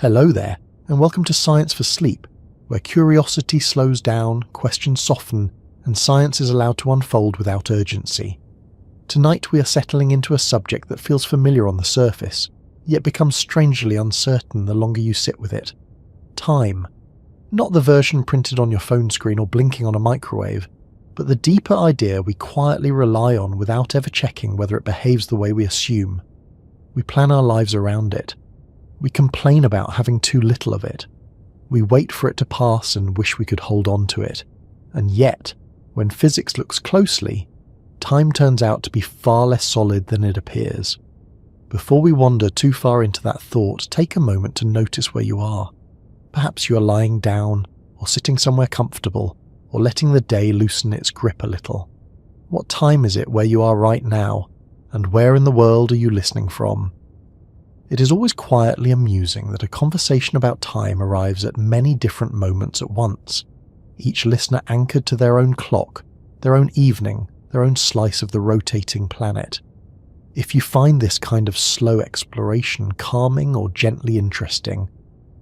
Hello there, and welcome to Science for Sleep, where curiosity slows down, questions soften, and science is allowed to unfold without urgency. Tonight we are settling into a subject that feels familiar on the surface, yet becomes strangely uncertain the longer you sit with it. Time. Not the version printed on your phone screen or blinking on a microwave, but the deeper idea we quietly rely on without ever checking whether it behaves the way we assume. We plan our lives around it. We complain about having too little of it. We wait for it to pass and wish we could hold on to it. And yet, when physics looks closely, time turns out to be far less solid than it appears. Before we wander too far into that thought, take a moment to notice where you are. Perhaps you are lying down, or sitting somewhere comfortable, or letting the day loosen its grip a little. What time is it where you are right now, and where in the world are you listening from? It is always quietly amusing that a conversation about time arrives at many different moments at once, each listener anchored to their own clock, their own evening, their own slice of the rotating planet. If you find this kind of slow exploration calming or gently interesting,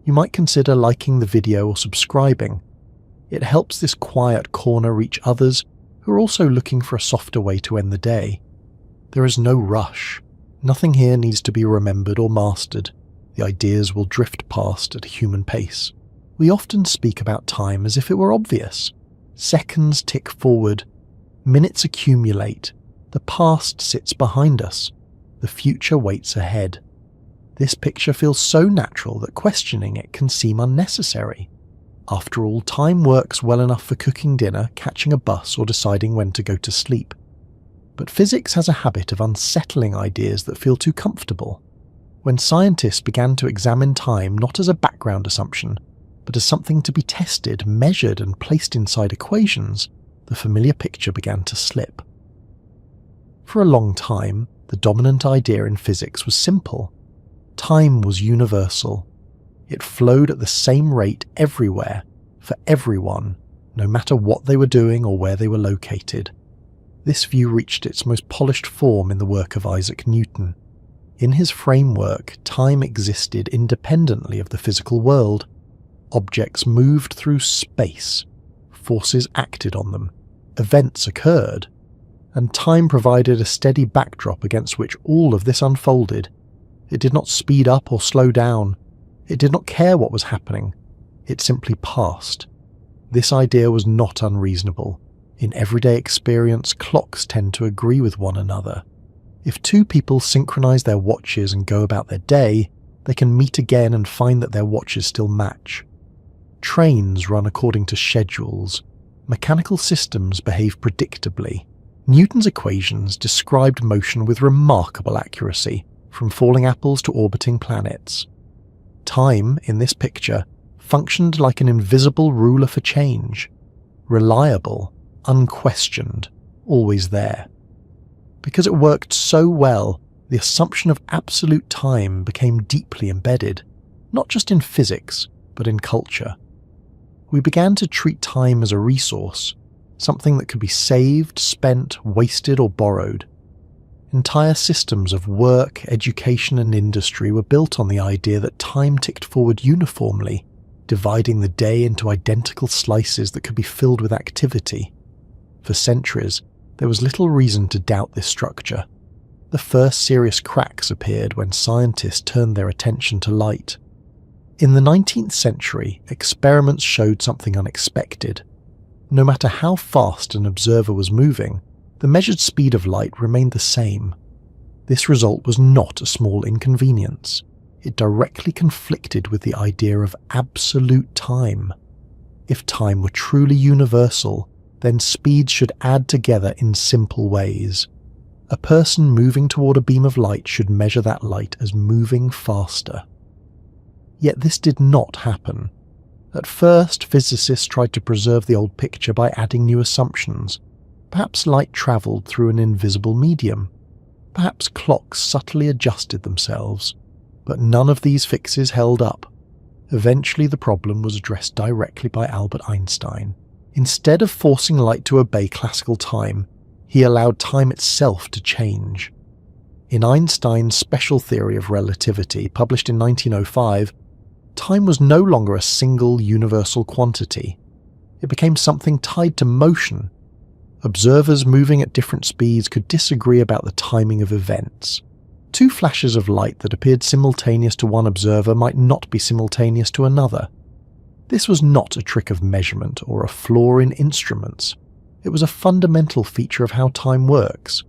you might consider liking the video or subscribing. It helps this quiet corner reach others who are also looking for a softer way to end the day. There is no rush. Nothing here needs to be remembered or mastered. The ideas will drift past at a human pace. We often speak about time as if it were obvious. Seconds tick forward. Minutes accumulate. The past sits behind us. The future waits ahead. This picture feels so natural that questioning it can seem unnecessary. After all, time works well enough for cooking dinner, catching a bus, or deciding when to go to sleep. But physics has a habit of unsettling ideas that feel too comfortable. When scientists began to examine time not as a background assumption, but as something to be tested, measured, and placed inside equations, the familiar picture began to slip. For a long time, the dominant idea in physics was simple. Time was universal. It flowed at the same rate everywhere, for everyone, no matter what they were doing or where they were located. This view reached its most polished form in the work of Isaac Newton. In his framework, time existed independently of the physical world. Objects moved through space, forces acted on them, events occurred, and time provided a steady backdrop against which all of this unfolded. It did not speed up or slow down. It did not care what was happening. It simply passed. This idea was not unreasonable. In everyday experience, clocks tend to agree with one another. If two people synchronize their watches and go about their day, they can meet again and find that their watches still match. Trains run according to schedules. Mechanical systems behave predictably. Newton's equations described motion with remarkable accuracy, from falling apples to orbiting planets. Time, in this picture, functioned like an invisible ruler for change. Reliable, unquestioned, always there. Because it worked so well, the assumption of absolute time became deeply embedded, not just in physics, but in culture. We began to treat time as a resource, something that could be saved, spent, wasted, or borrowed. Entire systems of work, education, and industry were built on the idea that time ticked forward uniformly, dividing the day into identical slices that could be filled with activity. For centuries, there was little reason to doubt this structure. The first serious cracks appeared when scientists turned their attention to light. In the 19th century, experiments showed something unexpected. No matter how fast an observer was moving, the measured speed of light remained the same. This result was not a small inconvenience. It directly conflicted with the idea of absolute time. If time were truly universal, then speeds should add together in simple ways. A person moving toward a beam of light should measure that light as moving faster. Yet this did not happen. At first, physicists tried to preserve the old picture by adding new assumptions. Perhaps light travelled through an invisible medium. Perhaps clocks subtly adjusted themselves. But none of these fixes held up. Eventually the problem was addressed directly by Albert Einstein. Instead of forcing light to obey classical time, he allowed time itself to change. In Einstein's special theory of relativity, published in 1905, Time was no longer a single universal quantity. It became something tied to motion. Observers moving at different speeds could disagree about the timing of events. Two flashes of light that appeared simultaneous to one observer might not be simultaneous to another. This was not a trick of measurement or a flaw in instruments. It was a fundamental feature of how time works.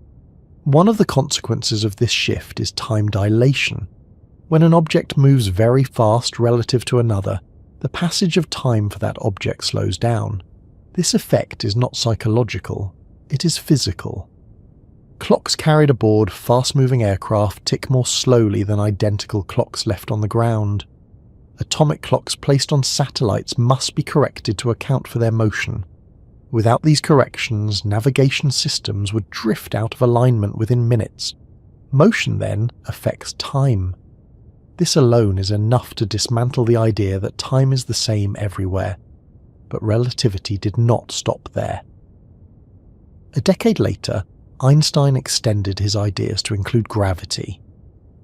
One of the consequences of this shift is time dilation. When an object moves very fast relative to another, the passage of time for that object slows down. This effect is not psychological, it is physical. Clocks carried aboard fast-moving aircraft tick more slowly than identical clocks left on the ground. Atomic clocks placed on satellites must be corrected to account for their motion. Without these corrections, navigation systems would drift out of alignment within minutes. Motion, then, affects time. This alone is enough to dismantle the idea that time is the same everywhere. But relativity did not stop there. A decade later, Einstein extended his ideas to include gravity.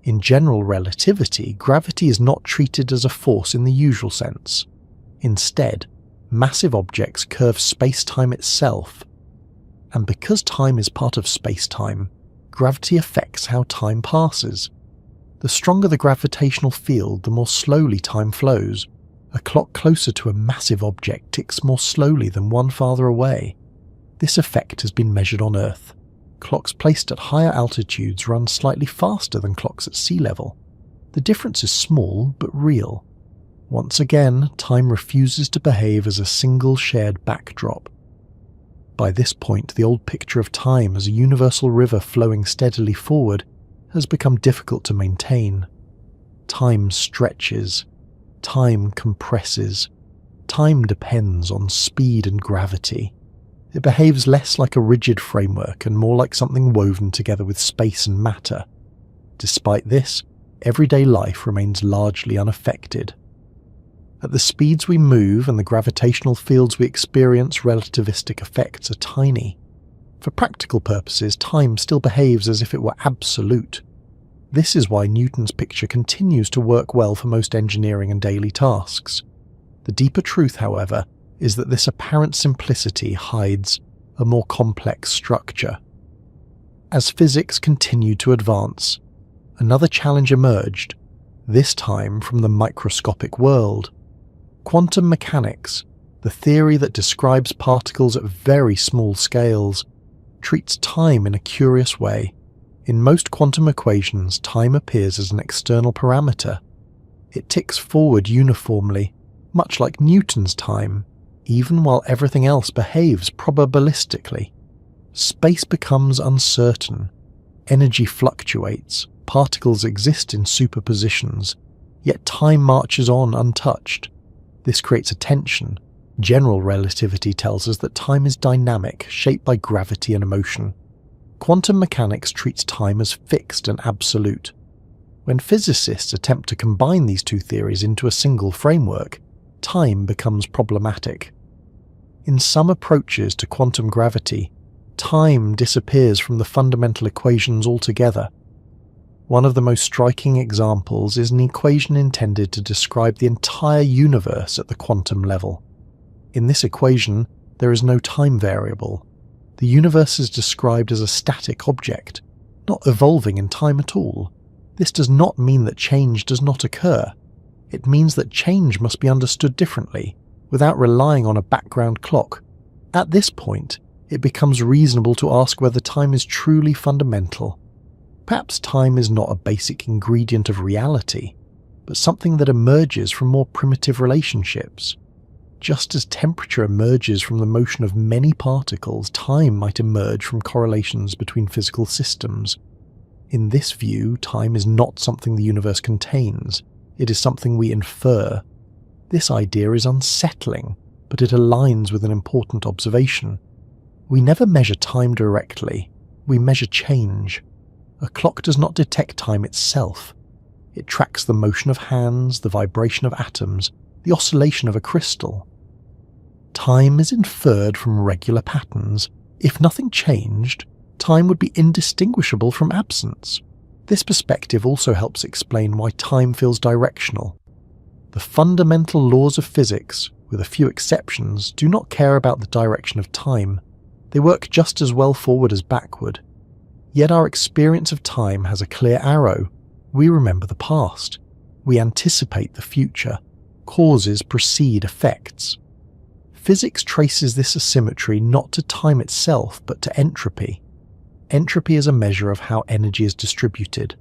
In general relativity, gravity is not treated as a force in the usual sense. Instead, massive objects curve space-time itself. And because time is part of space-time, gravity affects how time passes. The stronger the gravitational field, the more slowly time flows. A clock closer to a massive object ticks more slowly than one farther away. This effect has been measured on Earth. Clocks placed at higher altitudes run slightly faster than clocks at sea level. The difference is small but real. Once again, time refuses to behave as a single shared backdrop. By this point, the old picture of time as a universal river flowing steadily forward has become difficult to maintain. Time stretches. Time compresses. Time depends on speed and gravity. It behaves less like a rigid framework and more like something woven together with space and matter. Despite this, everyday life remains largely unaffected. At the speeds we move and the gravitational fields we experience, relativistic effects are tiny. For practical purposes, time still behaves as if it were absolute. This is why Newton's picture continues to work well for most engineering and daily tasks. The deeper truth, however, is that this apparent simplicity hides a more complex structure. As physics continued to advance, another challenge emerged, this time from the microscopic world. Quantum mechanics, the theory that describes particles at very small scales, treats time in a curious way. In most quantum equations, time appears as an external parameter. It ticks forward uniformly, much like Newton's time, even while everything else behaves probabilistically. Space becomes uncertain. Energy fluctuates. Particles exist in superpositions. Yet time marches on untouched. This creates a tension. General relativity tells us that time is dynamic, shaped by gravity and motion. Quantum mechanics treats time as fixed and absolute. When physicists attempt to combine these two theories into a single framework, time becomes problematic. In some approaches to quantum gravity, time disappears from the fundamental equations altogether. One of the most striking examples is an equation intended to describe the entire universe at the quantum level. In this equation, there is no time variable. The universe is described as a static object, not evolving in time at all. This does not mean that change does not occur. It means that change must be understood differently, without relying on a background clock. At this point, it becomes reasonable to ask whether time is truly fundamental. Perhaps time is not a basic ingredient of reality, but something that emerges from more primitive relationships. Just as temperature emerges from the motion of many particles, time might emerge from correlations between physical systems. In this view, time is not something the universe contains, it is something we infer. This idea is unsettling, but it aligns with an important observation. We never measure time directly, we measure change. A clock does not detect time itself. It tracks the motion of hands, the vibration of atoms, the oscillation of a crystal. Time is inferred from regular patterns. If nothing changed, time would be indistinguishable from absence. This perspective also helps explain why time feels directional. The fundamental laws of physics, with a few exceptions, do not care about the direction of time. They work just as well forward as backward. Yet our experience of time has a clear arrow. We remember the past. We anticipate the future. Causes precede effects. Physics traces this asymmetry not to time itself, but to entropy. Entropy is a measure of how energy is distributed.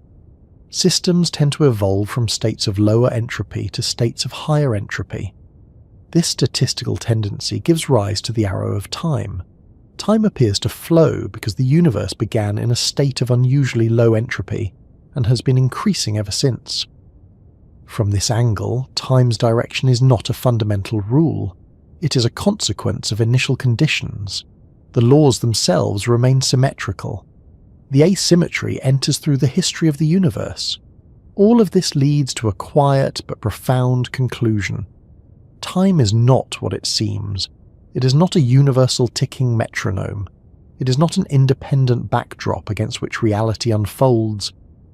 Systems tend to evolve from states of lower entropy to states of higher entropy. This statistical tendency gives rise to the arrow of time. Time appears to flow because the universe began in a state of unusually low entropy and has been increasing ever since. From this angle, time's direction is not a fundamental rule. It is a consequence of initial conditions. The laws themselves remain symmetrical. The asymmetry enters through the history of the universe. All of this leads to a quiet but profound conclusion. Time is not what it seems. It is not a universal ticking metronome. It is not an independent backdrop against which reality unfolds.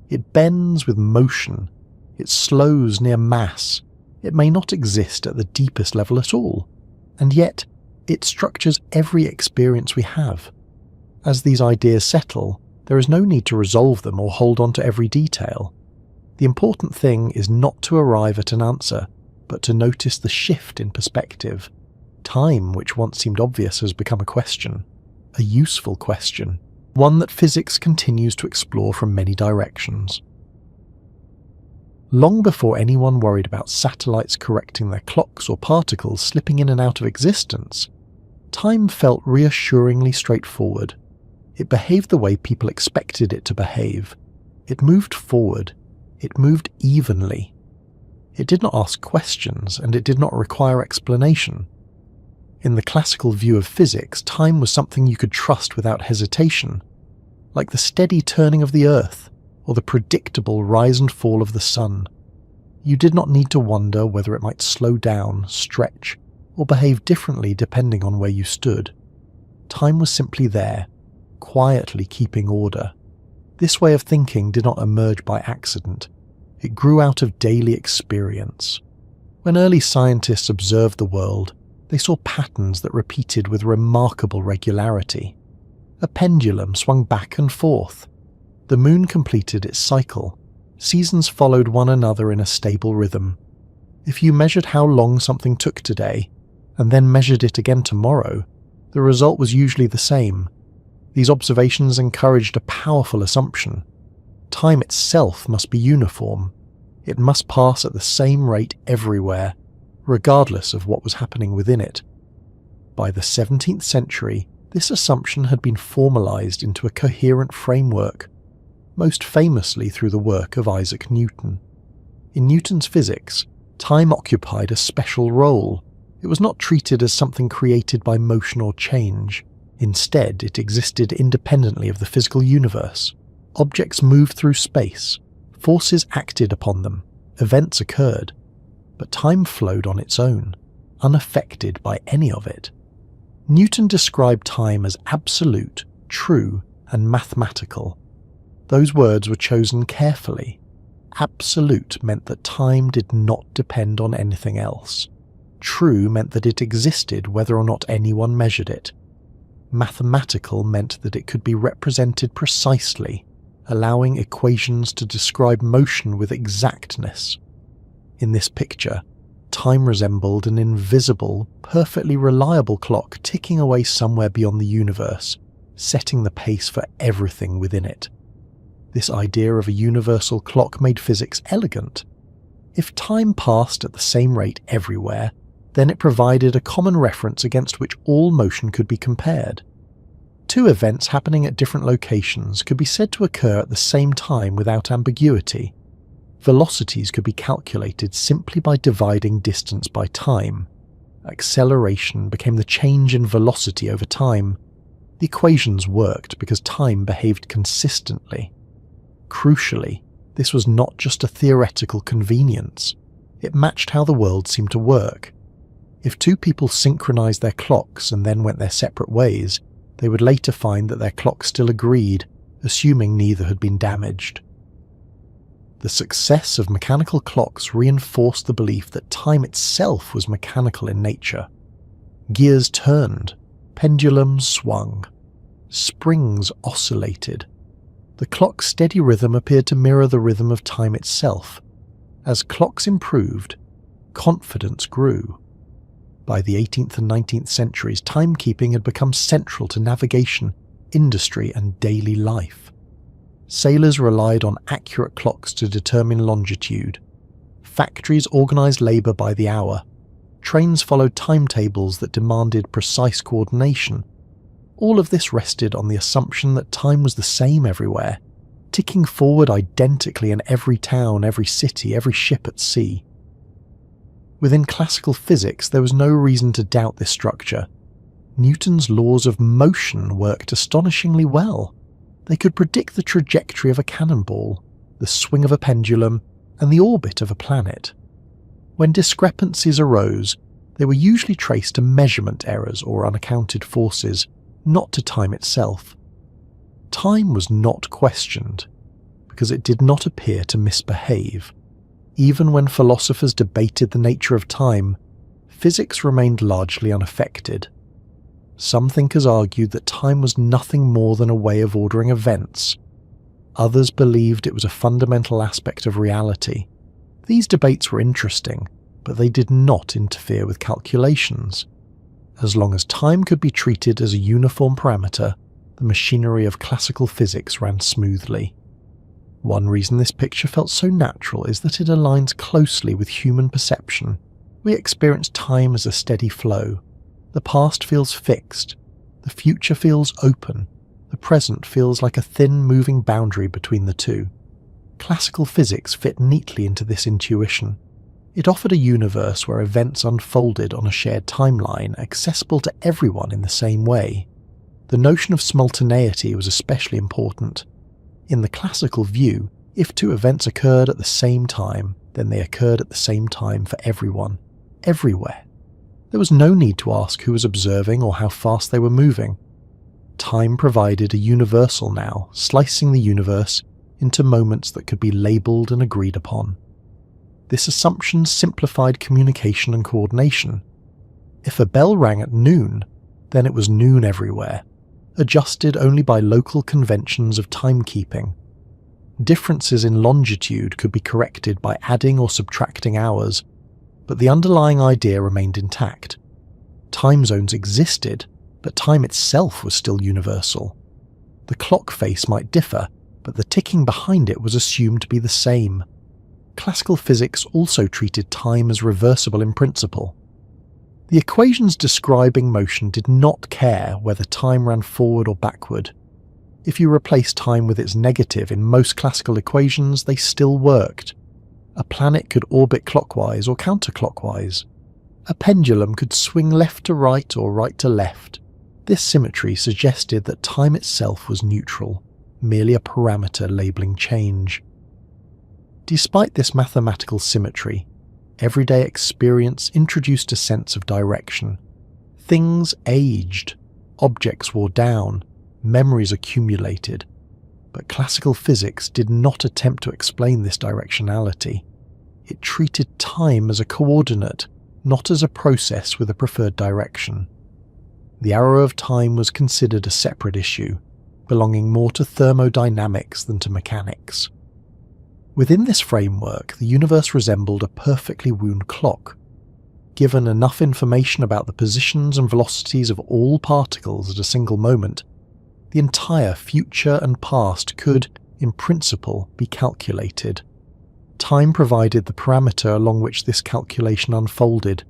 It bends with motion. It slows near mass. It may not exist at the deepest level at all. And yet, it structures every experience we have. As these ideas settle, there is no need to resolve them or hold on to every detail. The important thing is not to arrive at an answer, but to notice the shift in perspective. Time, which once seemed obvious, has become a question. A useful question. One that physics continues to explore from many directions. Long before anyone worried about satellites correcting their clocks or particles slipping in and out of existence, time felt reassuringly straightforward. It behaved the way people expected it to behave. It moved forward. It moved evenly. It did not ask questions, and it did not require explanation. In the classical view of physics, time was something you could trust without hesitation, like the steady turning of the earth, or the predictable rise and fall of the sun. You did not need to wonder whether it might slow down, stretch, or behave differently depending on where you stood. Time was simply there, quietly keeping order. This way of thinking did not emerge by accident. It grew out of daily experience. When early scientists observed the world, they saw patterns that repeated with remarkable regularity. A pendulum swung back and forth. The moon completed its cycle. Seasons followed one another in a stable rhythm. If you measured how long something took today, and then measured it again tomorrow, the result was usually the same. These observations encouraged a powerful assumption. Time itself must be uniform. It must pass at the same rate everywhere, regardless of what was happening within it. By the 17th century, this assumption had been formalized into a coherent framework, most famously through the work of Isaac Newton. In Newton's physics, time occupied a special role. It was not treated as something created by motion or change. Instead, it existed independently of the physical universe. Objects moved through space. Forces acted upon them. Events occurred. But time flowed on its own, unaffected by any of it. Newton described time as absolute, true, and mathematical. Those words were chosen carefully. Absolute meant that time did not depend on anything else. True meant that it existed whether or not anyone measured it. Mathematical meant that it could be represented precisely, allowing equations to describe motion with exactness. In this picture, time resembled an invisible, perfectly reliable clock ticking away somewhere beyond the universe, setting the pace for everything within it. This idea of a universal clock made physics elegant. If time passed at the same rate everywhere, then it provided a common reference against which all motion could be compared. Two events happening at different locations could be said to occur at the same time without ambiguity. Velocities could be calculated simply by dividing distance by time. Acceleration became the change in velocity over time. The equations worked because time behaved consistently. Crucially, this was not just a theoretical convenience. It matched how the world seemed to work. If two people synchronized their clocks and then went their separate ways, they would later find that their clocks still agreed, assuming neither had been damaged. The success of mechanical clocks reinforced the belief that time itself was mechanical in nature. Gears turned, pendulums swung, springs oscillated. The clock's steady rhythm appeared to mirror the rhythm of time itself. As clocks improved, confidence grew. By the 18th and 19th centuries, timekeeping had become central to navigation, industry, and daily life. Sailors relied on accurate clocks to determine longitude. Factories organized labor by the hour. Trains followed timetables that demanded precise coordination. All of this rested on the assumption that time was the same everywhere, ticking forward identically in every town, every city, every ship at sea. Within classical physics, there was no reason to doubt this structure. Newton's laws of motion worked astonishingly well. They could predict the trajectory of a cannonball, the swing of a pendulum, and the orbit of a planet. When discrepancies arose, they were usually traced to measurement errors or unaccounted forces, not to time itself. Time was not questioned, because it did not appear to misbehave. Even when philosophers debated the nature of time, physics remained largely unaffected. Some thinkers argued that time was nothing more than a way of ordering events. Others believed it was a fundamental aspect of reality. These debates were interesting, but they did not interfere with calculations. As long as time could be treated as a uniform parameter, the machinery of classical physics ran smoothly. One reason this picture felt so natural is that it aligns closely with human perception. We experience time as a steady flow. The past feels fixed, the future feels open, the present feels like a thin moving boundary between the two. Classical physics fit neatly into this intuition. It offered a universe where events unfolded on a shared timeline, accessible to everyone in the same way. The notion of simultaneity was especially important. In the classical view, if two events occurred at the same time, then they occurred at the same time for everyone, everywhere. There was no need to ask who was observing or how fast they were moving. Time provided a universal now, slicing the universe into moments that could be labelled and agreed upon. This assumption simplified communication and coordination. If a bell rang at noon, then it was noon everywhere, adjusted only by local conventions of timekeeping. Differences in longitude could be corrected by adding or subtracting hours, but the underlying idea remained intact. Time zones existed, but time itself was still universal. The clock face might differ, but the ticking behind it was assumed to be the same. Classical physics also treated time as reversible in principle. The equations describing motion did not care whether time ran forward or backward. If you replaced time with its negative in most classical equations, they still worked. A planet could orbit clockwise or counterclockwise. A pendulum could swing left to right or right to left. This symmetry suggested that time itself was neutral, merely a parameter labelling change. Despite this mathematical symmetry, everyday experience introduced a sense of direction. Things aged, objects wore down, memories accumulated. But classical physics did not attempt to explain this directionality. It treated time as a coordinate, not as a process with a preferred direction. The arrow of time was considered a separate issue, belonging more to thermodynamics than to mechanics. Within this framework, the universe resembled a perfectly wound clock. Given enough information about the positions and velocities of all particles at a single moment, the entire future and past could, in principle, be calculated. Time provided the parameter along which this calculation unfolded.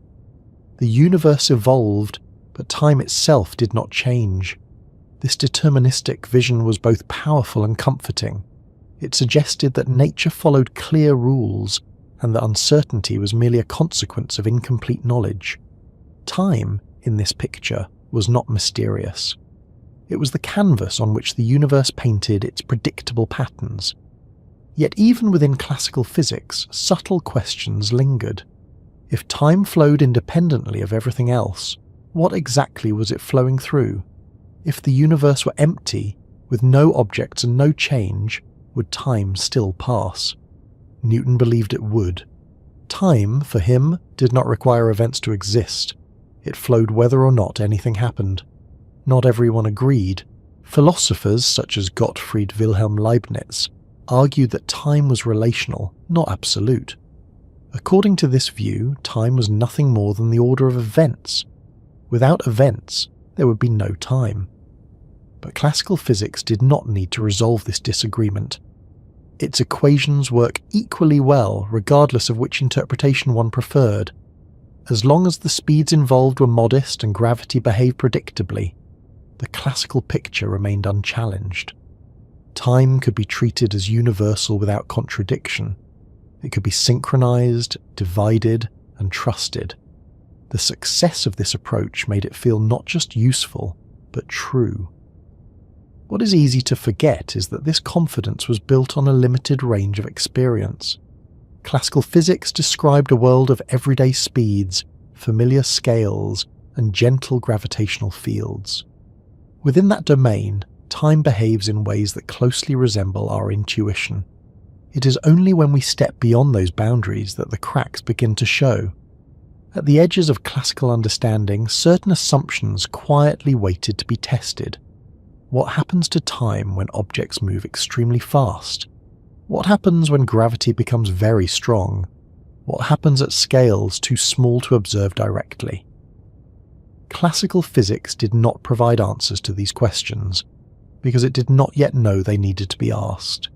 The universe evolved, but time itself did not change. This deterministic vision was both powerful and comforting. It suggested that nature followed clear rules, and that uncertainty was merely a consequence of incomplete knowledge. Time, in this picture, was not mysterious. It was the canvas on which the universe painted its predictable patterns. Yet even within classical physics, subtle questions lingered. If time flowed independently of everything else, what exactly was it flowing through? If the universe were empty, with no objects and no change, would time still pass? Newton believed it would. Time, for him, did not require events to exist. It flowed whether or not anything happened. Not everyone agreed. Philosophers such as Gottfried Wilhelm Leibniz argued that time was relational, not absolute. According to this view, time was nothing more than the order of events. Without events, there would be no time. But classical physics did not need to resolve this disagreement. Its equations work equally well regardless of which interpretation one preferred. As long as the speeds involved were modest and gravity behaved predictably, the classical picture remained unchallenged. Time could be treated as universal without contradiction. It could be synchronized, divided, and trusted. The success of this approach made it feel not just useful, but true. What is easy to forget is that this confidence was built on a limited range of experience. Classical physics described a world of everyday speeds, familiar scales, and gentle gravitational fields. Within that domain, time behaves in ways that closely resemble our intuition. It is only when we step beyond those boundaries that the cracks begin to show. At the edges of classical understanding, certain assumptions quietly waited to be tested. What happens to time when objects move extremely fast? What happens when gravity becomes very strong? What happens at scales too small to observe directly? Classical physics did not provide answers to these questions, because it did not yet know they needed to be asked.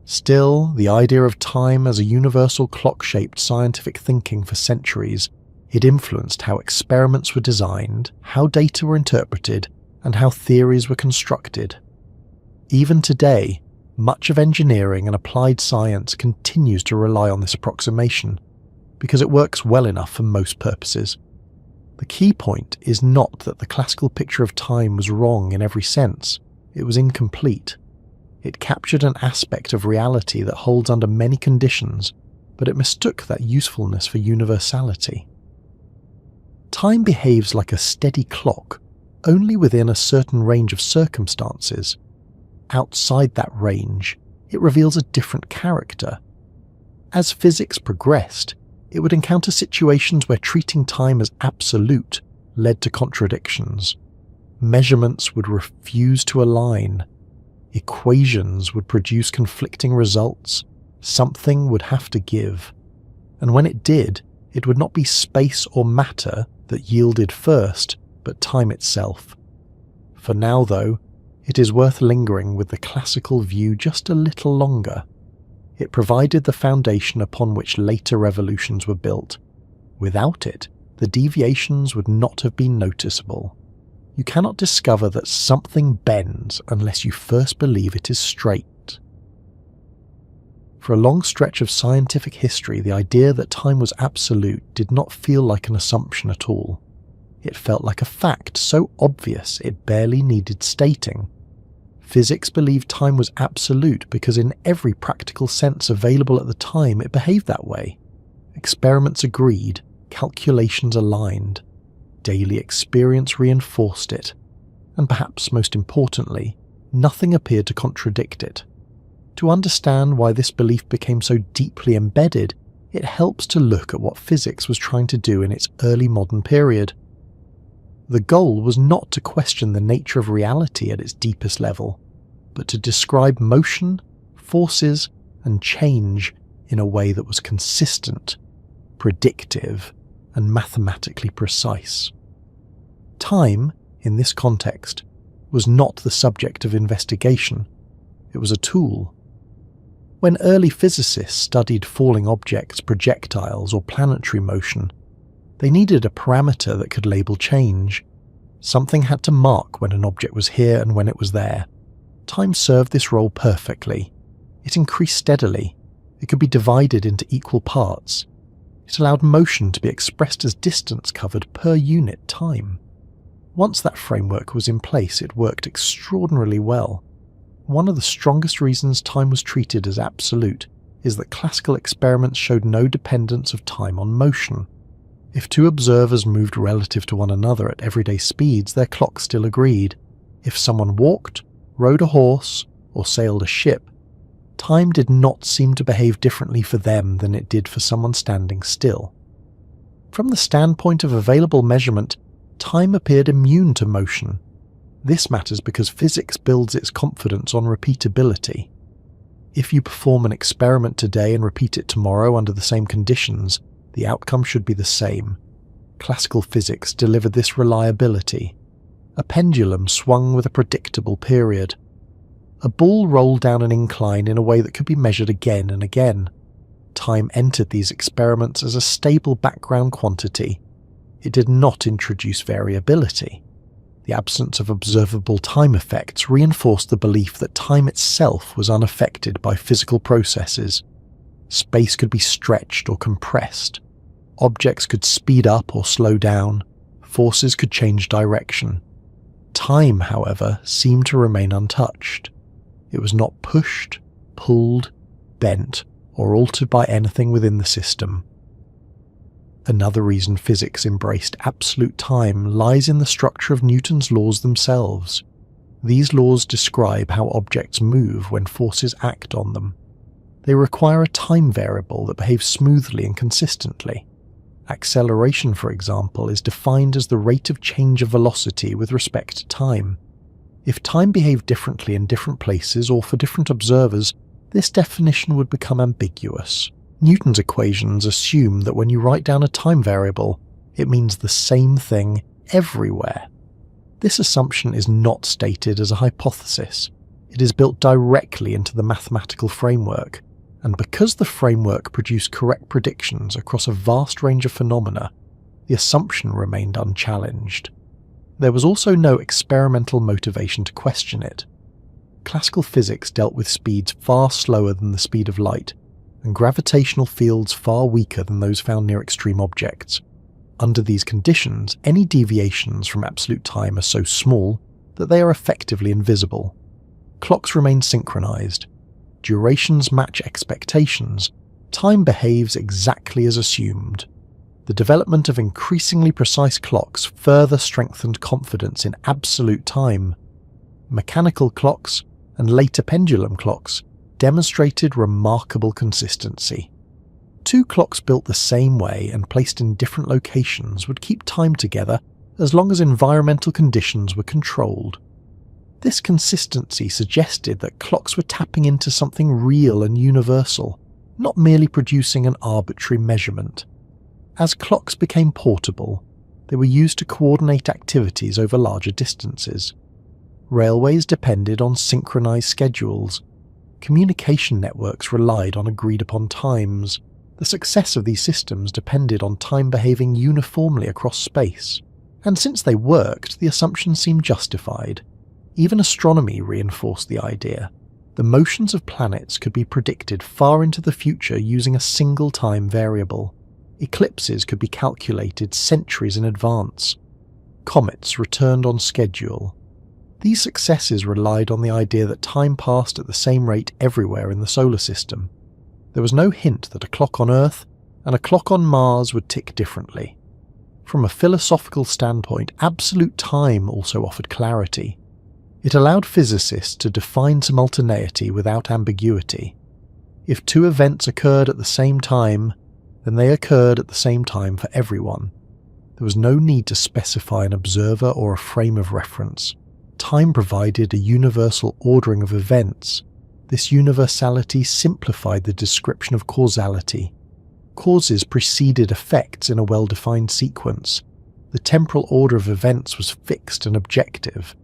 Still, the idea of time as a universal clock shaped scientific thinking for centuries. It influenced how experiments were designed, how data were interpreted, and how theories were constructed. Even today, much of engineering and applied science continues to rely on this approximation, because it works well enough for most purposes. The key point is not that the classical picture of time was wrong in every sense. It was incomplete. It captured an aspect of reality that holds under many conditions, but it mistook that usefulness for universality. Time behaves like a steady clock, only within a certain range of circumstances. Outside that range, it reveals a different character. As physics progressed, it would encounter situations where treating time as absolute led to contradictions. Measurements would refuse to align. Equations would produce conflicting results. Something would have to give. And when it did, it would not be space or matter that yielded first, but time itself. For now, though, it is worth lingering with the classical view just a little longer. It provided the foundation upon which later revolutions were built. Without it, the deviations would not have been noticeable. You cannot discover that something bends unless you first believe it is straight. For a long stretch of scientific history, the idea that time was absolute did not feel like an assumption at all. It felt like a fact so obvious it barely needed stating. Physics believed time was absolute because in every practical sense available at the time it behaved that way. Experiments agreed, calculations aligned. Daily experience reinforced it, and perhaps most importantly, nothing appeared to contradict it. To understand why this belief became so deeply embedded, it helps to look at what physics was trying to do in its early modern period. The goal was not to question the nature of reality at its deepest level, but to describe motion, forces, and change in a way that was consistent, predictive, and mathematically precise. Time, in this context, was not the subject of investigation. It was a tool. When early physicists studied falling objects, projectiles, or planetary motion, they needed a parameter that could label change. Something had to mark when an object was here and when it was there. Time served this role perfectly. It increased steadily. It could be divided into equal parts. It allowed motion to be expressed as distance covered per unit time. Once that framework was in place, it worked extraordinarily well. One of the strongest reasons time was treated as absolute is that classical experiments showed no dependence of time on motion. If two observers moved relative to one another at everyday speeds, their clocks still agreed. If someone walked, rode a horse, or sailed a ship, time did not seem to behave differently for them than it did for someone standing still. From the standpoint of available measurement, time appeared immune to motion. This matters because physics builds its confidence on repeatability. If you perform an experiment today and repeat it tomorrow under the same conditions, the outcome should be the same. Classical physics delivered this reliability. A pendulum swung with a predictable period. A ball rolled down an incline in a way that could be measured again and again. Time entered these experiments as a stable background quantity. It did not introduce variability. The absence of observable time effects reinforced the belief that time itself was unaffected by physical processes. Space could be stretched or compressed. Objects could speed up or slow down. Forces could change direction. Time, however, seemed to remain untouched. It was not pushed, pulled, bent, or altered by anything within the system. Another reason physics embraced absolute time lies in the structure of Newton's laws themselves. These laws describe how objects move when forces act on them. They require a time variable that behaves smoothly and consistently. Acceleration, for example, is defined as the rate of change of velocity with respect to time. If time behaved differently in different places or for different observers, this definition would become ambiguous. Newton's equations assume that when you write down a time variable, it means the same thing everywhere. This assumption is not stated as a hypothesis. It is built directly into the mathematical framework, and because the framework produced correct predictions across a vast range of phenomena, the assumption remained unchallenged. There was also no experimental motivation to question it. Classical physics dealt with speeds far slower than the speed of light, and gravitational fields far weaker than those found near extreme objects. Under these conditions, any deviations from absolute time are so small that they are effectively invisible. Clocks remain synchronized. Durations match expectations. Time behaves exactly as assumed. The development of increasingly precise clocks further strengthened confidence in absolute time. Mechanical clocks and later pendulum clocks demonstrated remarkable consistency. Two clocks built the same way and placed in different locations would keep time together as long as environmental conditions were controlled. This consistency suggested that clocks were tapping into something real and universal, not merely producing an arbitrary measurement. As clocks became portable, they were used to coordinate activities over larger distances. Railways depended on synchronized schedules. Communication networks relied on agreed-upon times. The success of these systems depended on time behaving uniformly across space. And since they worked, the assumption seemed justified. Even astronomy reinforced the idea. The motions of planets could be predicted far into the future using a single time variable. Eclipses could be calculated centuries in advance. Comets returned on schedule. These successes relied on the idea that time passed at the same rate everywhere in the solar system. There was no hint that a clock on Earth and a clock on Mars would tick differently. From a philosophical standpoint, absolute time also offered clarity. It allowed physicists to define simultaneity without ambiguity. If two events occurred at the same time, then they occurred at the same time for everyone. There was no need to specify an observer or a frame of reference. Time provided a universal ordering of events. This universality simplified the description of causality. Causes preceded effects in a well-defined sequence. The temporal order of events was fixed and objective.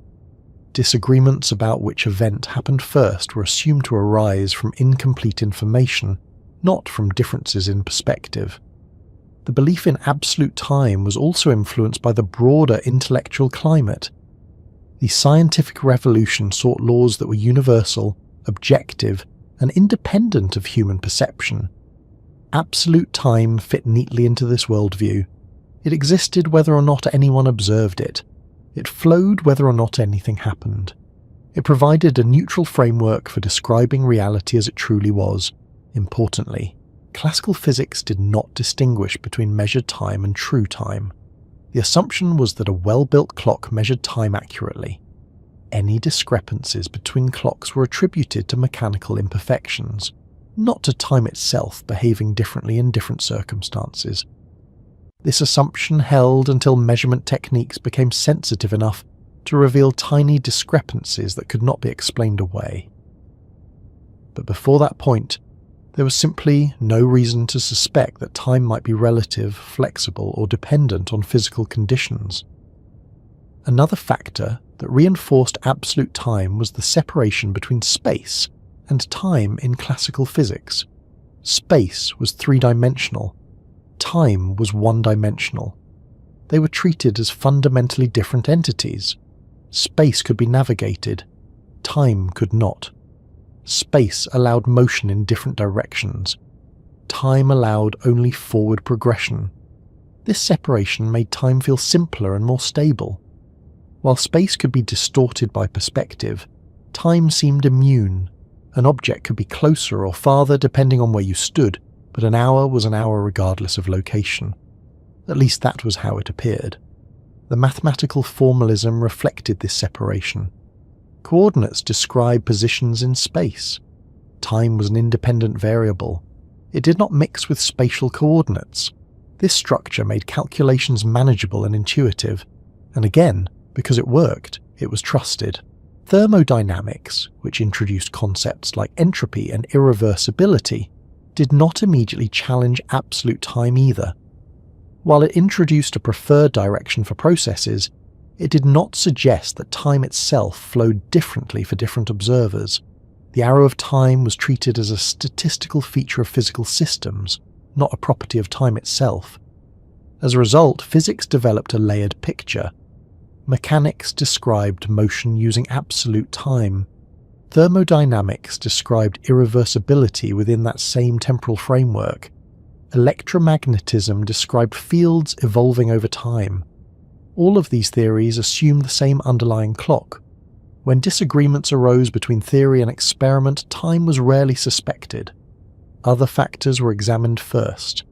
Disagreements about which event happened first were assumed to arise from incomplete information, not from differences in perspective. The belief in absolute time was also influenced by the broader intellectual climate. The scientific revolution sought laws that were universal, objective, and independent of human perception. Absolute time fit neatly into this worldview. It existed whether or not anyone observed it. It flowed whether or not anything happened. It provided a neutral framework for describing reality as it truly was. Importantly, classical physics did not distinguish between measured time and true time. The assumption was that a well-built clock measured time accurately. Any discrepancies between clocks were attributed to mechanical imperfections, not to time itself behaving differently in different circumstances. This assumption held until measurement techniques became sensitive enough to reveal tiny discrepancies that could not be explained away. But before that point, there was simply no reason to suspect that time might be relative, flexible, or dependent on physical conditions. Another factor that reinforced absolute time was the separation between space and time in classical physics. Space was three-dimensional. Time was one-dimensional. They were treated as fundamentally different entities. Space could be navigated. Time could not. Space allowed motion in different directions. Time allowed only forward progression. This separation made time feel simpler and more stable. While space could be distorted by perspective, time seemed immune. An object could be closer or farther depending on where you stood, but an hour was an hour regardless of location. At least that was how it appeared. The mathematical formalism reflected this separation. Coordinates describe positions in space. Time was an independent variable. It did not mix with spatial coordinates. This structure made calculations manageable and intuitive, and again, because it worked, it was trusted. Thermodynamics, which introduced concepts like entropy and irreversibility, did not immediately challenge absolute time either. While it introduced a preferred direction for processes, it did not suggest that time itself flowed differently for different observers. The arrow of time was treated as a statistical feature of physical systems, not a property of time itself. As a result, physics developed a layered picture. Mechanics described motion using absolute time. Thermodynamics described irreversibility within that same temporal framework. Electromagnetism described fields evolving over time. All of these theories assumed the same underlying clock. When disagreements arose between theory and experiment, time was rarely suspected. Other factors were examined first: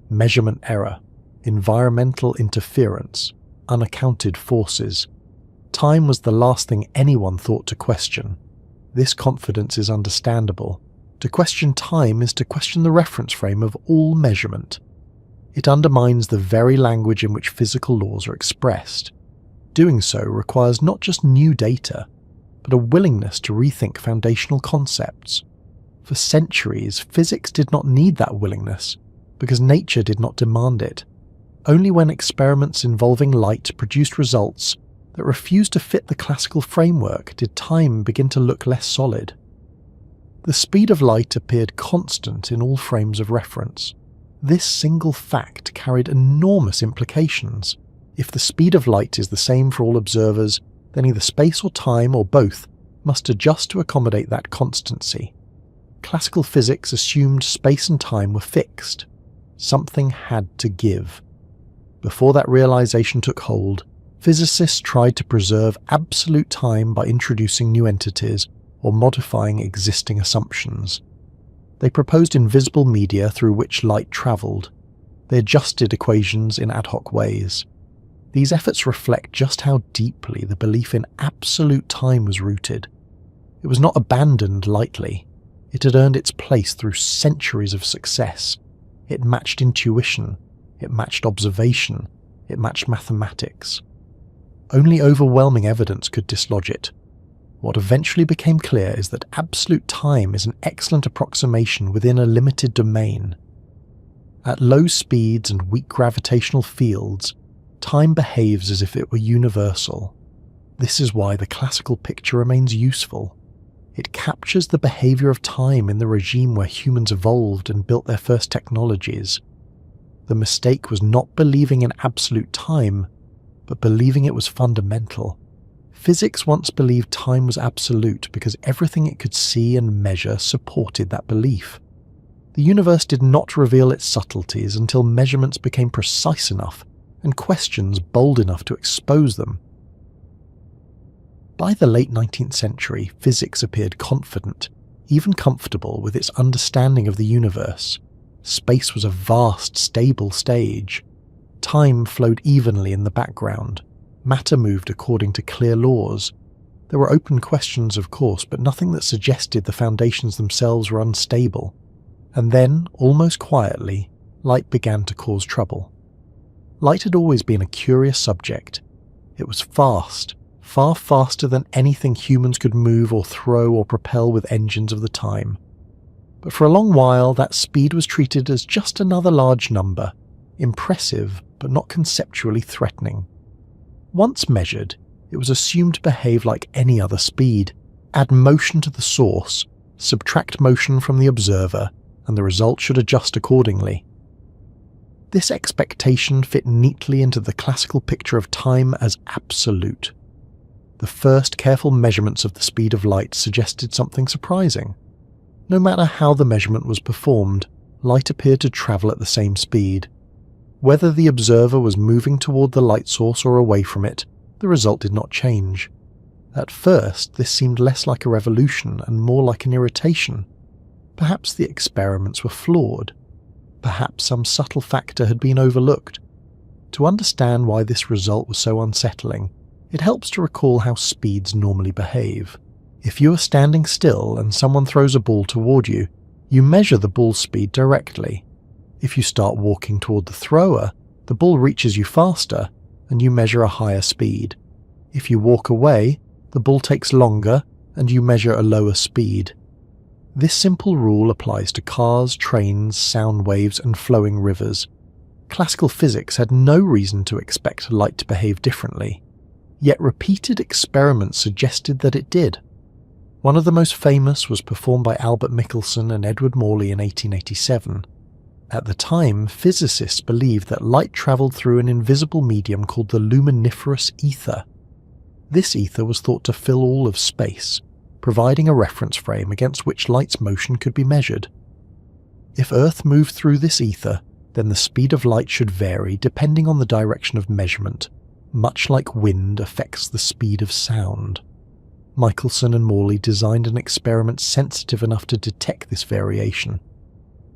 measurement error, environmental interference, unaccounted forces. Time was the last thing anyone thought to question. This confidence is understandable. To question time is to question the reference frame of all measurement. It undermines the very language in which physical laws are expressed. Doing so requires not just new data, but a willingness to rethink foundational concepts. For centuries, physics did not need that willingness, because nature did not demand it. Only when experiments involving light produced results that refused to fit the classical framework did time begin to look less solid. The speed of light appeared constant in all frames of reference. This single fact carried enormous implications. If the speed of light is the same for all observers, then either space or time, or both, must adjust to accommodate that constancy. Classical physics assumed space and time were fixed. Something had to give. Before that realization took hold, physicists tried to preserve absolute time by introducing new entities or modifying existing assumptions. They proposed invisible media through which light traveled. They adjusted equations in ad hoc ways. These efforts reflect just how deeply the belief in absolute time was rooted. It was not abandoned lightly. It had earned its place through centuries of success. It matched intuition. It matched observation. It matched mathematics. Only overwhelming evidence could dislodge it. What eventually became clear is that absolute time is an excellent approximation within a limited domain. At low speeds and weak gravitational fields, time behaves as if it were universal. This is why the classical picture remains useful. It captures the behavior of time in the regime where humans evolved and built their first technologies. The mistake was not believing in absolute time, but believing it was fundamental. Physics once believed time was absolute because everything it could see and measure supported that belief. The universe did not reveal its subtleties until measurements became precise enough and questions bold enough to expose them. By the late 19th century, physics appeared confident, even comfortable with its understanding of the universe. Space was a vast, stable stage. Time flowed evenly in the background. Matter moved according to clear laws. There were open questions, of course, but nothing that suggested the foundations themselves were unstable. And then, almost quietly, light began to cause trouble. Light had always been a curious subject. It was fast, far faster than anything humans could move or throw or propel with engines of the time. But for a long while, that speed was treated as just another large number, impressive but not conceptually threatening. Once measured, it was assumed to behave like any other speed, add motion to the source, subtract motion from the observer, and the result should adjust accordingly. This expectation fit neatly into the classical picture of time as absolute. The first careful measurements of the speed of light suggested something surprising. No matter how the measurement was performed, light appeared to travel at the same speed. Whether the observer was moving toward the light source or away from it, the result did not change. At first, this seemed less like a revolution and more like an irritation. Perhaps the experiments were flawed. Perhaps some subtle factor had been overlooked. To understand why this result was so unsettling, it helps to recall how speeds normally behave. If you are standing still and someone throws a ball toward you, you measure the ball's speed directly. If you start walking toward the thrower, the ball reaches you faster, and you measure a higher speed. If you walk away, the ball takes longer, and you measure a lower speed. This simple rule applies to cars, trains, sound waves, and flowing rivers. Classical physics had no reason to expect light to behave differently, yet repeated experiments suggested that it did. One of the most famous was performed by Albert Michelson and Edward Morley in 1887. At the time, physicists believed that light travelled through an invisible medium called the luminiferous ether. This ether was thought to fill all of space, providing a reference frame against which light's motion could be measured. If Earth moved through this ether, then the speed of light should vary depending on the direction of measurement, much like wind affects the speed of sound. Michelson and Morley designed an experiment sensitive enough to detect this variation.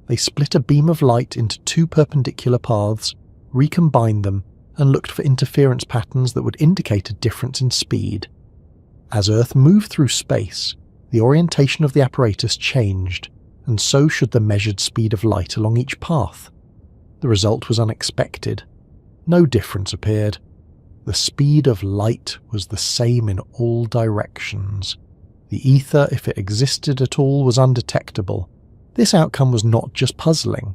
They split a beam of light into two perpendicular paths, recombined them, and looked for interference patterns that would indicate a difference in speed. As Earth moved through space, the orientation of the apparatus changed, and so should the measured speed of light along each path. The result was unexpected. No difference appeared. The speed of light was the same in all directions. The ether, if it existed at all, was undetectable. This outcome was not just puzzling.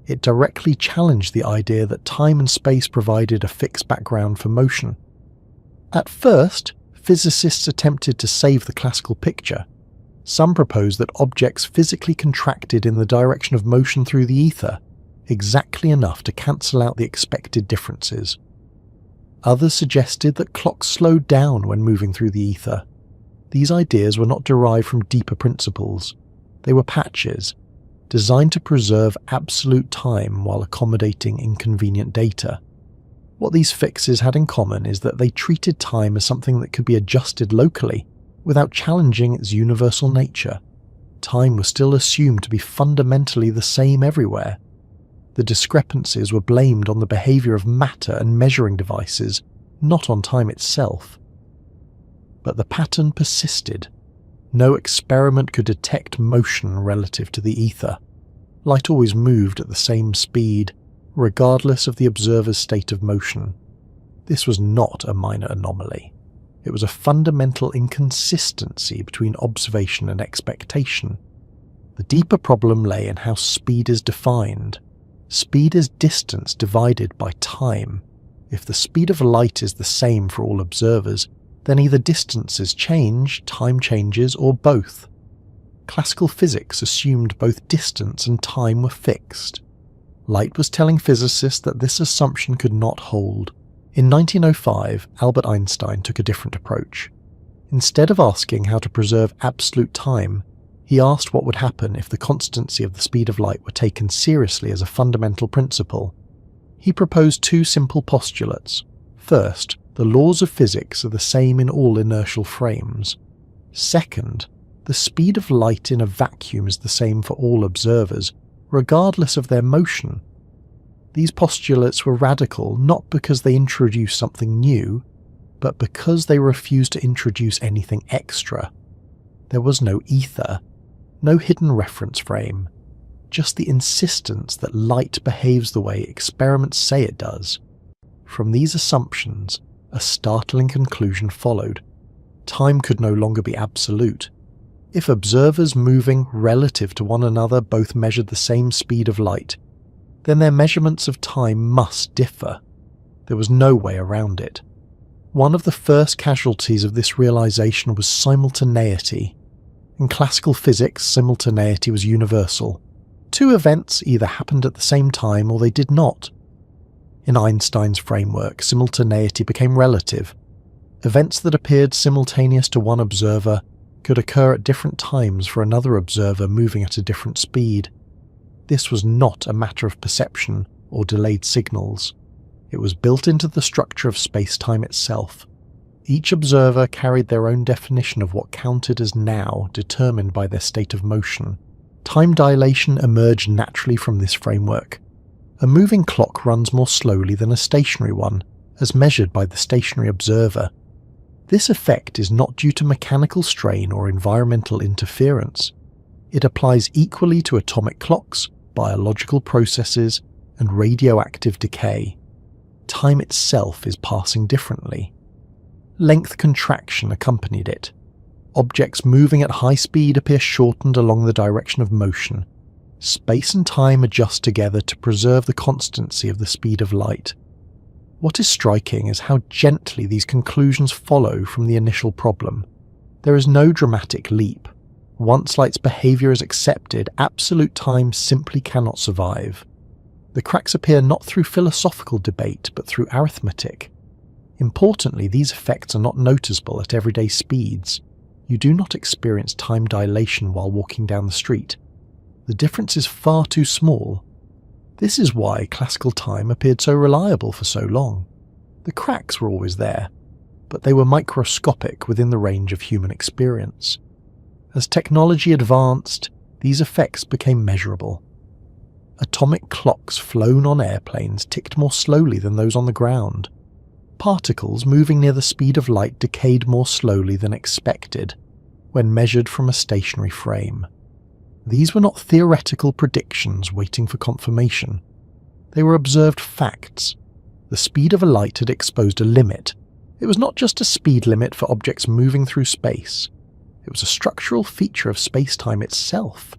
It directly challenged the idea that time and space provided a fixed background for motion. At first, physicists attempted to save the classical picture. Some proposed that objects physically contracted in the direction of motion through the ether, exactly enough to cancel out the expected differences. Others suggested that clocks slowed down when moving through the ether. These ideas were not derived from deeper principles. They were patches, designed to preserve absolute time while accommodating inconvenient data. What these fixes had in common is that they treated time as something that could be adjusted locally, without challenging its universal nature. Time was still assumed to be fundamentally the same everywhere. The discrepancies were blamed on the behavior of matter and measuring devices, not on time itself. But the pattern persisted. No experiment could detect motion relative to the ether. Light always moved at the same speed, regardless of the observer's state of motion. This was not a minor anomaly. It was a fundamental inconsistency between observation and expectation. The deeper problem lay in how speed is defined. Speed is distance divided by time. If the speed of light is the same for all observers, then either distances change, time changes, or both. Classical physics assumed both distance and time were fixed. Light was telling physicists that this assumption could not hold. In 1905, Albert Einstein took a different approach. Instead of asking how to preserve absolute time, he asked what would happen if the constancy of the speed of light were taken seriously as a fundamental principle. He proposed two simple postulates. First, the laws of physics are the same in all inertial frames. Second, the speed of light in a vacuum is the same for all observers, regardless of their motion. These postulates were radical not because they introduced something new, But because they refused to introduce anything extra, there was no ether, no hidden reference frame, just the insistence that light behaves the way experiments say it does. From these assumptions, a startling conclusion followed. Time could no longer be absolute. If observers moving relative to one another both measured the same speed of light, then their measurements of time must differ. There was no way around it. One of the first casualties of this realization was simultaneity. In classical physics, simultaneity was universal. Two events either happened at the same time or they did not. In Einstein's framework, simultaneity became relative. Events that appeared simultaneous to one observer could occur at different times for another observer moving at a different speed. This was not a matter of perception or delayed signals. It was built into the structure of space-time itself. Each observer carried their own definition of what counted as now, determined by their state of motion. Time dilation emerged naturally from this framework. A moving clock runs more slowly than a stationary one, as measured by the stationary observer. This effect is not due to mechanical strain or environmental interference. It applies equally to atomic clocks, biological processes, and radioactive decay. Time itself is passing differently. Length contraction accompanied it. Objects moving at high speed appear shortened along the direction of motion. Space and time adjust together to preserve the constancy of the speed of light. What is striking is how gently these conclusions follow from the initial problem. There is no dramatic leap. Once light's behavior is accepted, absolute time simply cannot survive. The cracks appear not through philosophical debate, but through arithmetic. Importantly, these effects are not noticeable at everyday speeds. You do not experience time dilation while walking down the street. The difference is far too small. This is why classical time appeared so reliable for so long. The cracks were always there, but they were microscopic within the range of human experience. As technology advanced, these effects became measurable. Atomic clocks flown on airplanes ticked more slowly than those on the ground. Particles moving near the speed of light decayed more slowly than expected when measured from a stationary frame. These were not theoretical predictions waiting for confirmation. They were observed facts. The speed of a light had exposed a limit. It was not just a speed limit for objects moving through space. It was a structural feature of space-time itself.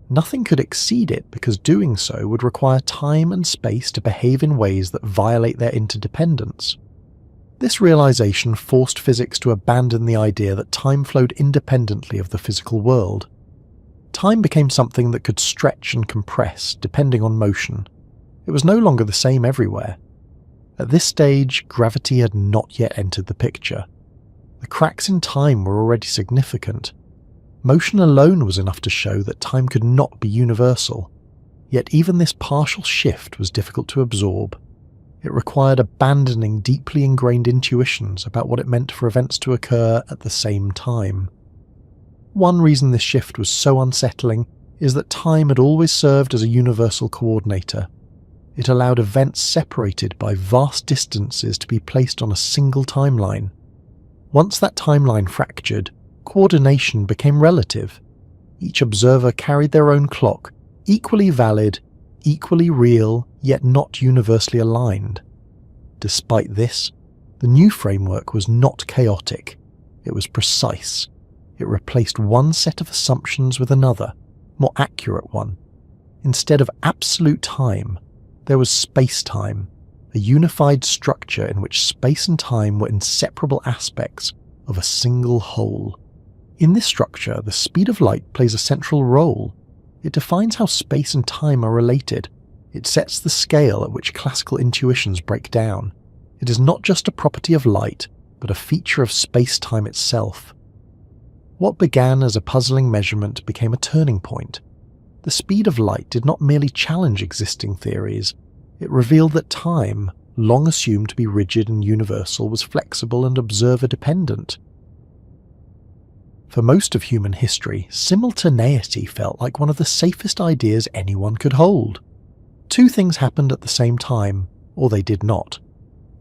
Nothing could exceed it because doing so would require time and space to behave in ways that violate their interdependence. This realization forced physics to abandon the idea that time flowed independently of the physical world. Time became something that could stretch and compress depending on motion. It was no longer the same everywhere. At this stage, gravity had not yet entered the picture. The cracks in time were already significant. Motion alone was enough to show that time could not be universal. Yet even this partial shift was difficult to absorb. It required abandoning deeply ingrained intuitions about what it meant for events to occur at the same time. One reason this shift was so unsettling is that time had always served as a universal coordinator. It allowed events separated by vast distances to be placed on a single timeline. Once that timeline fractured, coordination became relative. Each observer carried their own clock, equally valid, equally real, yet not universally aligned. Despite this, the new framework was not chaotic. It was precise. It replaced one set of assumptions with another, more accurate one. Instead of absolute time, there was space-time, a unified structure in which space and time were inseparable aspects of a single whole. In this structure, the speed of light plays a central role. It defines how space and time are related. It sets the scale at which classical intuitions break down. It is not just a property of light, but a feature of space-time itself. What began as a puzzling measurement became a turning point. The speed of light did not merely challenge existing theories. It revealed that time, long assumed to be rigid and universal, was flexible and observer-dependent. For most of human history, simultaneity felt like one of the safest ideas anyone could hold. Two things happened at the same time, or they did not.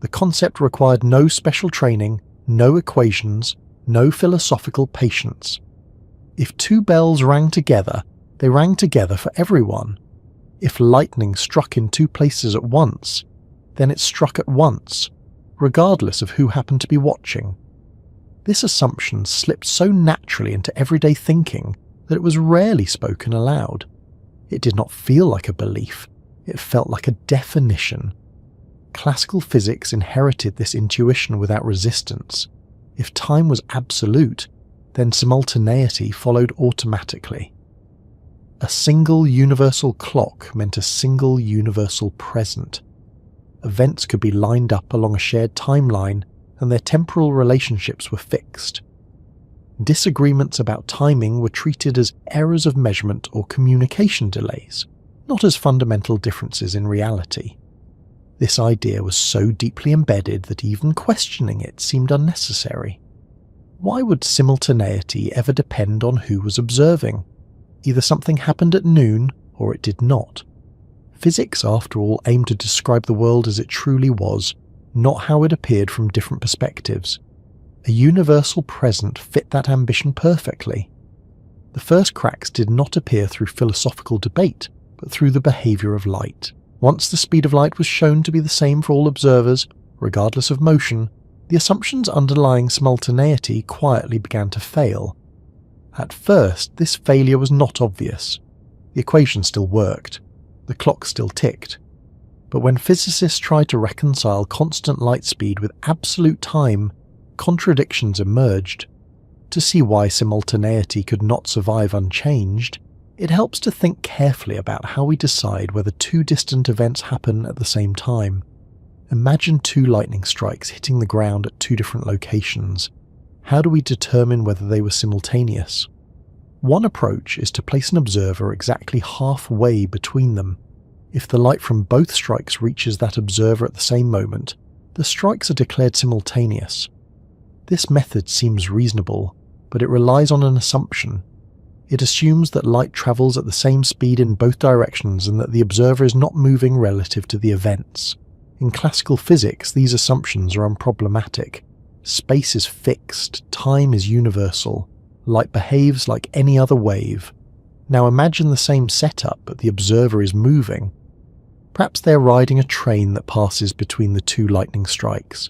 The concept required no special training, no equations, no philosophical patience. If two bells rang together, they rang together for everyone. If lightning struck in two places at once, then it struck at once, regardless of who happened to be watching. This assumption slipped so naturally into everyday thinking that it was rarely spoken aloud. It did not feel like a belief, it felt like a definition. Classical physics inherited this intuition without resistance. If time was absolute, then simultaneity followed automatically. A single universal clock meant a single universal present. Events could be lined up along a shared timeline, and their temporal relationships were fixed. Disagreements about timing were treated as errors of measurement or communication delays, not as fundamental differences in reality. This idea was so deeply embedded that even questioning it seemed unnecessary. Why would simultaneity ever depend on who was observing? Either something happened at noon, or it did not. Physics, after all, aimed to describe the world as it truly was, not how it appeared from different perspectives. A universal present fit that ambition perfectly. The first cracks did not appear through philosophical debate, but through the behaviour of light. Once the speed of light was shown to be the same for all observers, regardless of motion, the assumptions underlying simultaneity quietly began to fail. At first, this failure was not obvious. The equation still worked. The clock still ticked. But when physicists tried to reconcile constant light speed with absolute time, contradictions emerged. To see why simultaneity could not survive unchanged, it helps to think carefully about how we decide whether two distant events happen at the same time. Imagine two lightning strikes hitting the ground at two different locations. How do we determine whether they were simultaneous? One approach is to place an observer exactly halfway between them. If the light from both strikes reaches that observer at the same moment, the strikes are declared simultaneous. This method seems reasonable, but it relies on an assumption. It assumes that light travels at the same speed in both directions and that the observer is not moving relative to the events. In classical physics, these assumptions are unproblematic. Space is fixed, time is universal, light behaves like any other wave. Now imagine the same setup, but the observer is moving. Perhaps they're riding a train that passes between the two lightning strikes.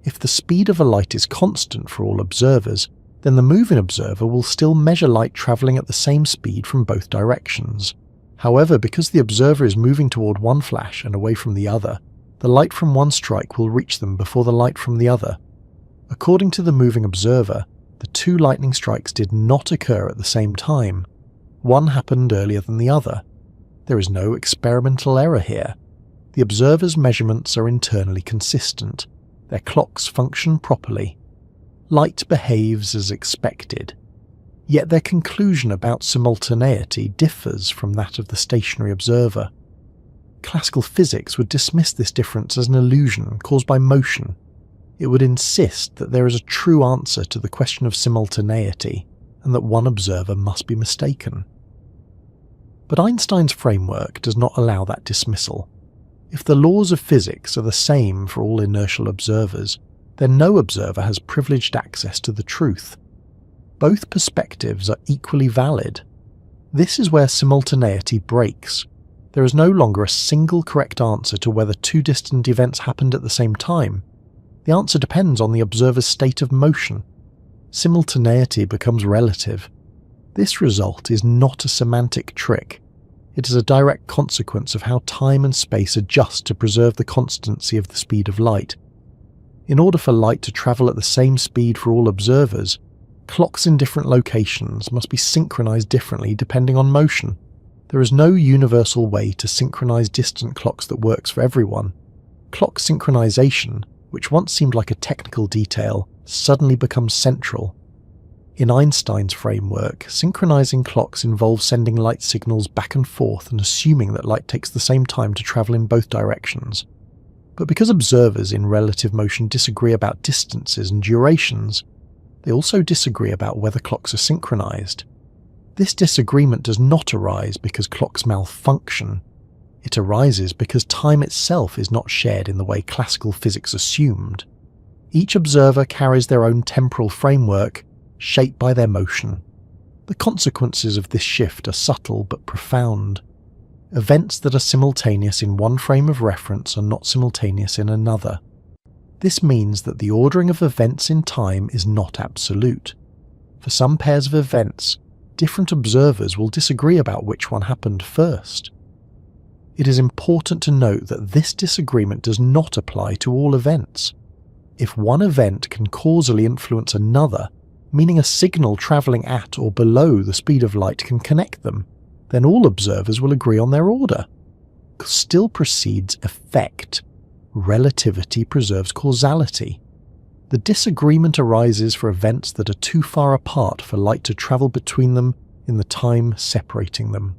If the speed of a light is constant for all observers, then the moving observer will still measure light travelling at the same speed from both directions. However, because the observer is moving toward one flash and away from the other, the light from one strike will reach them before the light from the other. According to the moving observer, the two lightning strikes did not occur at the same time. One happened earlier than the other. There is no experimental error here. The observer's measurements are internally consistent. Their clocks function properly. Light behaves as expected. Yet their conclusion about simultaneity differs from that of the stationary observer. Classical physics would dismiss this difference as an illusion caused by motion. It would insist that there is a true answer to the question of simultaneity, and that one observer must be mistaken. But Einstein's framework does not allow that dismissal. If the laws of physics are the same for all inertial observers, then no observer has privileged access to the truth. Both perspectives are equally valid. This is where simultaneity breaks. There is no longer a single correct answer to whether two distant events happened at the same time. The answer depends on the observer's state of motion. Simultaneity becomes relative. This result is not a semantic trick. It is a direct consequence of how time and space adjust to preserve the constancy of the speed of light. In order for light to travel at the same speed for all observers, clocks in different locations must be synchronized differently depending on motion. There is no universal way to synchronize distant clocks that works for everyone. Clock synchronization, which once seemed like a technical detail, suddenly becomes central. In Einstein's framework, synchronizing clocks involves sending light signals back and forth and assuming that light takes the same time to travel in both directions. But because observers in relative motion disagree about distances and durations, they also disagree about whether clocks are synchronized. This disagreement does not arise because clocks malfunction. It arises because time itself is not shared in the way classical physics assumed. Each observer carries their own temporal framework, shaped by their motion. The consequences of this shift are subtle but profound. Events that are simultaneous in one frame of reference are not simultaneous in another. This means that the ordering of events in time is not absolute. For some pairs of events, different observers will disagree about which one happened first. It is important to note that this disagreement does not apply to all events. If one event can causally influence another, meaning a signal travelling at or below the speed of light can connect them, then all observers will agree on their order. Still precedes effect. Relativity preserves causality. The disagreement arises for events that are too far apart for light to travel between them in the time separating them.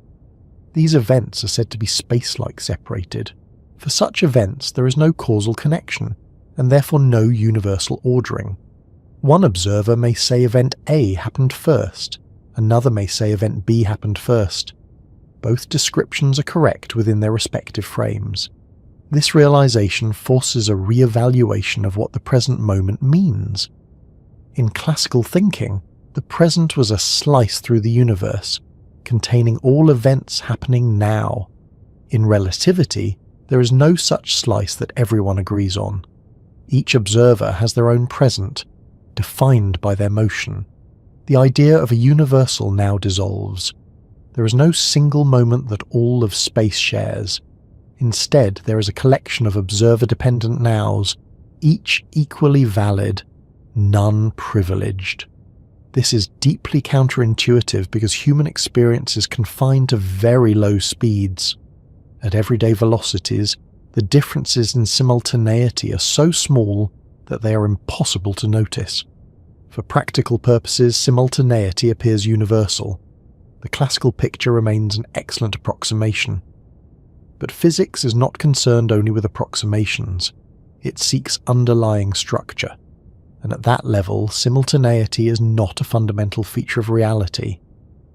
These events are said to be space-like separated. For such events, there is no causal connection, and therefore no universal ordering. One observer may say event A happened first, another may say event B happened first. Both descriptions are correct within their respective frames. This realization forces a re-evaluation of what the present moment means. In classical thinking, the present was a slice through the universe, containing all events happening now. In relativity, there is no such slice that everyone agrees on. Each observer has their own present, defined by their motion. The idea of a universal now dissolves. There is no single moment that all of space shares. Instead, there is a collection of observer-dependent nows, each equally valid, none privileged. This is deeply counterintuitive because human experience is confined to very low speeds. At everyday velocities, the differences in simultaneity are so small that they are impossible to notice. For practical purposes, simultaneity appears universal. The classical picture remains an excellent approximation. But physics is not concerned only with approximations. It seeks underlying structure. And at that level, simultaneity is not a fundamental feature of reality.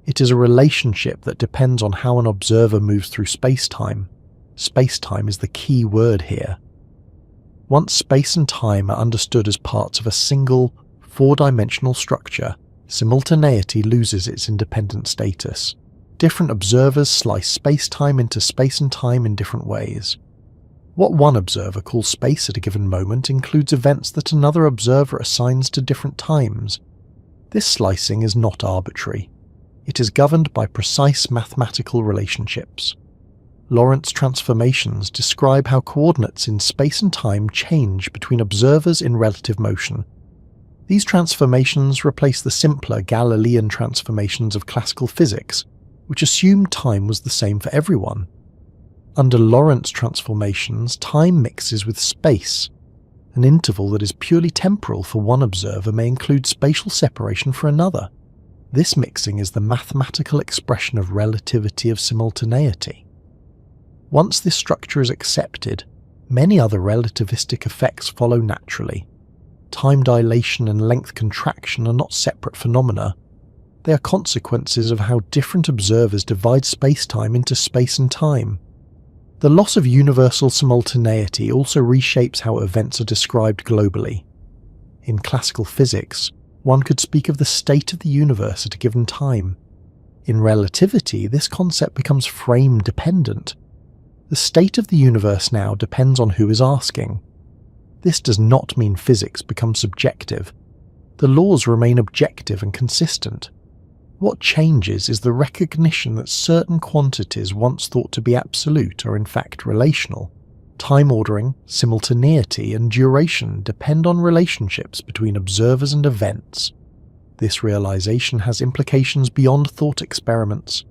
It is a relationship that depends on how an observer moves through space-time. Space-time is the key word here. Once space and time are understood as parts of a single, four-dimensional structure, simultaneity loses its independent status. Different observers slice space-time into space and time in different ways. What one observer calls space at a given moment includes events that another observer assigns to different times. This slicing is not arbitrary. It is governed by precise mathematical relationships. Lorentz transformations describe how coordinates in space and time change between observers in relative motion. These transformations replace the simpler Galilean transformations of classical physics, which assumed time was the same for everyone. Under Lorentz transformations, time mixes with space. An interval that is purely temporal for one observer may include spatial separation for another. This mixing is the mathematical expression of relativity of simultaneity. Once this structure is accepted, many other relativistic effects follow naturally. Time dilation and length contraction are not separate phenomena. They are consequences of how different observers divide space-time into space and time. The loss of universal simultaneity also reshapes how events are described globally. In classical physics, one could speak of the state of the universe at a given time. In relativity, this concept becomes frame-dependent. The state of the universe now depends on who is asking. This does not mean physics becomes subjective. The laws remain objective and consistent. What changes is the recognition that certain quantities once thought to be absolute are in fact relational. Time ordering, simultaneity, and duration depend on relationships between observers and events. This realization has implications beyond thought experiments.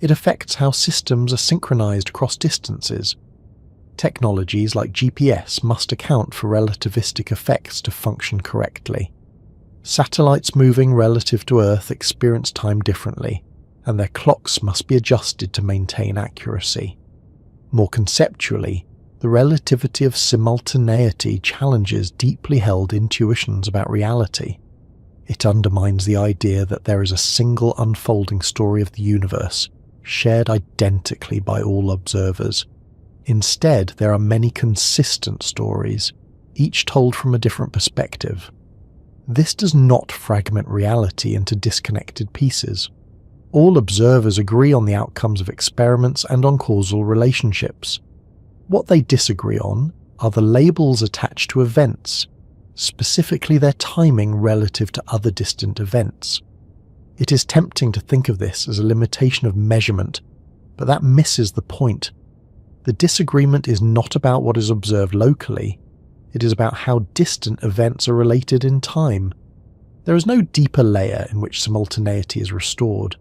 It affects how systems are synchronized across distances. Technologies like GPS must account for relativistic effects to function correctly. Satellites moving relative to Earth experience time differently, and their clocks must be adjusted to maintain accuracy. More conceptually, the relativity of simultaneity challenges deeply held intuitions about reality. It undermines the idea that there is a single unfolding story of the universe, shared identically by all observers. Instead, there are many consistent stories, each told from a different perspective. This does not fragment reality into disconnected pieces. All observers agree on the outcomes of experiments and on causal relationships. What they disagree on are the labels attached to events, specifically their timing relative to other distant events. It is tempting to think of this as a limitation of measurement, but that misses the point. The disagreement is not about what is observed locally, it is about how distant events are related in time. There is no deeper layer in which simultaneity is restored.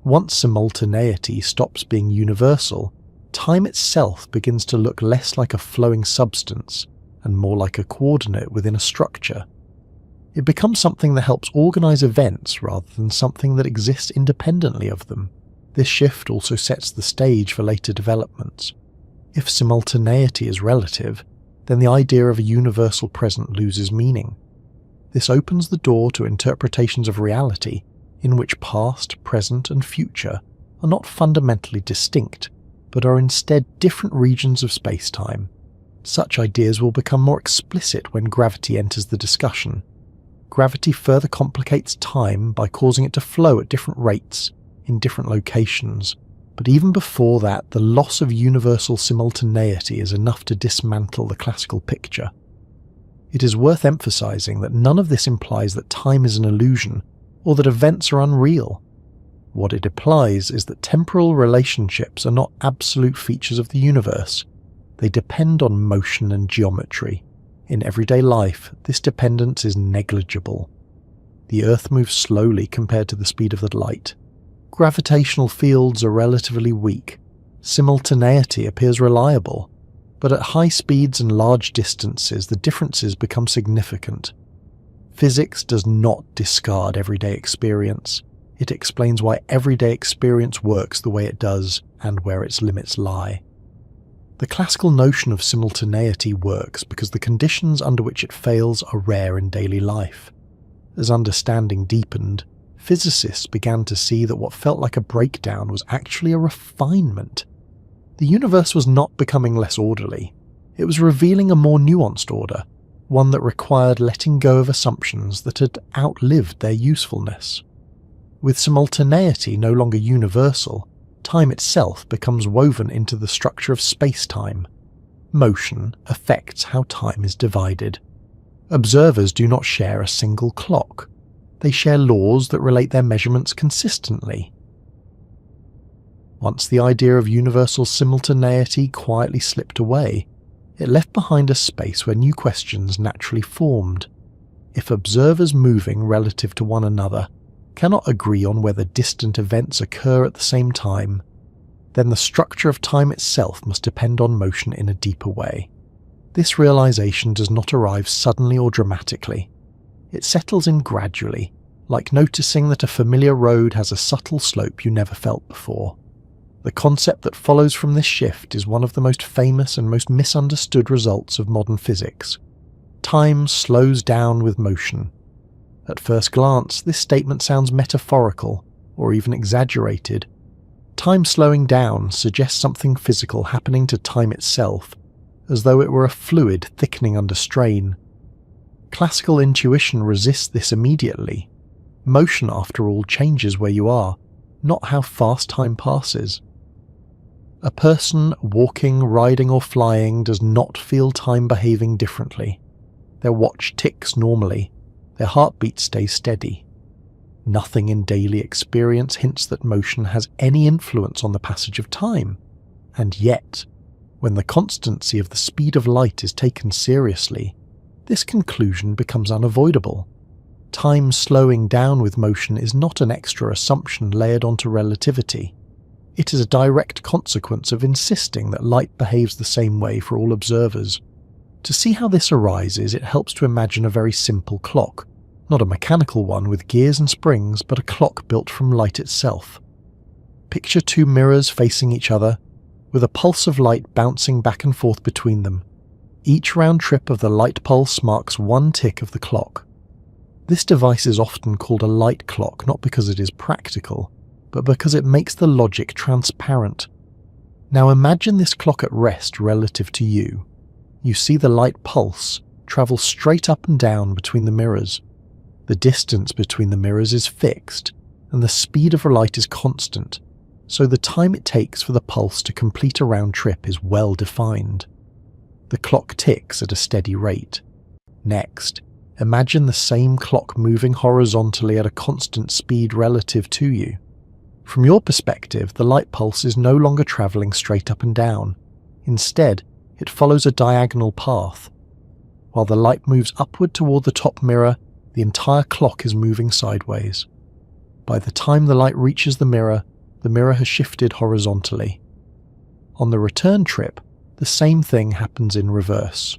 Once simultaneity stops being universal, time itself begins to look less like a flowing substance and more like a coordinate within a structure. It becomes something that helps organize events rather than something that exists independently of them. This shift also sets the stage for later developments. If simultaneity is relative, then the idea of a universal present loses meaning. This opens the door to interpretations of reality in which past, present, and future are not fundamentally distinct, but are instead different regions of space-time. Such ideas will become more explicit when gravity enters the discussion. Gravity further complicates time by causing it to flow at different rates, in different locations. But even before that, the loss of universal simultaneity is enough to dismantle the classical picture. It is worth emphasizing that none of this implies that time is an illusion, or that events are unreal. What it implies is that temporal relationships are not absolute features of the universe. They depend on motion and geometry. In everyday life, this dependence is negligible. The Earth moves slowly compared to the speed of the light. Gravitational fields are relatively weak. Simultaneity appears reliable. But at high speeds and large distances, the differences become significant. Physics does not discard everyday experience. It explains why everyday experience works the way it does and where its limits lie. The classical notion of simultaneity works because the conditions under which it fails are rare in daily life. As understanding deepened, physicists began to see that what felt like a breakdown was actually a refinement. The universe was not becoming less orderly. It was revealing a more nuanced order, one that required letting go of assumptions that had outlived their usefulness. With simultaneity no longer universal, time itself becomes woven into the structure of space-time. Motion affects how time is divided. Observers do not share a single clock. They share laws that relate their measurements consistently. Once the idea of universal simultaneity quietly slipped away, it left behind a space where new questions naturally formed. If observers moving relative to one another cannot agree on whether distant events occur at the same time, then the structure of time itself must depend on motion in a deeper way. This realization does not arrive suddenly or dramatically. It settles in gradually, like noticing that a familiar road has a subtle slope you never felt before. The concept that follows from this shift is one of the most famous and most misunderstood results of modern physics. Time slows down with motion. At first glance, this statement sounds metaphorical, or even exaggerated. Time slowing down suggests something physical happening to time itself, as though it were a fluid thickening under strain. Classical intuition resists this immediately. Motion, after all, changes where you are, not how fast time passes. A person walking, riding or flying does not feel time behaving differently. Their watch ticks normally. Their heartbeat stays steady. Nothing in daily experience hints that motion has any influence on the passage of time. And yet, when the constancy of the speed of light is taken seriously, this conclusion becomes unavoidable. Time slowing down with motion is not an extra assumption layered onto relativity. It is a direct consequence of insisting that light behaves the same way for all observers. To see how this arises, it helps to imagine a very simple clock, not a mechanical one with gears and springs, but a clock built from light itself. Picture two mirrors facing each other, with a pulse of light bouncing back and forth between them. Each round trip of the light pulse marks one tick of the clock. This device is often called a light clock not because it is practical, but because it makes the logic transparent. Now imagine this clock at rest relative to you. You see the light pulse travel straight up and down between the mirrors. The distance between the mirrors is fixed, and the speed of light is constant, so the time it takes for the pulse to complete a round trip is well defined. The clock ticks at a steady rate. Next, imagine the same clock moving horizontally at a constant speed relative to you. From your perspective, the light pulse is no longer travelling straight up and down. Instead, it follows a diagonal path. While the light moves upward toward the top mirror, the entire clock is moving sideways. By the time the light reaches the mirror has shifted horizontally. On the return trip, the same thing happens in reverse.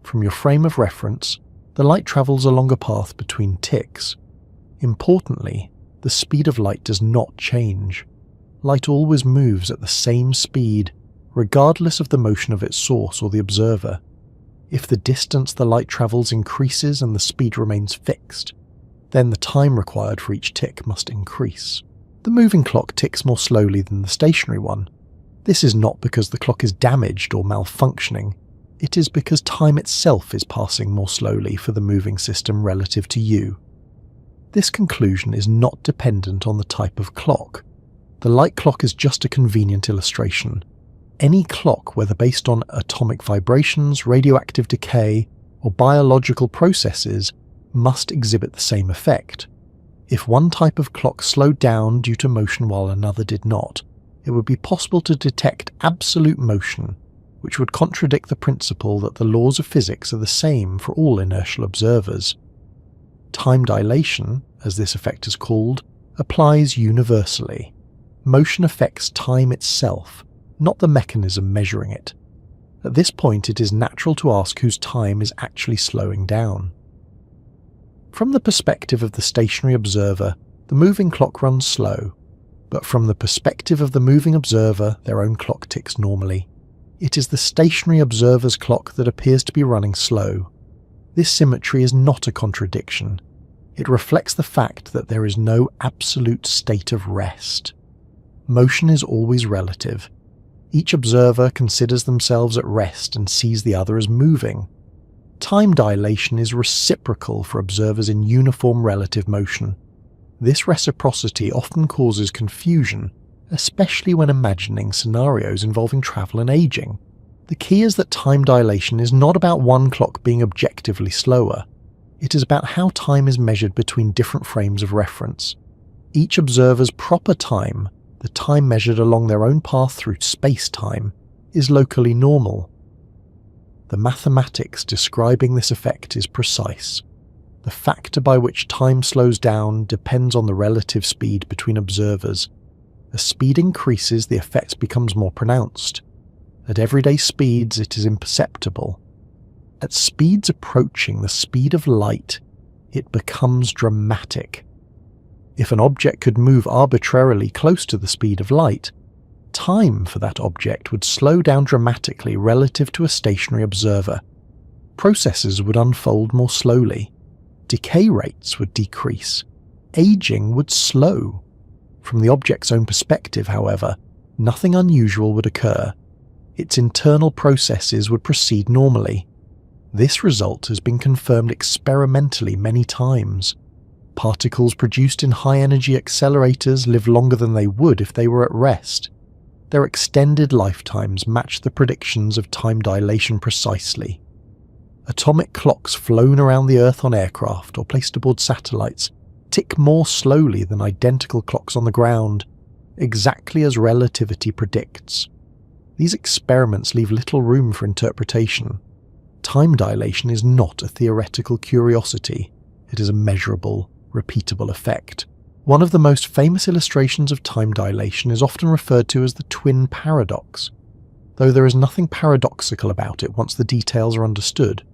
From your frame of reference, the light travels along a path between ticks. Importantly, the speed of light does not change. Light always moves at the same speed, regardless of the motion of its source or the observer. If the distance the light travels increases and the speed remains fixed, then the time required for each tick must increase. The moving clock ticks more slowly than the stationary one. This is not because the clock is damaged or malfunctioning. It is because time itself is passing more slowly for the moving system relative to you. This conclusion is not dependent on the type of clock. The light clock is just a convenient illustration. Any clock, whether based on atomic vibrations, radioactive decay, or biological processes, must exhibit the same effect. If one type of clock slowed down due to motion while another did not, it would be possible to detect absolute motion, which would contradict the principle that the laws of physics are the same for all inertial observers. Time dilation, as this effect is called, applies universally. Motion affects time itself, not the mechanism measuring it. At this point, it is natural to ask whose time is actually slowing down. From the perspective of the stationary observer, the moving clock runs slow, but from the perspective of the moving observer, their own clock ticks normally. It is the stationary observer's clock that appears to be running slow. This symmetry is not a contradiction. It reflects the fact that there is no absolute state of rest. Motion is always relative. Each observer considers themselves at rest and sees the other as moving. Time dilation is reciprocal for observers in uniform relative motion. This reciprocity often causes confusion, especially when imagining scenarios involving travel and aging. The key is that time dilation is not about one clock being objectively slower. It is about how time is measured between different frames of reference. Each observer's proper time, the time measured along their own path through space-time, is locally normal. The mathematics describing this effect is precise. The factor by which time slows down depends on the relative speed between observers. As speed increases, the effect becomes more pronounced. At everyday speeds, it is imperceptible. At speeds approaching the speed of light, it becomes dramatic. If an object could move arbitrarily close to the speed of light, time for that object would slow down dramatically relative to a stationary observer. Processes would unfold more slowly. Decay rates would decrease. Aging would slow. From the object's own perspective, however, nothing unusual would occur. Its internal processes would proceed normally. This result has been confirmed experimentally many times. Particles produced in high-energy accelerators live longer than they would if they were at rest. Their extended lifetimes match the predictions of time dilation precisely. Atomic clocks flown around the Earth on aircraft or placed aboard satellites tick more slowly than identical clocks on the ground, exactly as relativity predicts. These experiments leave little room for interpretation. Time dilation is not a theoretical curiosity. It is a measurable, repeatable effect. One of the most famous illustrations of time dilation is often referred to as the twin paradox, though there is nothing paradoxical about it once the details are understood.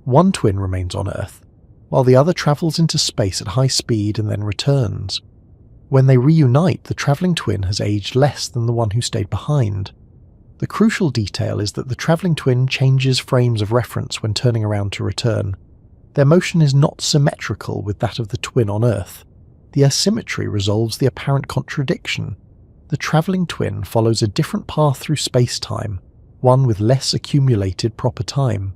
One twin remains on Earth, while the other travels into space at high speed and then returns. When they reunite, the travelling twin has aged less than the one who stayed behind. The crucial detail is that the travelling twin changes frames of reference when turning around to return. Their motion is not symmetrical with that of the twin on Earth. The asymmetry resolves the apparent contradiction. the travelling twin follows a different path through space-time, one with less accumulated proper time.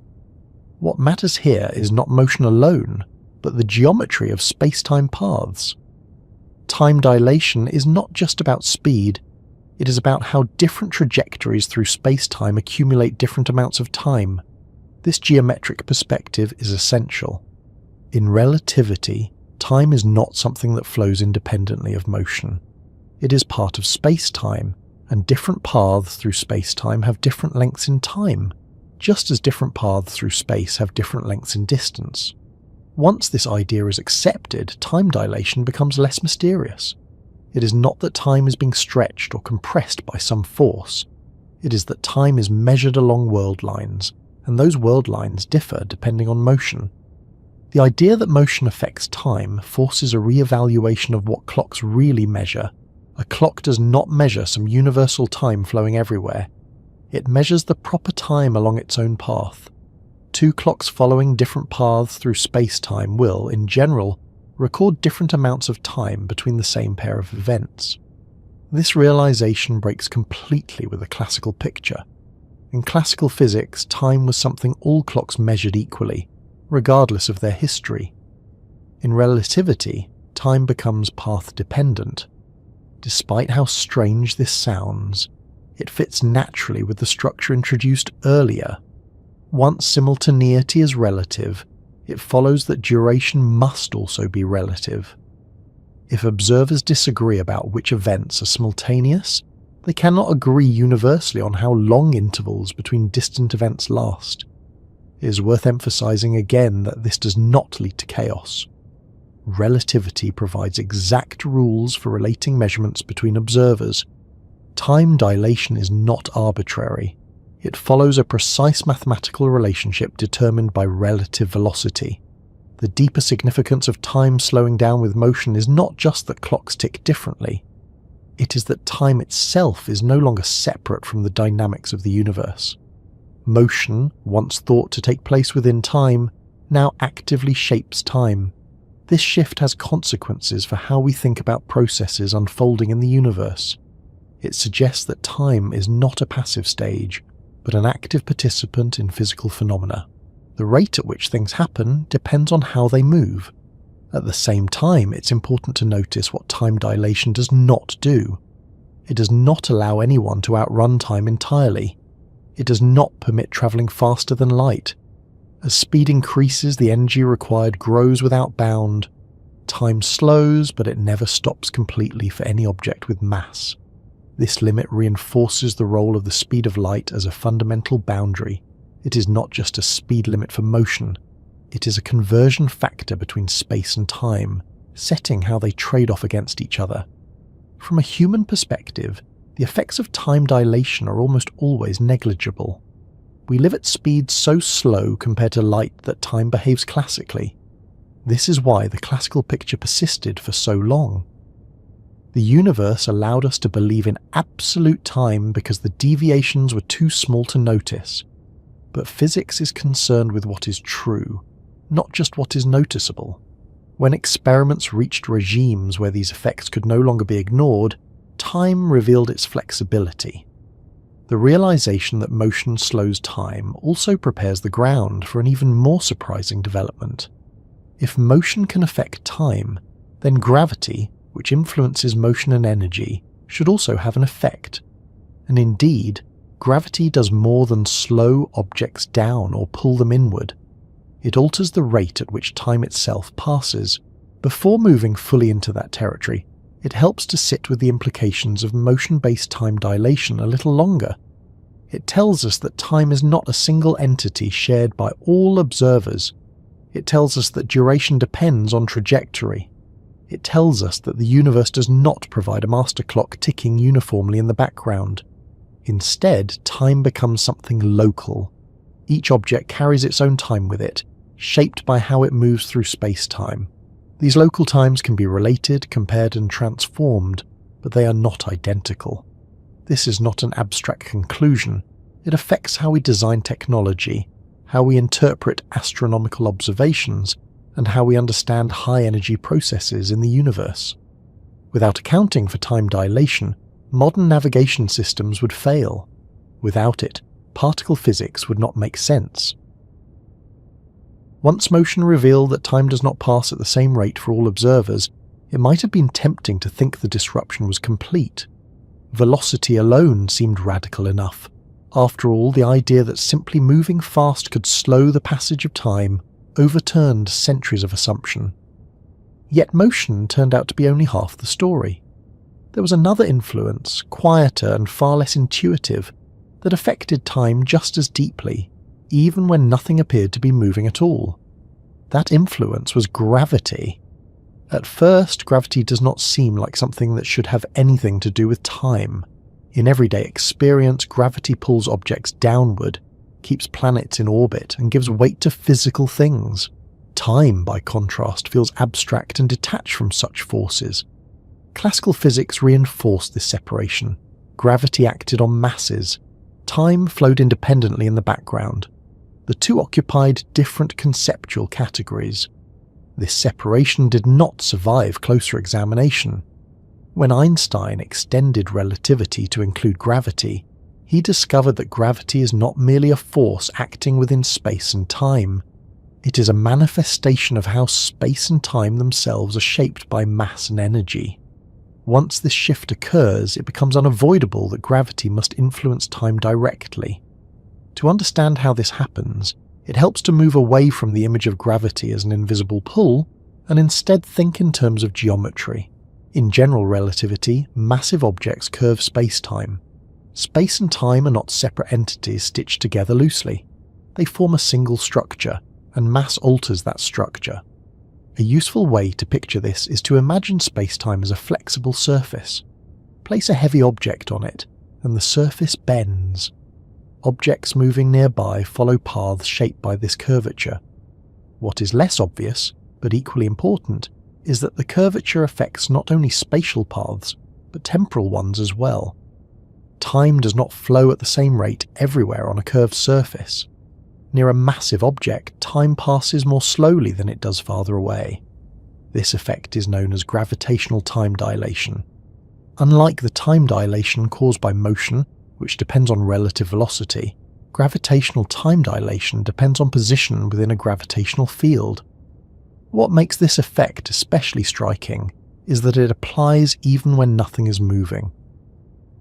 What matters here is not motion alone, but the geometry of space-time paths. Time dilation is not just about speed, it is about how different trajectories through space-time accumulate different amounts of time. This geometric perspective is essential. In relativity, time is not something that flows independently of motion. It is part of space-time, and different paths through space-time have different lengths in time, just as different paths through space have different lengths in distance. Once this idea is accepted, time dilation becomes less mysterious. It is not that time is being stretched or compressed by some force. It is that time is measured along world lines, and those world lines differ depending on motion. The idea that motion affects time forces a re-evaluation of what clocks really measure. A clock does not measure some universal time flowing everywhere. It measures the proper time along its own path. Two clocks following different paths through space-time will, in general, record different amounts of time between the same pair of events. This realization breaks completely with the classical picture. In classical physics, time was something all clocks measured equally, regardless of their history. In relativity, time becomes path-dependent. Despite how strange this sounds, it fits naturally with the structure introduced earlier. Once simultaneity is relative, it follows that duration must also be relative. If observers disagree about which events are simultaneous, they cannot agree universally on how long intervals between distant events last. It is worth emphasizing again that this does not lead to chaos. Relativity provides exact rules for relating measurements between observers. Time dilation is not arbitrary. It follows a precise mathematical relationship determined by relative velocity. The deeper significance of time slowing down with motion is not just that clocks tick differently. It is that time itself is no longer separate from the dynamics of the universe. Motion, once thought to take place within time, now actively shapes time. This shift has consequences for how we think about processes unfolding in the universe. It suggests that time is not a passive stage, but an active participant in physical phenomena. The rate at which things happen depends on how they move. At the same time, it's important to notice what time dilation does not do. It does not allow anyone to outrun time entirely. It does not permit travelling faster than light. As speed increases, the energy required grows without bound. Time slows, but it never stops completely for any object with mass. This limit reinforces the role of the speed of light as a fundamental boundary. It is not just a speed limit for motion. It is a conversion factor between space and time, setting how they trade off against each other. From a human perspective, the effects of time dilation are almost always negligible. We live at speeds so slow compared to light that time behaves classically. This is why the classical picture persisted for so long. The universe allowed us to believe in absolute time because the deviations were too small to notice. But physics is concerned with what is true, not just what is noticeable. When experiments reached regimes where these effects could no longer be ignored, time revealed its flexibility. The realization that motion slows time also prepares the ground for an even more surprising development. If motion can affect time, then gravity, which influences motion and energy, should also have an effect. And indeed, gravity does more than slow objects down or pull them inward. It alters the rate at which time itself passes. Before moving fully into that territory, it helps to sit with the implications of motion-based time dilation a little longer. It tells us that time is not a single entity shared by all observers. It tells us that duration depends on trajectory. It tells us that the universe does not provide a master clock ticking uniformly in the background. Instead, time becomes something local. Each object carries its own time with it, shaped by how it moves through space-time. These local times can be related, compared and transformed, but they are not identical. This is not an abstract conclusion. It affects how we design technology, how we interpret astronomical observations, and how we understand high-energy processes in the universe. Without accounting for time dilation, Modern navigation systems would fail. Without it, particle physics would not make sense. Once motion revealed that time does not pass at the same rate for all observers, it might have been tempting to think the disruption was complete. Velocity alone seemed radical enough. After all, the idea that simply moving fast could slow the passage of time overturned centuries of assumption. Yet motion turned out to be only half the story. There was another influence, quieter and far less intuitive, that affected time just as deeply, even when nothing appeared to be moving at all. That influence was gravity. At first, gravity does not seem like something that should have anything to do with time. In everyday experience, gravity pulls objects downward, keeps planets in orbit, and gives weight to physical things. Time, by contrast, feels abstract and detached from such forces. Classical physics reinforced this separation. Gravity acted on masses. Time flowed independently in the background. The two occupied different conceptual categories. This separation did not survive closer examination. When Einstein extended relativity to include gravity, he discovered that gravity is not merely a force acting within space and time. It is a manifestation of how space and time themselves are shaped by mass and energy. Once this shift occurs, it becomes unavoidable that gravity must influence time directly. To understand how this happens, it helps to move away from the image of gravity as an invisible pull and instead think in terms of geometry. In general relativity, massive objects curve space-time. Space and time are not separate entities stitched together loosely. They form a single structure, and mass alters that structure. A useful way to picture this is to imagine space-time as a flexible surface. Place a heavy object on it, and the surface bends. Objects moving nearby follow paths shaped by this curvature. What is less obvious, but equally important, is that the curvature affects not only spatial paths, but temporal ones as well. Time does not flow at the same rate everywhere on a curved surface. Near a massive object, time passes more slowly than it does farther away. This effect is known as gravitational time dilation. Unlike the time dilation caused by motion, which depends on relative velocity, gravitational time dilation depends on position within a gravitational field. What makes this effect especially striking is that it applies even when nothing is moving.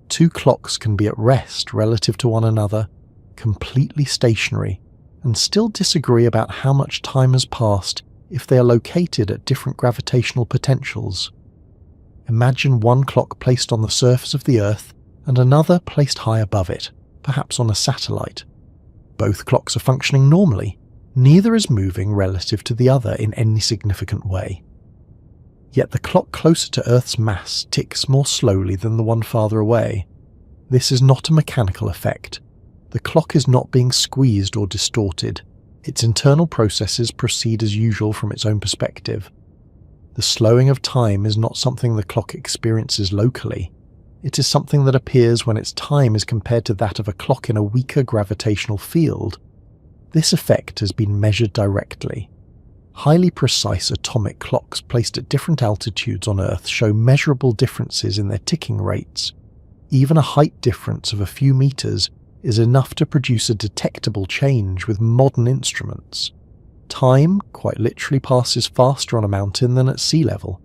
Two clocks can be at rest relative to one another, completely stationary, and still disagree about how much time has passed if they are located at different gravitational potentials. Imagine one clock placed on the surface of the Earth and another placed high above it, perhaps on a satellite. Both clocks are functioning normally. Neither is moving relative to the other in any significant way. Yet the clock closer to Earth's mass ticks more slowly than the one farther away. This is not a mechanical effect. The clock is not being squeezed or distorted. Its internal processes proceed as usual from its own perspective. The slowing of time is not something the clock experiences locally. It is something that appears when its time is compared to that of a clock in a weaker gravitational field. This effect has been measured directly. Highly precise atomic clocks placed at different altitudes on Earth show measurable differences in their ticking rates. Even a height difference of a few meters is enough to produce a detectable change with modern instruments. Time, quite literally, passes faster on a mountain than at sea level.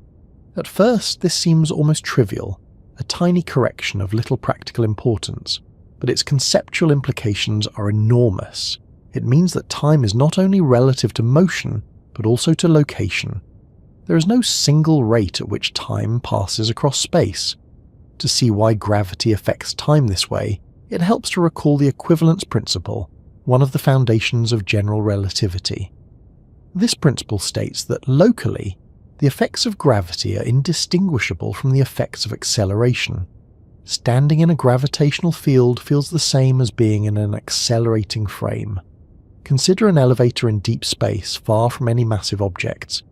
At first, this seems almost trivial, a tiny correction of little practical importance, but its conceptual implications are enormous. It means that time is not only relative to motion, but also to location. There is no single rate at which time passes across space. To see why gravity affects time this way, it helps to recall the equivalence principle, one of the foundations of general relativity. This principle states that locally, the effects of gravity are indistinguishable from the effects of acceleration. Standing in a gravitational field feels the same as being in an accelerating frame. Consider an elevator in deep space, far from any massive objects.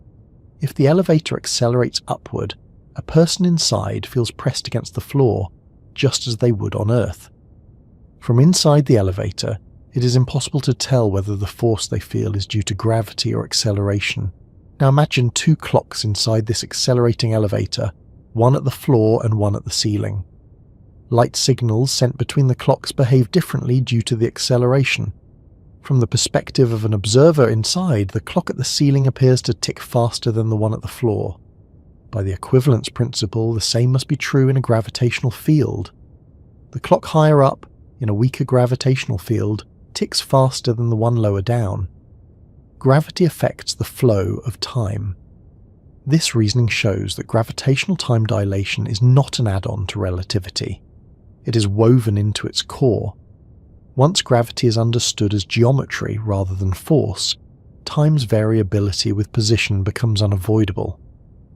If the elevator accelerates upward, a person inside feels pressed against the floor, just as they would on Earth. From inside the elevator, it is impossible to tell whether the force they feel is due to gravity or acceleration. Now imagine two clocks inside this accelerating elevator, one at the floor and one at the ceiling. Light signals sent between the clocks behave differently due to the acceleration. From the perspective of an observer inside, the clock at the ceiling appears to tick faster than the one at the floor. By the equivalence principle, the same must be true in a gravitational field. The clock higher up, in a weaker gravitational field, ticks faster than the one lower down. Gravity affects the flow of time. This reasoning shows that gravitational time dilation is not an add-on to relativity. It is woven into its core. Once gravity is understood as geometry rather than force, time's variability with position becomes unavoidable.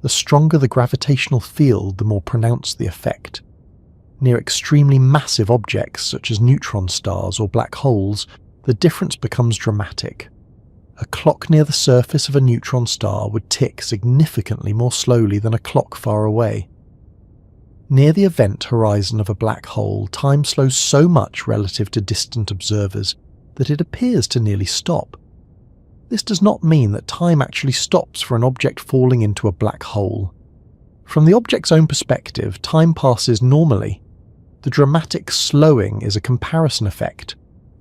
The stronger the gravitational field, the more pronounced the effect. Near extremely massive objects such as neutron stars or black holes, the difference becomes dramatic. A clock near the surface of a neutron star would tick significantly more slowly than a clock far away. Near the event horizon of a black hole, time slows so much relative to distant observers that it appears to nearly stop. This does not mean that time actually stops for an object falling into a black hole. From the object's own perspective, time passes normally. The dramatic slowing is a comparison effect,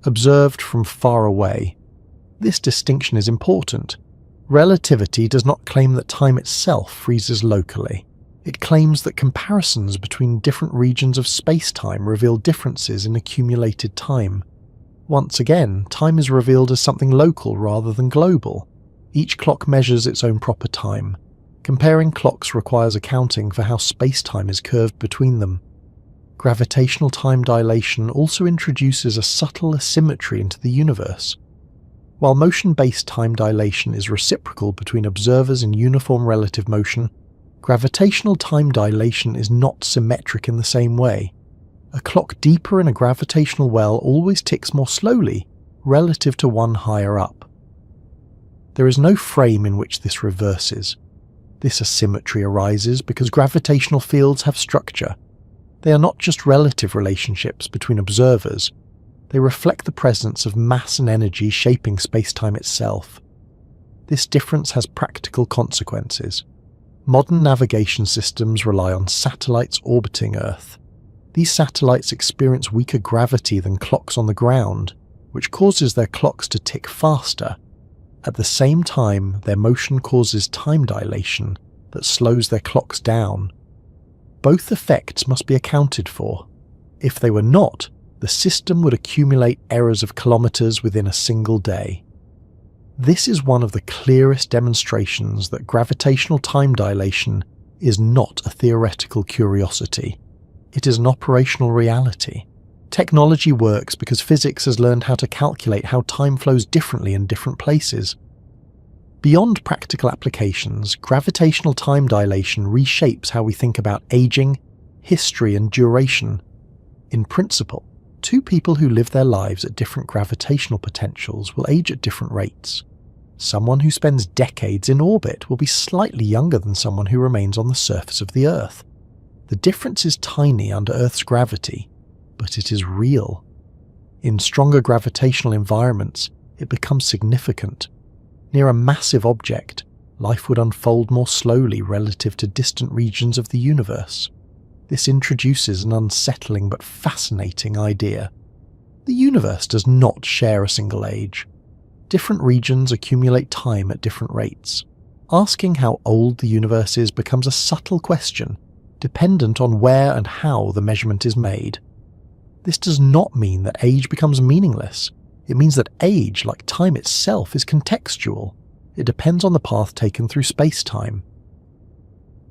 observed from far away. This distinction is important. Relativity does not claim that time itself freezes locally. It claims that comparisons between different regions of space-time reveal differences in accumulated time. Once again, time is revealed as something local rather than global. Each clock measures its own proper time. Comparing clocks requires accounting for how space-time is curved between them. Gravitational time dilation also introduces a subtle asymmetry into the universe. While motion-based time dilation is reciprocal between observers in uniform relative motion, gravitational time dilation is not symmetric in the same way. A clock deeper in a gravitational well always ticks more slowly relative to one higher up. There is no frame in which this reverses. This asymmetry arises because gravitational fields have structure. They are not just relative relationships between observers. They reflect the presence of mass and energy shaping space-time itself. This difference has practical consequences. Modern navigation systems rely on satellites orbiting Earth. These satellites experience weaker gravity than clocks on the ground, which causes their clocks to tick faster. At the same time, their motion causes time dilation that slows their clocks down. Both effects must be accounted for. If they were not, the system would accumulate errors of kilometers within a single day. This is one of the clearest demonstrations that gravitational time dilation is not a theoretical curiosity. It is an operational reality. Technology works because physics has learned how to calculate how time flows differently in different places. Beyond practical applications, gravitational time dilation reshapes how we think about aging, history, and duration. In principle, two people who live their lives at different gravitational potentials will age at different rates. Someone who spends decades in orbit will be slightly younger than someone who remains on the surface of the Earth. The difference is tiny under Earth's gravity, but it is real. In stronger gravitational environments, it becomes significant. Near a massive object, life would unfold more slowly relative to distant regions of the universe. This introduces an unsettling but fascinating idea. The universe does not share a single age. Different regions accumulate time at different rates. Asking how old the universe is becomes a subtle question, dependent on where and how the measurement is made. This does not mean that age becomes meaningless. It means that age, like time itself, is contextual. It depends on the path taken through space-time.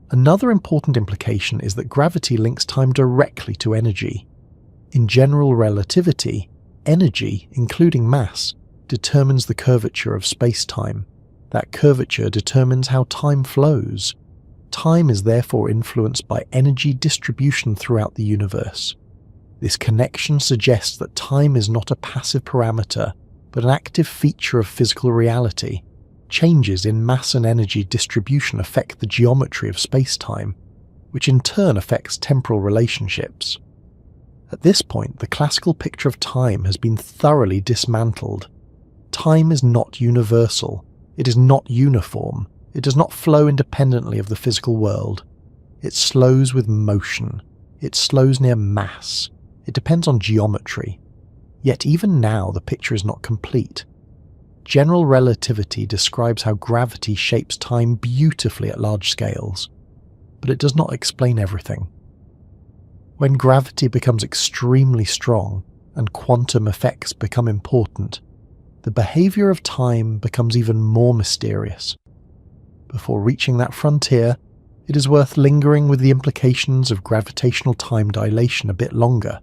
Another important implication is that gravity links time directly to energy. In general relativity, energy, including mass, determines the curvature of space-time. That curvature determines how time flows. Time is therefore influenced by energy distribution throughout the universe. This connection suggests that time is not a passive parameter, but an active feature of physical reality. Changes in mass and energy distribution affect the geometry of space-time, which in turn affects temporal relationships. At this point, the classical picture of time has been thoroughly dismantled. Time is not universal. It is not uniform. It does not flow independently of the physical world. It slows with motion. It slows near mass. It depends on geometry. Yet even now the picture is not complete. General relativity describes how gravity shapes time beautifully at large scales, but it does not explain everything. When gravity becomes extremely strong and quantum effects become important, the behavior of time becomes even more mysterious. Before reaching that frontier, it is worth lingering with the implications of gravitational time dilation a bit longer.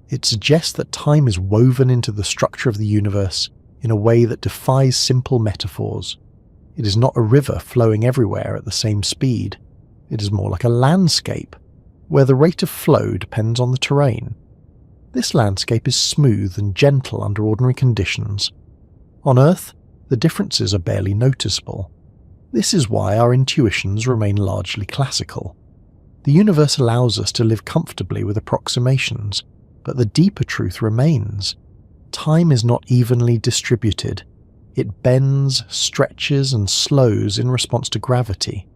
It suggests that time is woven into the structure of the universe in a way that defies simple metaphors. It is not a river flowing everywhere at the same speed. It is more like a landscape, where the rate of flow depends on the terrain. This landscape is smooth and gentle under ordinary conditions. On Earth, the differences are barely noticeable. This is why our intuitions remain largely classical. The universe allows us to live comfortably with approximations, but the deeper truth remains. Time is not evenly distributed. It bends, stretches, and slows in response to gravity.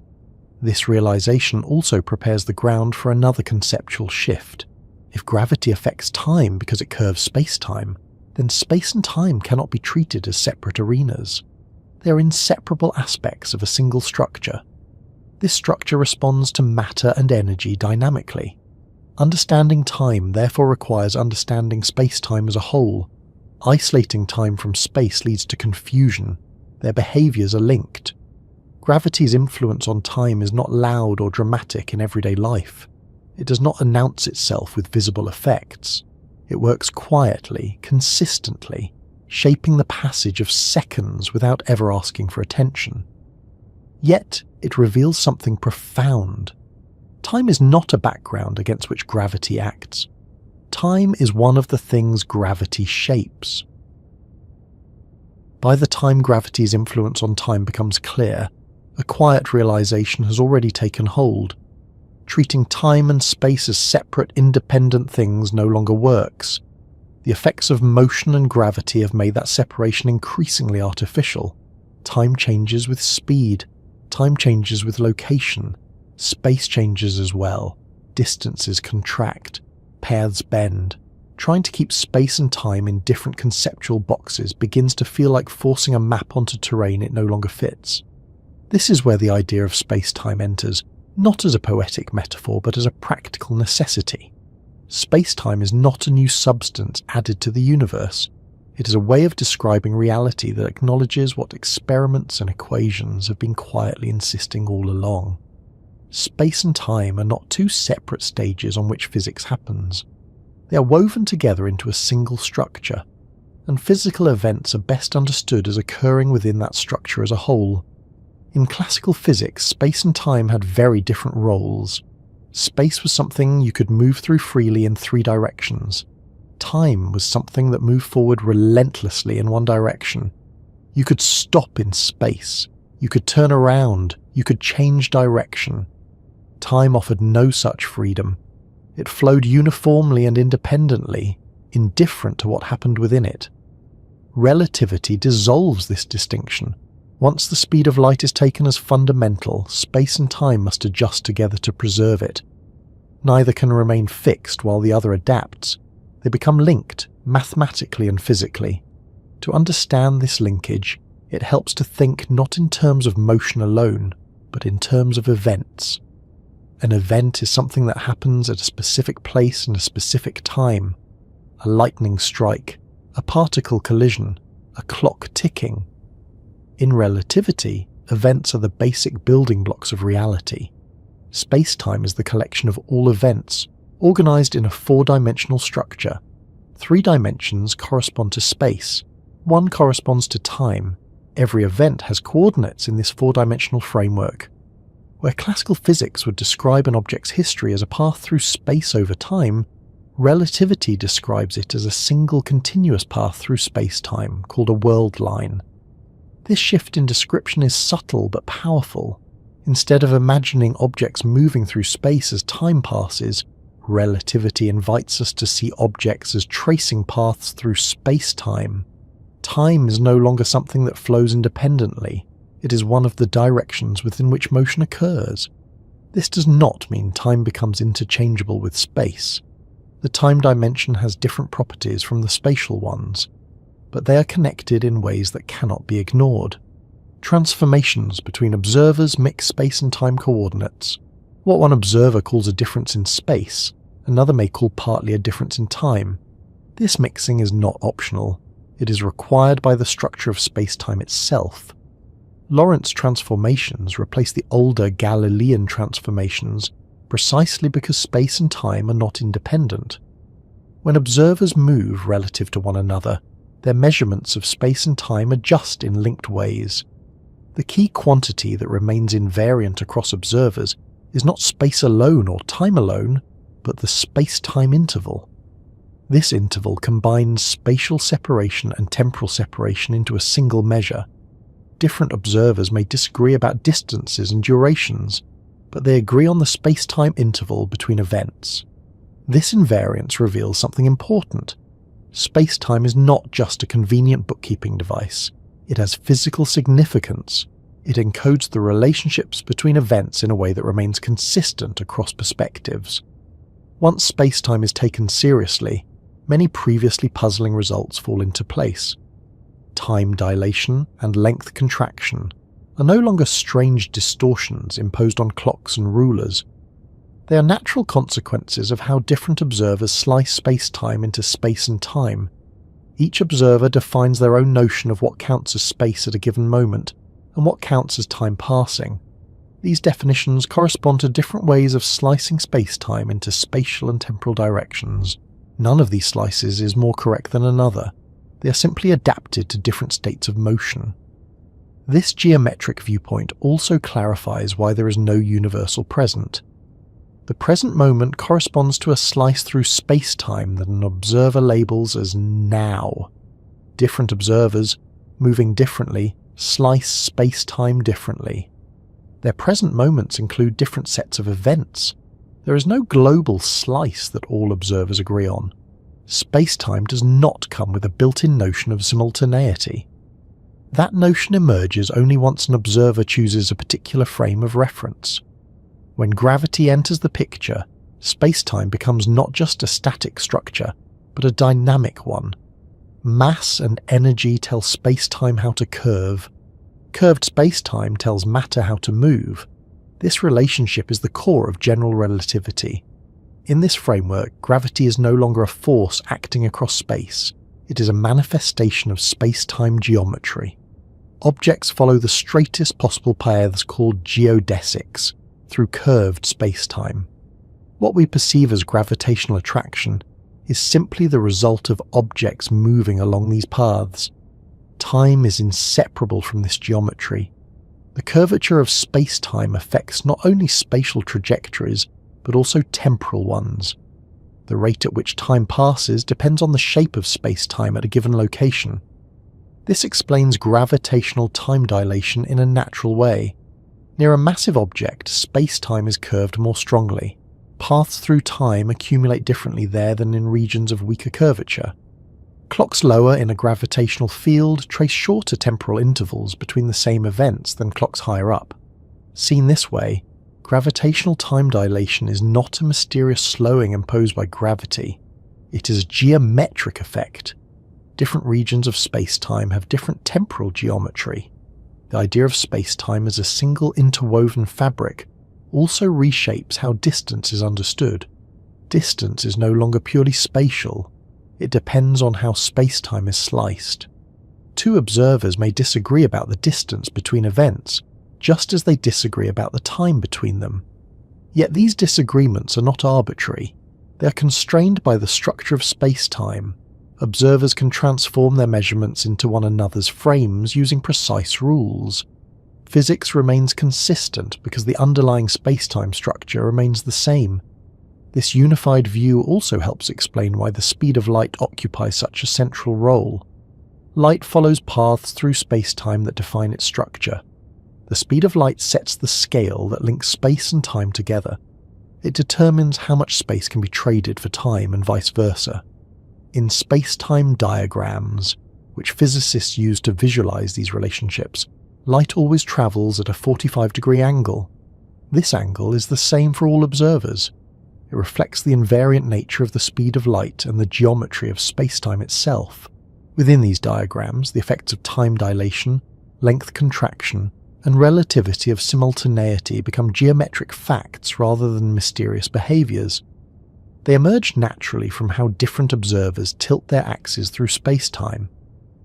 This realization also prepares the ground for another conceptual shift. If gravity affects time because it curves space-time, then space and time cannot be treated as separate arenas. They are inseparable aspects of a single structure. This structure responds to matter and energy dynamically. Understanding time therefore requires understanding space-time as a whole. Isolating time from space leads to confusion. Their behaviors are linked. Gravity's influence on time is not loud or dramatic in everyday life. It does not announce itself with visible effects. It works quietly, consistently, shaping the passage of seconds without ever asking for attention. Yet, it reveals something profound. Time is not a background against which gravity acts. Time is one of the things gravity shapes. By the time gravity's influence on time becomes clear, a quiet realization has already taken hold. Treating time and space as separate, independent things no longer works. The effects of motion and gravity have made that separation increasingly artificial. Time changes with speed. Time changes with location. Space changes as well. Distances contract. Paths bend. Trying to keep space and time in different conceptual boxes begins to feel like forcing a map onto terrain it no longer fits. This is where the idea of space-time enters, not as a poetic metaphor but as a practical necessity. Space-time is not a new substance added to the universe. It is a way of describing reality that acknowledges what experiments and equations have been quietly insisting all along. Space and time are not two separate stages on which physics happens. They are woven together into a single structure, and physical events are best understood as occurring within that structure as a whole. In classical physics, space and time had very different roles. Space was something you could move through freely in three directions. Time was something that moved forward relentlessly in one direction. You could stop in space. You could turn around. You could change direction. Time offered no such freedom. It flowed uniformly and independently, indifferent to what happened within it. Relativity dissolves this distinction. Once the speed of light is taken as fundamental, space and time must adjust together to preserve it. Neither can remain fixed while the other adapts. They become linked, mathematically and physically. To understand this linkage, it helps to think not in terms of motion alone, but in terms of events. An event is something that happens at a specific place and a specific time. A lightning strike, a particle collision, a clock ticking. In relativity, events are the basic building blocks of reality. Space-time is the collection of all events, organized in a four-dimensional structure. 3 dimensions correspond to space. 1 corresponds to time. Every event has coordinates in this 4-dimensional framework. Where classical physics would describe an object's history as a path through space over time, relativity describes it as a single continuous path through space-time, called a world line. This shift in description is subtle but powerful. Instead of imagining objects moving through space as time passes, relativity invites us to see objects as tracing paths through space-time. Time is no longer something that flows independently. It is one of the directions within which motion occurs. This does not mean time becomes interchangeable with space. The time dimension has different properties from the spatial ones, but they are connected in ways that cannot be ignored. Transformations between observers mix space and time coordinates. What one observer calls a difference in space, another may call partly a difference in time. This mixing is not optional. It is required by the structure of space-time itself. Lorentz transformations replace the older Galilean transformations precisely because space and time are not independent. When observers move relative to one another, their measurements of space and time adjust in linked ways. The key quantity that remains invariant across observers is not space alone or time alone, but the space-time interval. This interval combines spatial separation and temporal separation into a single measure. Different observers may disagree about distances and durations, but they agree on the space-time interval between events. This invariance reveals something important. Space-time is not just a convenient bookkeeping device. It has physical significance. It encodes the relationships between events in a way that remains consistent across perspectives. Once space-time is taken seriously, many previously puzzling results fall into place. Time dilation and length contraction are no longer strange distortions imposed on clocks and rulers. They are natural consequences of how different observers slice space-time into space and time. Each observer defines their own notion of what counts as space at a given moment and what counts as time passing. These definitions correspond to different ways of slicing space-time into spatial and temporal directions. None of these slices is more correct than another. They are simply adapted to different states of motion. This geometric viewpoint also clarifies why there is no universal present. The present moment corresponds to a slice through space-time that an observer labels as now. Different observers, moving differently, slice space-time differently. Their present moments include different sets of events. There is no global slice that all observers agree on. Space-time does not come with a built-in notion of simultaneity. That notion emerges only once an observer chooses a particular frame of reference. When gravity enters the picture, space-time becomes not just a static structure, but a dynamic one. Mass and energy tell space-time how to curve. Curved space-time tells matter how to move. This relationship is the core of general relativity. In this framework, gravity is no longer a force acting across space. It is a manifestation of space-time geometry. Objects follow the straightest possible paths called geodesics, through curved space-time. What we perceive as gravitational attraction is simply the result of objects moving along these paths. Time is inseparable from this geometry. The curvature of space-time affects not only spatial trajectories, but also temporal ones. The rate at which time passes depends on the shape of space-time at a given location. This explains gravitational time dilation in a natural way. Near a massive object, space-time is curved more strongly. Paths through time accumulate differently there than in regions of weaker curvature. Clocks lower in a gravitational field trace shorter temporal intervals between the same events than clocks higher up. Seen this way, gravitational time dilation is not a mysterious slowing imposed by gravity. It is a geometric effect. Different regions of space-time have different temporal geometry. The idea of space-time as a single interwoven fabric also reshapes how distance is understood. Distance is no longer purely spatial. It depends on how space-time is sliced. Two observers may disagree about the distance between events, just as they disagree about the time between them. Yet these disagreements are not arbitrary. They are constrained by the structure of space-time. Observers can transform their measurements into one another's frames using precise rules. Physics remains consistent because the underlying space-time structure remains the same. This unified view also helps explain why the speed of light occupies such a central role. Light follows paths through space-time that define its structure. The speed of light sets the scale that links space and time together. It determines how much space can be traded for time and vice versa. In space-time diagrams, which physicists use to visualize these relationships, light always travels at a 45-degree angle. This angle is the same for all observers. It reflects the invariant nature of the speed of light and the geometry of spacetime itself. Within these diagrams, the effects of time dilation, length contraction, and relativity of simultaneity become geometric facts rather than mysterious behaviours. They emerge naturally from how different observers tilt their axes through spacetime.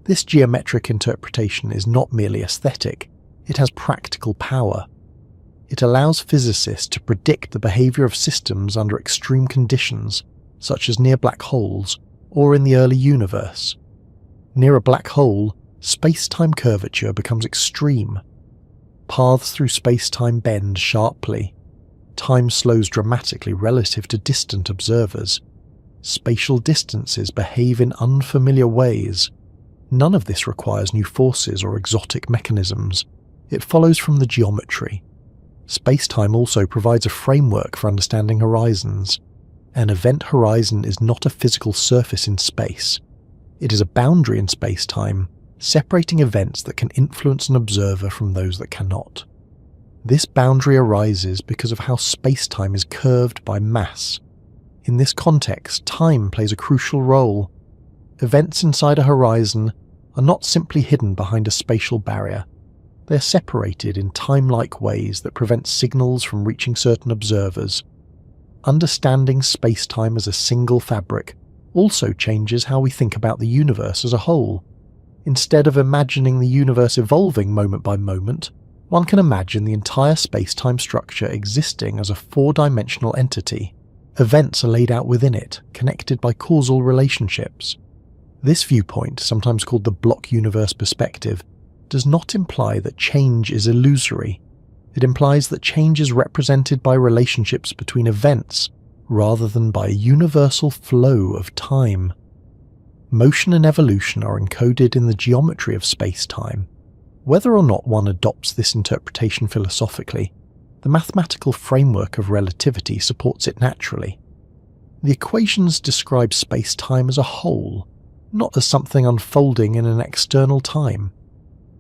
This geometric interpretation is not merely aesthetic, it has practical power. It allows physicists to predict the behaviour of systems under extreme conditions, such as near black holes or in the early universe. Near a black hole, space-time curvature becomes extreme. Paths through space-time bend sharply. Time slows dramatically relative to distant observers. Spatial distances behave in unfamiliar ways. None of this requires new forces or exotic mechanisms. It follows from the geometry. Space-time also provides a framework for understanding horizons. An event horizon is not a physical surface in space. It is a boundary in space-time, separating events that can influence an observer from those that cannot. This boundary arises because of how space-time is curved by mass. In this context, time plays a crucial role. Events inside a horizon are not simply hidden behind a spatial barrier. They are separated in time-like ways that prevent signals from reaching certain observers. Understanding space-time as a single fabric also changes how we think about the universe as a whole. Instead of imagining the universe evolving moment by moment, one can imagine the entire space-time structure existing as a four-dimensional entity. Events are laid out within it, connected by causal relationships. This viewpoint, sometimes called the block universe perspective, does not imply that change is illusory. It implies that change is represented by relationships between events, rather than by a universal flow of time. Motion and evolution are encoded in the geometry of space-time. Whether or not one adopts this interpretation philosophically, the mathematical framework of relativity supports it naturally. The equations describe space-time as a whole, not as something unfolding in an external time.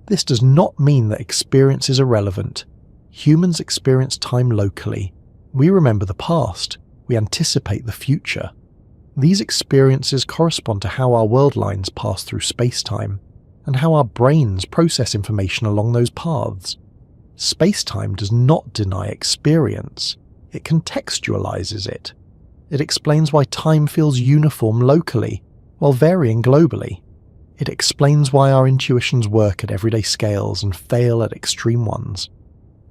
This does not mean that experience is irrelevant. Humans experience time locally. We remember the past. We anticipate the future. These experiences correspond to how our world lines pass through space-time, and how our brains process information along those paths. Space-time does not deny experience. It contextualizes it. It explains why time feels uniform locally, while varying globally. It explains why our intuitions work at everyday scales and fail at extreme ones.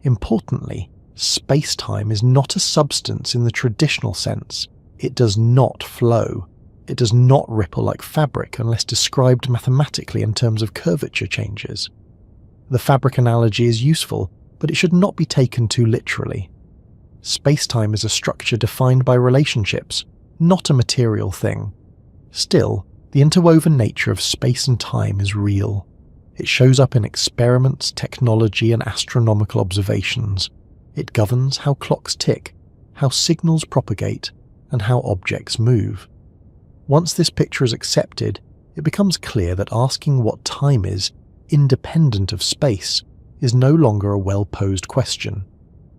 Importantly, space-time is not a substance in the traditional sense. It does not flow. It does not ripple like fabric unless described mathematically in terms of curvature changes. The fabric analogy is useful, but it should not be taken too literally. Space-time is a structure defined by relationships, not a material thing. Still, the interwoven nature of space and time is real. It shows up in experiments, technology, and astronomical observations. It governs how clocks tick, how signals propagate, and how objects move. Once this picture is accepted, it becomes clear that asking what time is, independent of space, is no longer a well-posed question.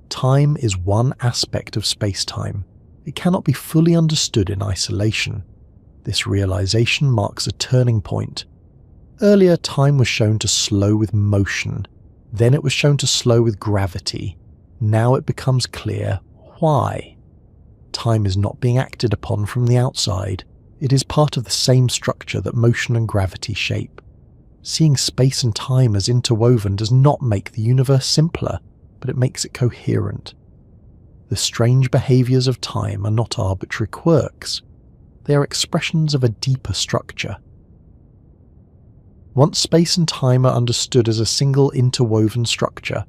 Time is one aspect of space-time. It cannot be fully understood in isolation. This realization marks a turning point. Earlier, time was shown to slow with motion. Then it was shown to slow with gravity. Now it becomes clear why. Time is not being acted upon from the outside. It is part of the same structure that motion and gravity shape. Seeing space and time as interwoven does not make the universe simpler, but it makes it coherent. The strange behaviours of time are not arbitrary quirks. They are expressions of a deeper structure. Once space and time are understood as a single interwoven structure,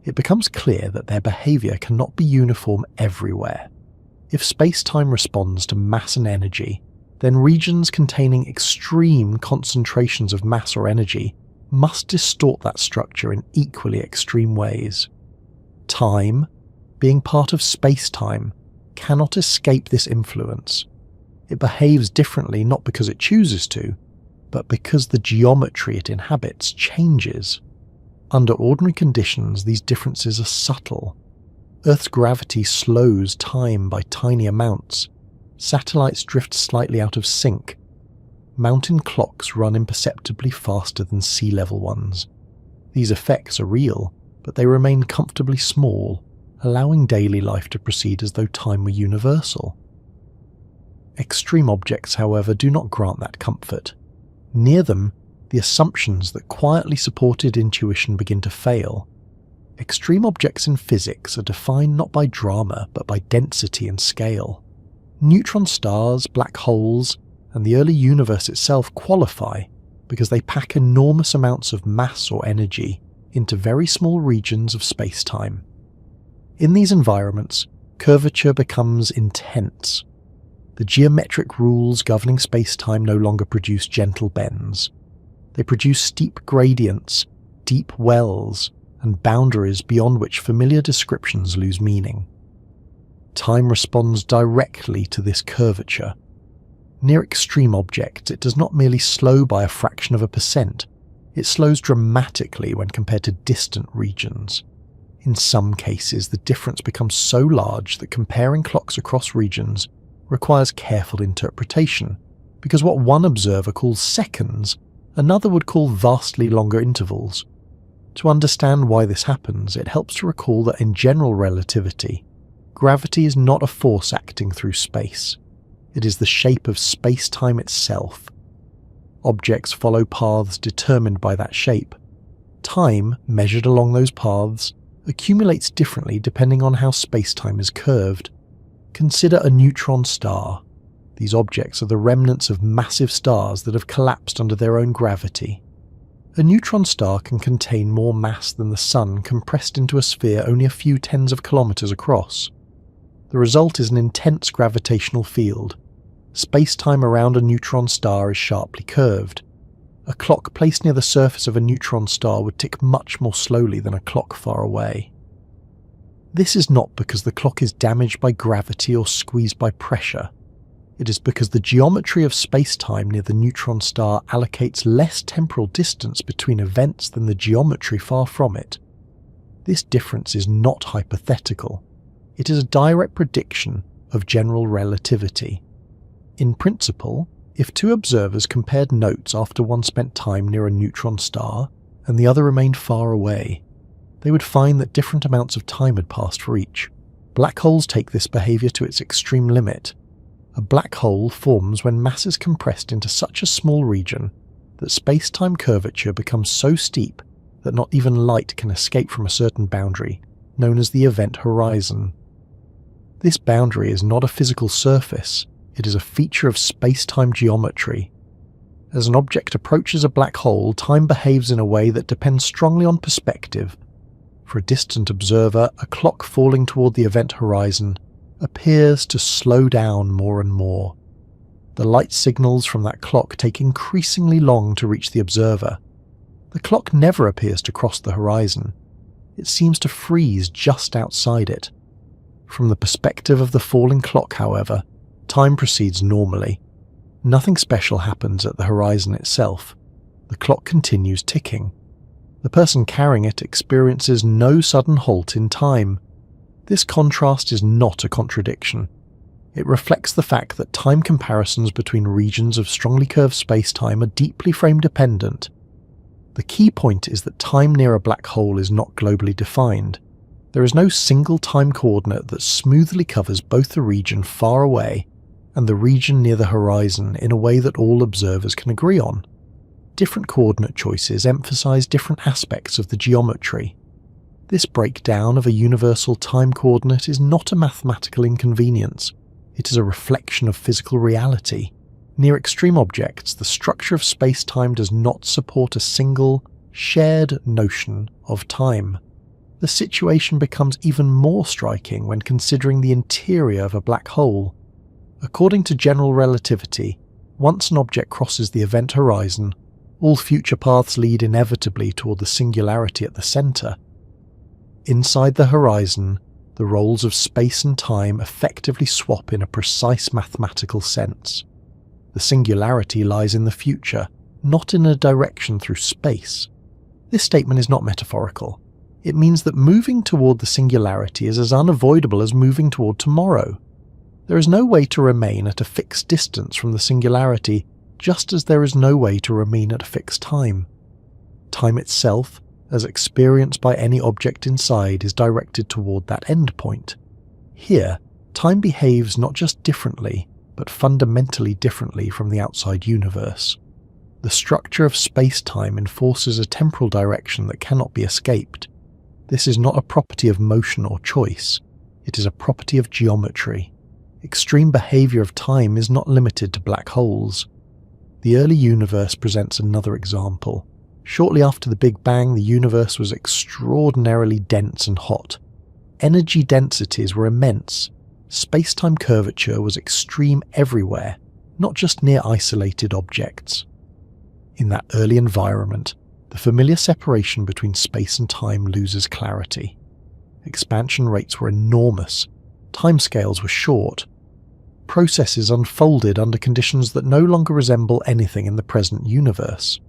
it becomes clear that their behaviour cannot be uniform everywhere. If space-time responds to mass and energy, then regions containing extreme concentrations of mass or energy must distort that structure in equally extreme ways. Time, being part of space-time, cannot escape this influence. It behaves differently not because it chooses to, but because the geometry it inhabits changes. Under ordinary conditions, these differences are subtle. Earth's gravity slows time by tiny amounts. Satellites drift slightly out of sync. Mountain clocks run imperceptibly faster than sea level ones. These effects are real, but they remain comfortably small, allowing daily life to proceed as though time were universal. Extreme objects, however, do not grant that comfort. Near them, the assumptions that quietly supported intuition begin to fail. Extreme objects in physics are defined not by drama, but by density and scale. Neutron stars, black holes, and the early universe itself qualify because they pack enormous amounts of mass or energy into very small regions of space-time. In these environments, curvature becomes intense. The geometric rules governing space-time no longer produce gentle bends. They produce steep gradients, deep wells, and boundaries beyond which familiar descriptions lose meaning. Time responds directly to this curvature. Near extreme objects, it does not merely slow by a fraction of a percent, it slows dramatically when compared to distant regions. In some cases, the difference becomes so large that comparing clocks across regions requires careful interpretation, because what one observer calls seconds, another would call vastly longer intervals. To understand why this happens, it helps to recall that in general relativity, gravity is not a force acting through space. It is the shape of space-time itself. Objects follow paths determined by that shape. Time, measured along those paths, accumulates differently depending on how space-time is curved. Consider a neutron star. These objects are the remnants of massive stars that have collapsed under their own gravity. A neutron star can contain more mass than the Sun compressed into a sphere only a few tens of kilometers across. The result is an intense gravitational field. Space-time around a neutron star is sharply curved. A clock placed near the surface of a neutron star would tick much more slowly than a clock far away. This is not because the clock is damaged by gravity or squeezed by pressure. It is because the geometry of space-time near the neutron star allocates less temporal distance between events than the geometry far from it. This difference is not hypothetical. It is a direct prediction of general relativity. In principle, if two observers compared notes after one spent time near a neutron star and the other remained far away, they would find that different amounts of time had passed for each. Black holes take this behavior to its extreme limit. A black hole forms when mass is compressed into such a small region that space-time curvature becomes so steep that not even light can escape from a certain boundary, known as the event horizon. This boundary is not a physical surface, it is a feature of space-time geometry. As an object approaches a black hole, time behaves in a way that depends strongly on perspective. For a distant observer, a clock falling toward the event horizon appears to slow down more and more. The light signals from that clock take increasingly long to reach the observer. The clock never appears to cross the horizon. It seems to freeze just outside it. From the perspective of the falling clock, however, time proceeds normally. Nothing special happens at the horizon itself. The clock continues ticking. The person carrying it experiences no sudden halt in time. This contrast is not a contradiction. It reflects the fact that time comparisons between regions of strongly curved space-time are deeply frame-dependent. The key point is that time near a black hole is not globally defined. There is no single time coordinate that smoothly covers both the region far away and the region near the horizon in a way that all observers can agree on. Different coordinate choices emphasize different aspects of the geometry. This breakdown of a universal time coordinate is not a mathematical inconvenience. It is a reflection of physical reality. Near extreme objects, the structure of space-time does not support a single, shared notion of time. The situation becomes even more striking when considering the interior of a black hole. According to general relativity, once an object crosses the event horizon, all future paths lead inevitably toward the singularity at the center. Inside the horizon, the roles of space and time effectively swap in a precise mathematical sense. The singularity lies in the future, not in a direction through space. This statement is not metaphorical. It means that moving toward the singularity is as unavoidable as moving toward tomorrow. There is no way to remain at a fixed distance from the singularity, just as there is no way to remain at a fixed time. Time itself, as experienced by any object inside, is directed toward that endpoint. Here, time behaves not just differently, but fundamentally differently from the outside universe. The structure of space-time enforces a temporal direction that cannot be escaped. This is not a property of motion or choice. It is a property of geometry. Extreme behavior of time is not limited to black holes. The early universe presents another example. Shortly after the Big Bang, the universe was extraordinarily dense and hot. Energy densities were immense. Space-time curvature was extreme everywhere, not just near isolated objects. In that early environment, the familiar separation between space and time loses clarity. Expansion rates were enormous. Timescales were short. Processes unfolded under conditions that no longer resemble anything in the present universe.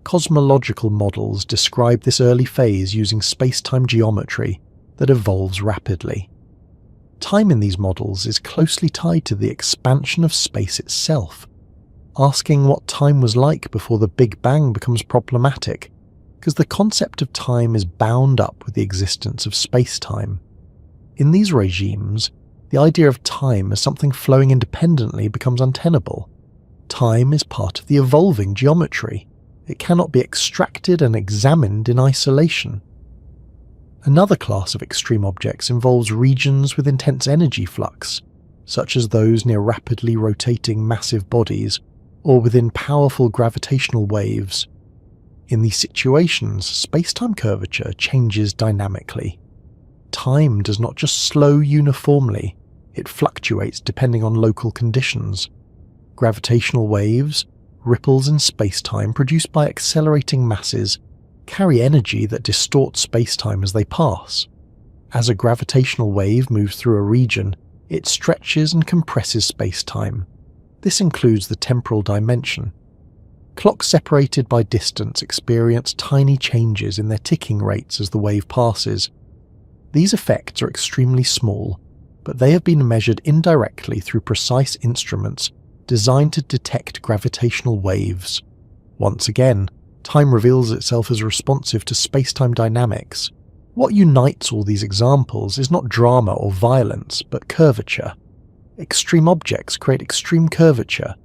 Cosmological models describe this early phase using space-time geometry that evolves rapidly. Time in these models is closely tied to the expansion of space itself. Asking what time was like before the Big Bang becomes problematic, because the concept of time is bound up with the existence of space-time. In these regimes, the idea of time as something flowing independently becomes untenable. Time is part of the evolving geometry. It cannot be extracted and examined in isolation. Another class of extreme objects involves regions with intense energy flux, such as those near rapidly rotating massive bodies or within powerful gravitational waves. In these situations, space-time curvature changes dynamically. Time does not just slow uniformly, it fluctuates depending on local conditions. Gravitational waves, ripples in space-time produced by accelerating masses, carry energy that distorts space-time as they pass. As a gravitational wave moves through a region, it stretches and compresses space-time. This includes the temporal dimension. Clocks separated by distance experience tiny changes in their ticking rates as the wave passes. These effects are extremely small, but they have been measured indirectly through precise instruments designed to detect gravitational waves. Once again, time reveals itself as responsive to space-time dynamics. What unites all these examples is not drama or violence, but curvature. Extreme objects create extreme curvature.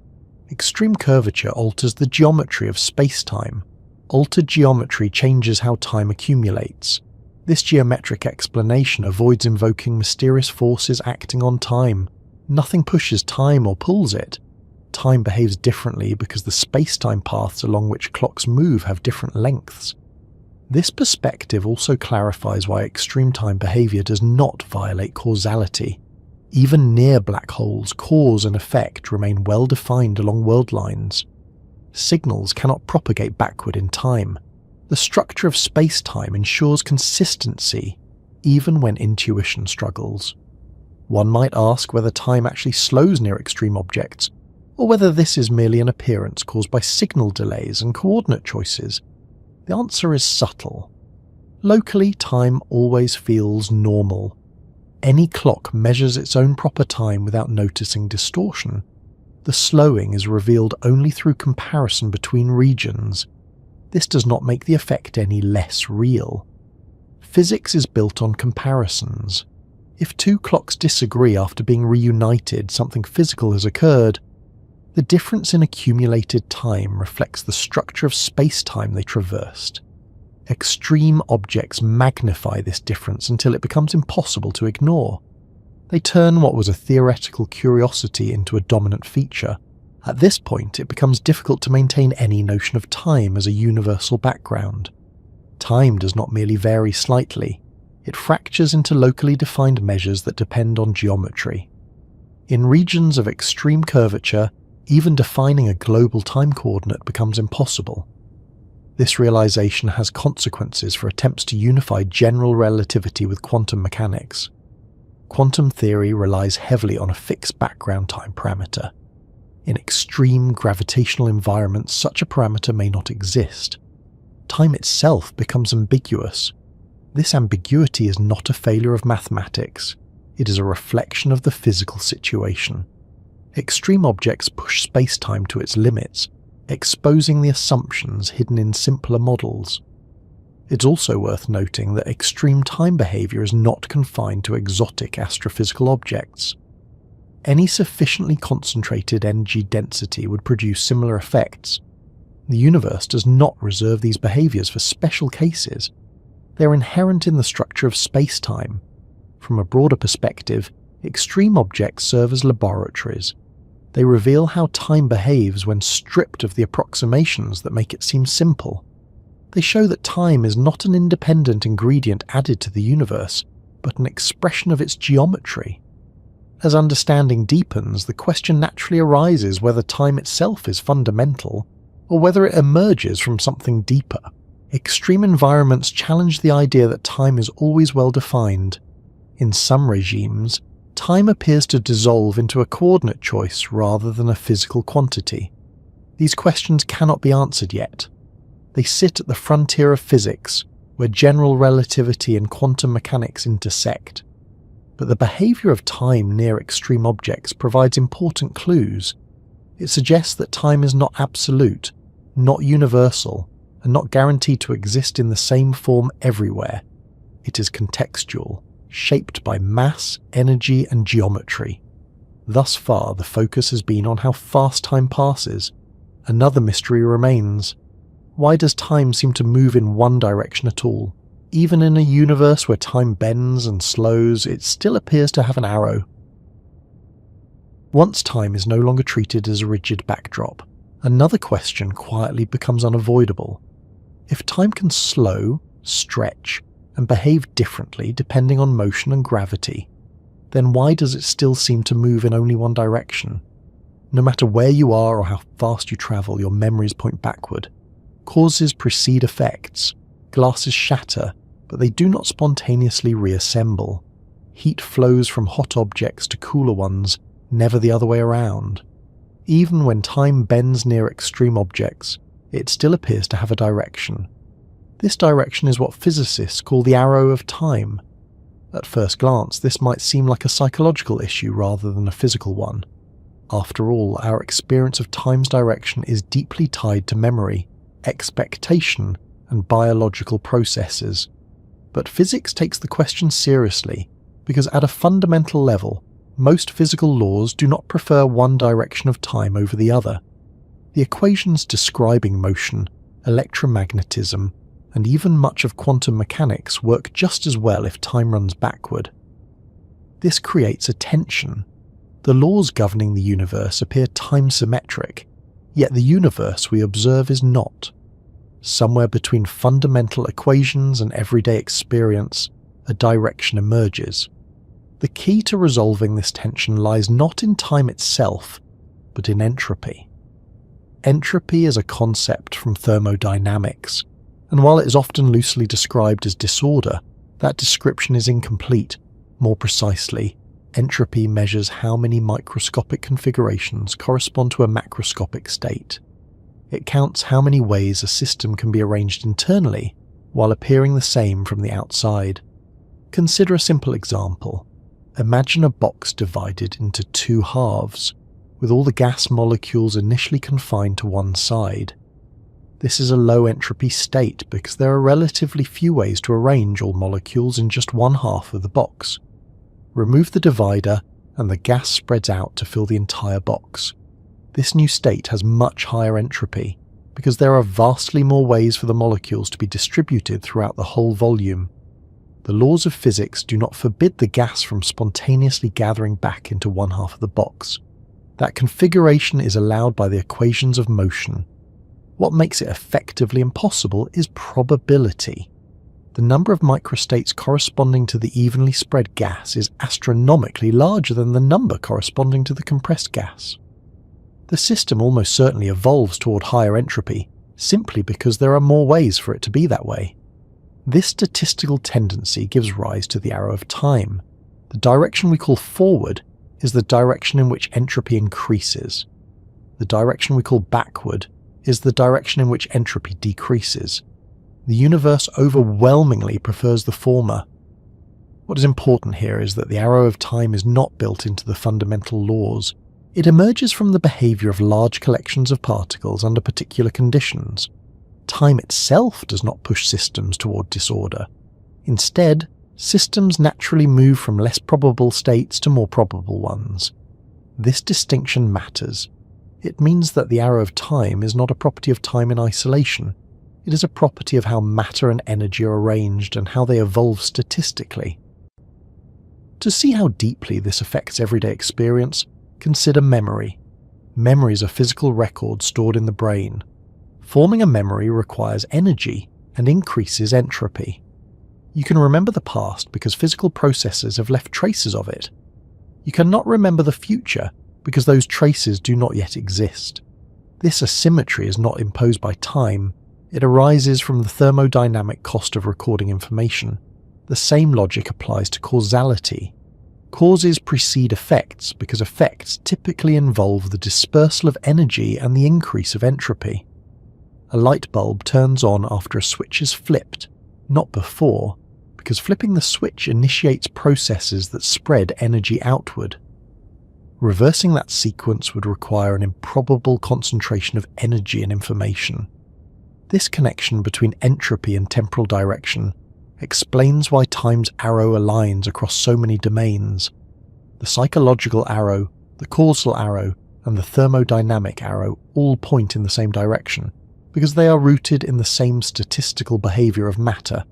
Extreme curvature alters the geometry of space-time. Altered geometry changes how time accumulates. This geometric explanation avoids invoking mysterious forces acting on time. Nothing pushes time or pulls it. Time behaves differently because the space-time paths along which clocks move have different lengths. This perspective also clarifies why extreme time behavior does not violate causality. Even near black holes, cause and effect remain well defined along world lines. Signals cannot propagate backward in time. The structure of space-time ensures consistency, even when intuition struggles. One might ask whether time actually slows near extreme objects, or whether this is merely an appearance caused by signal delays and coordinate choices. The answer is subtle. Locally, time always feels normal. Any clock measures its own proper time without noticing distortion. The slowing is revealed only through comparison between regions. This does not make the effect any less real. Physics is built on comparisons. If two clocks disagree after being reunited, something physical has occurred. The difference in accumulated time reflects the structure of space-time they traversed. Extreme objects magnify this difference until it becomes impossible to ignore. They turn what was a theoretical curiosity into a dominant feature. At this point, it becomes difficult to maintain any notion of time as a universal background. Time does not merely vary slightly, it fractures into locally defined measures that depend on geometry. In regions of extreme curvature, even defining a global time coordinate becomes impossible. This realization has consequences for attempts to unify general relativity with quantum mechanics. Quantum theory relies heavily on a fixed background time parameter. In extreme gravitational environments, such a parameter may not exist. Time itself becomes ambiguous. This ambiguity is not a failure of mathematics, it is a reflection of the physical situation. Extreme objects push space-time to its limits, exposing the assumptions hidden in simpler models. It's also worth noting that extreme time behavior is not confined to exotic astrophysical objects. Any sufficiently concentrated energy density would produce similar effects. The universe does not reserve these behaviors for special cases. They are inherent in the structure of space-time. From a broader perspective, extreme objects serve as laboratories. They reveal how time behaves when stripped of the approximations that make it seem simple. They show that time is not an independent ingredient added to the universe, but an expression of its geometry. As understanding deepens, the question naturally arises whether time itself is fundamental, or whether it emerges from something deeper. Extreme environments challenge the idea that time is always well defined. In some regimes, time appears to dissolve into a coordinate choice rather than a physical quantity. These questions cannot be answered yet. They sit at the frontier of physics, where general relativity and quantum mechanics intersect. But the behavior of time near extreme objects provides important clues. It suggests that time is not absolute, not universal, and not guaranteed to exist in the same form everywhere. It is contextual, shaped by mass, energy, and geometry. Thus far, the focus has been on how fast time passes. Another mystery remains. Why does time seem to move in one direction at all? Even in a universe where time bends and slows, it still appears to have an arrow. Once time is no longer treated as a rigid backdrop, another question quietly becomes unavoidable. If time can slow, stretch, and behave differently depending on motion and gravity, then why does it still seem to move in only one direction? No matter where you are or how fast you travel, your memories point backward. Causes precede effects. Glasses shatter, but they do not spontaneously reassemble. Heat flows from hot objects to cooler ones, never the other way around. Even when time bends near extreme objects, it still appears to have a direction. This direction is what physicists call the arrow of time. At first glance, this might seem like a psychological issue rather than a physical one. After all, our experience of time's direction is deeply tied to memory, expectation, and biological processes. But physics takes the question seriously, because at a fundamental level, most physical laws do not prefer one direction of time over the other. The equations describing motion, electromagnetism, and even much of quantum mechanics work just as well if time runs backward. This creates a tension. The laws governing the universe appear time-symmetric, yet the universe we observe is not. Somewhere between fundamental equations and everyday experience, a direction emerges. The key to resolving this tension lies not in time itself, but in entropy. Entropy is a concept from thermodynamics, and while it is often loosely described as disorder, that description is incomplete. More precisely, entropy measures how many microscopic configurations correspond to a macroscopic state. It counts how many ways a system can be arranged internally while appearing the same from the outside. Consider a simple example. Imagine a box divided into two halves, with all the gas molecules initially confined to one side. This is a low entropy state because there are relatively few ways to arrange all molecules in just one half of the box. Remove the divider and the gas spreads out to fill the entire box. This new state has much higher entropy because there are vastly more ways for the molecules to be distributed throughout the whole volume. The laws of physics do not forbid the gas from spontaneously gathering back into one half of the box. That configuration is allowed by the equations of motion. What makes it effectively impossible is probability. The number of microstates corresponding to the evenly spread gas is astronomically larger than the number corresponding to the compressed gas. The system almost certainly evolves toward higher entropy, simply because there are more ways for it to be that way. This statistical tendency gives rise to the arrow of time. The direction we call forward is the direction in which entropy increases. The direction we call backward is the direction in which entropy decreases. The universe overwhelmingly prefers the former. What is important here is that the arrow of time is not built into the fundamental laws. It emerges from the behavior of large collections of particles under particular conditions. Time itself does not push systems toward disorder. Instead, systems naturally move from less probable states to more probable ones. This distinction matters. It means that the arrow of time is not a property of time in isolation. It is a property of how matter and energy are arranged and how they evolve statistically. To see how deeply this affects everyday experience, consider memory. Memory is a physical record stored in the brain. Forming a memory requires energy and increases entropy. You can remember the past because physical processes have left traces of it. You cannot remember the future because those traces do not yet exist. This asymmetry is not imposed by time. It arises from the thermodynamic cost of recording information. The same logic applies to causality. Causes precede effects because effects typically involve the dispersal of energy and the increase of entropy. A light bulb turns on after a switch is flipped, not before, because flipping the switch initiates processes that spread energy outward. Reversing that sequence would require an improbable concentration of energy and information. This connection between entropy and temporal direction explains why time's arrow aligns across so many domains. The psychological arrow, the causal arrow, and the thermodynamic arrow all point in the same direction, because they are rooted in the same statistical behavior of matter.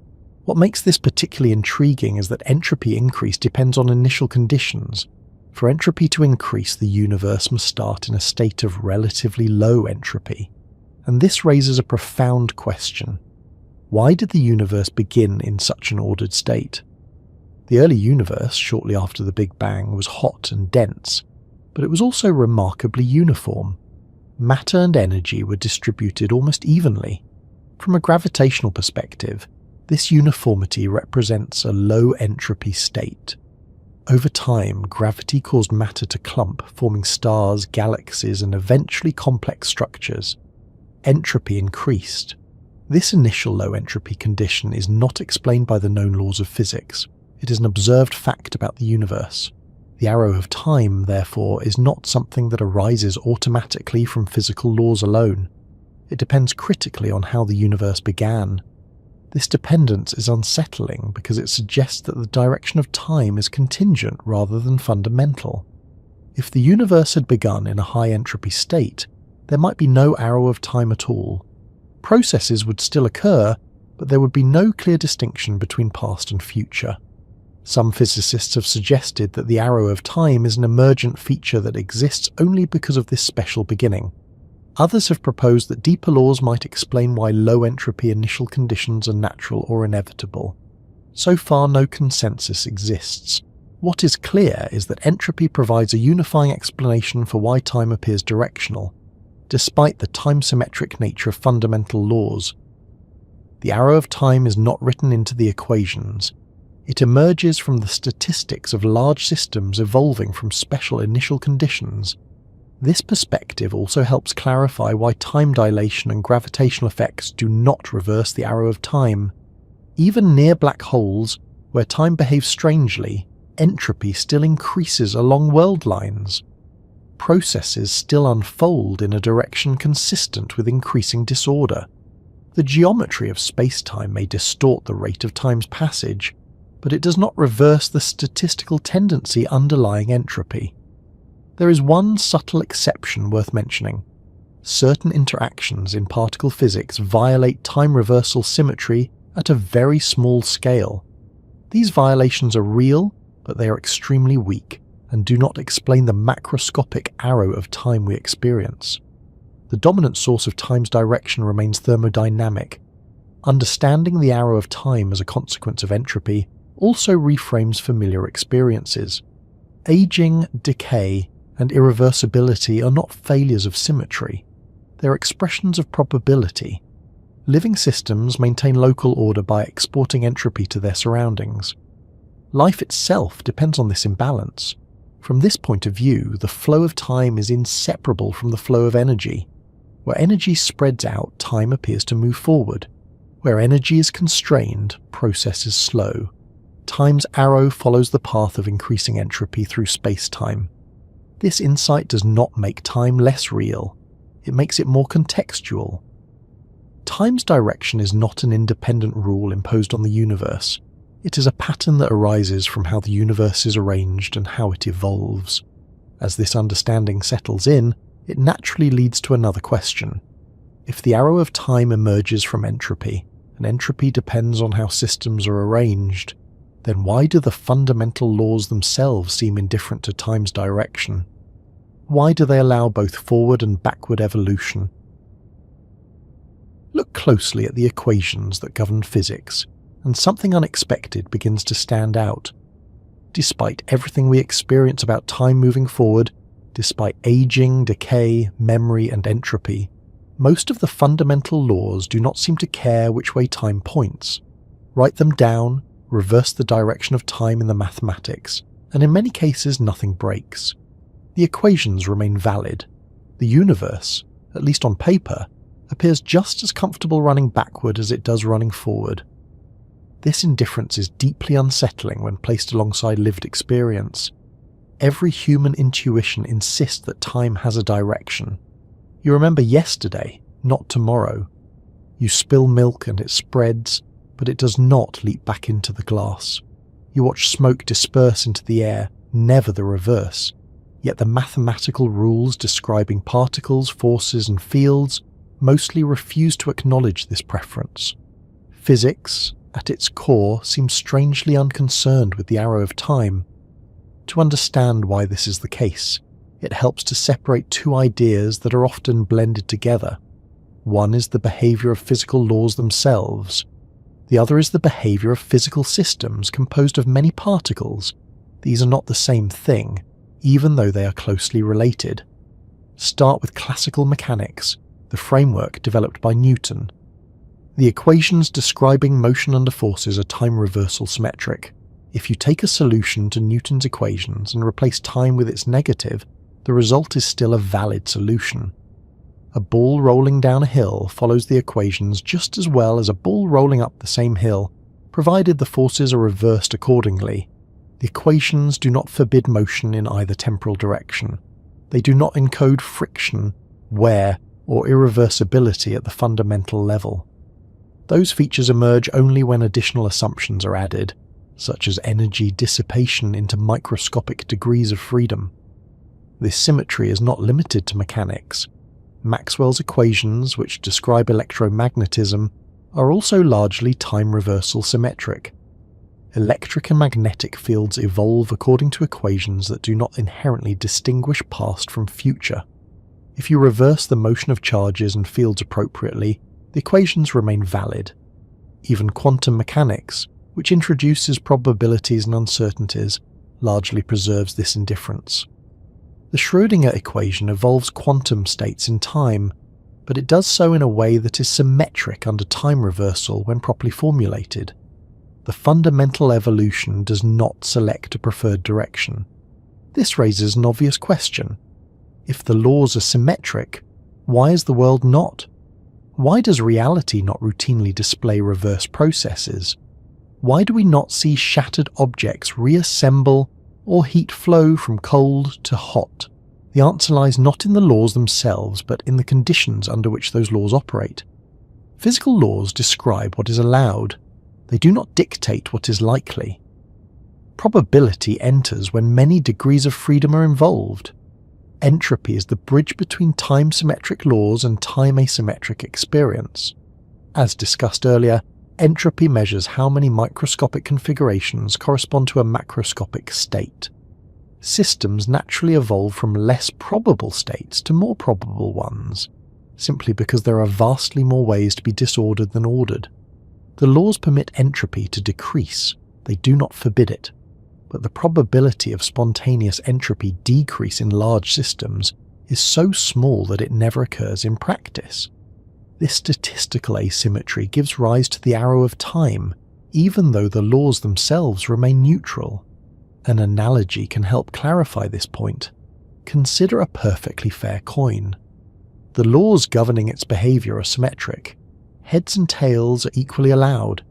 What makes this particularly intriguing is that entropy increase depends on initial conditions. For entropy to increase, the universe must start in a state of relatively low entropy. And this raises a profound question. Why did the universe begin in such an ordered state? The early universe, shortly after the Big Bang, was hot and dense, but it was also remarkably uniform. Matter and energy were distributed almost evenly. From a gravitational perspective, this uniformity represents a low entropy state. Over time, gravity caused matter to clump, forming stars, galaxies, and eventually complex structures. Entropy increased. This initial low entropy condition is not explained by the known laws of physics. It is an observed fact about the universe. The arrow of time, therefore, is not something that arises automatically from physical laws alone. It depends critically on how the universe began. This dependence is unsettling because it suggests that the direction of time is contingent rather than fundamental. If the universe had begun in a high entropy state, there might be no arrow of time at all. Processes would still occur, but there would be no clear distinction between past and future. Some physicists have suggested that the arrow of time is an emergent feature that exists only because of this special beginning. Others have proposed that deeper laws might explain why low entropy initial conditions are natural or inevitable. So far, no consensus exists. What is clear is that entropy provides a unifying explanation for why time appears directional, despite the time-symmetric nature of fundamental laws. The arrow of time is not written into the equations. It emerges from the statistics of large systems evolving from special initial conditions. This perspective also helps clarify why time dilation and gravitational effects do not reverse the arrow of time. Even near black holes, where time behaves strangely, entropy still increases along world lines. Processes still unfold in a direction consistent with increasing disorder. The geometry of space-time may distort the rate of time's passage, but it does not reverse the statistical tendency underlying entropy. There is one subtle exception worth mentioning. Certain interactions in particle physics violate time reversal symmetry at a very small scale. These violations are real, but they are extremely weak and do not explain the macroscopic arrow of time we experience. The dominant source of time's direction remains thermodynamic. Understanding the arrow of time as a consequence of entropy also reframes familiar experiences. Aging, decay, and irreversibility are not failures of symmetry. They are expressions of probability. Living systems maintain local order by exporting entropy to their surroundings. Life itself depends on this imbalance. From this point of view, the flow of time is inseparable from the flow of energy. Where energy spreads out, time appears to move forward. Where energy is constrained, process is slow. Time's arrow follows the path of increasing entropy through space-time. This insight does not make time less real, it makes it more contextual. Time's direction is not an independent rule imposed on the universe. It is a pattern that arises from how the universe is arranged and how it evolves. As this understanding settles in, it naturally leads to another question. If the arrow of time emerges from entropy, and entropy depends on how systems are arranged, then why do the fundamental laws themselves seem indifferent to time's direction? Why do they allow both forward and backward evolution? Look closely at the equations that govern physics, and something unexpected begins to stand out. Despite everything we experience about time moving forward, despite aging, decay, memory, and entropy, most of the fundamental laws do not seem to care which way time points. Write them down, reverse the direction of time in the mathematics, and in many cases nothing breaks. The equations remain valid. The universe, at least on paper, appears just as comfortable running backward as it does running forward. This indifference is deeply unsettling when placed alongside lived experience. Every human intuition insists that time has a direction. You remember yesterday, not tomorrow. You spill milk and it spreads, but it does not leap back into the glass. You watch smoke disperse into the air, never the reverse. Yet the mathematical rules describing particles, forces, and fields mostly refuse to acknowledge this preference. Physics, at its core, seems strangely unconcerned with the arrow of time. To understand why this is the case, it helps to separate two ideas that are often blended together. One is the behavior of physical laws themselves. The other is the behavior of physical systems composed of many particles. These are not the same thing, even though they are closely related. Start with classical mechanics, the framework developed by Newton. The equations describing motion under forces are time reversal symmetric. If you take a solution to Newton's equations and replace time with its negative, the result is still a valid solution. A ball rolling down a hill follows the equations just as well as a ball rolling up the same hill, provided the forces are reversed accordingly. The equations do not forbid motion in either temporal direction. They do not encode friction, wear, or irreversibility at the fundamental level. Those features emerge only when additional assumptions are added, such as energy dissipation into microscopic degrees of freedom. This symmetry is not limited to mechanics. Maxwell's equations, which describe electromagnetism, are also largely time reversal symmetric. Electric and magnetic fields evolve according to equations that do not inherently distinguish past from future. If you reverse the motion of charges and fields appropriately, the equations remain valid. Even quantum mechanics, which introduces probabilities and uncertainties, largely preserves this indifference. The Schrödinger equation evolves quantum states in time, but it does so in a way that is symmetric under time reversal when properly formulated. The fundamental evolution does not select a preferred direction. This raises an obvious question. If the laws are symmetric, why is the world not? Why does reality not routinely display reverse processes? Why do we not see shattered objects reassemble or heat flow from cold to hot? The answer lies not in the laws themselves, but in the conditions under which those laws operate. Physical laws describe what is allowed. They do not dictate what is likely. Probability enters when many degrees of freedom are involved. Entropy is the bridge between time-symmetric laws and time-asymmetric experience. As discussed earlier, entropy measures how many microscopic configurations correspond to a macroscopic state. Systems naturally evolve from less probable states to more probable ones, simply because there are vastly more ways to be disordered than ordered. The laws permit entropy to decrease, they do not forbid it. But the probability of spontaneous entropy decrease in large systems is so small that it never occurs in practice. This statistical asymmetry gives rise to the arrow of time, even though the laws themselves remain neutral. An analogy can help clarify this point. Consider a perfectly fair coin. The laws governing its behavior are symmetric. Heads and tails are equally allowed.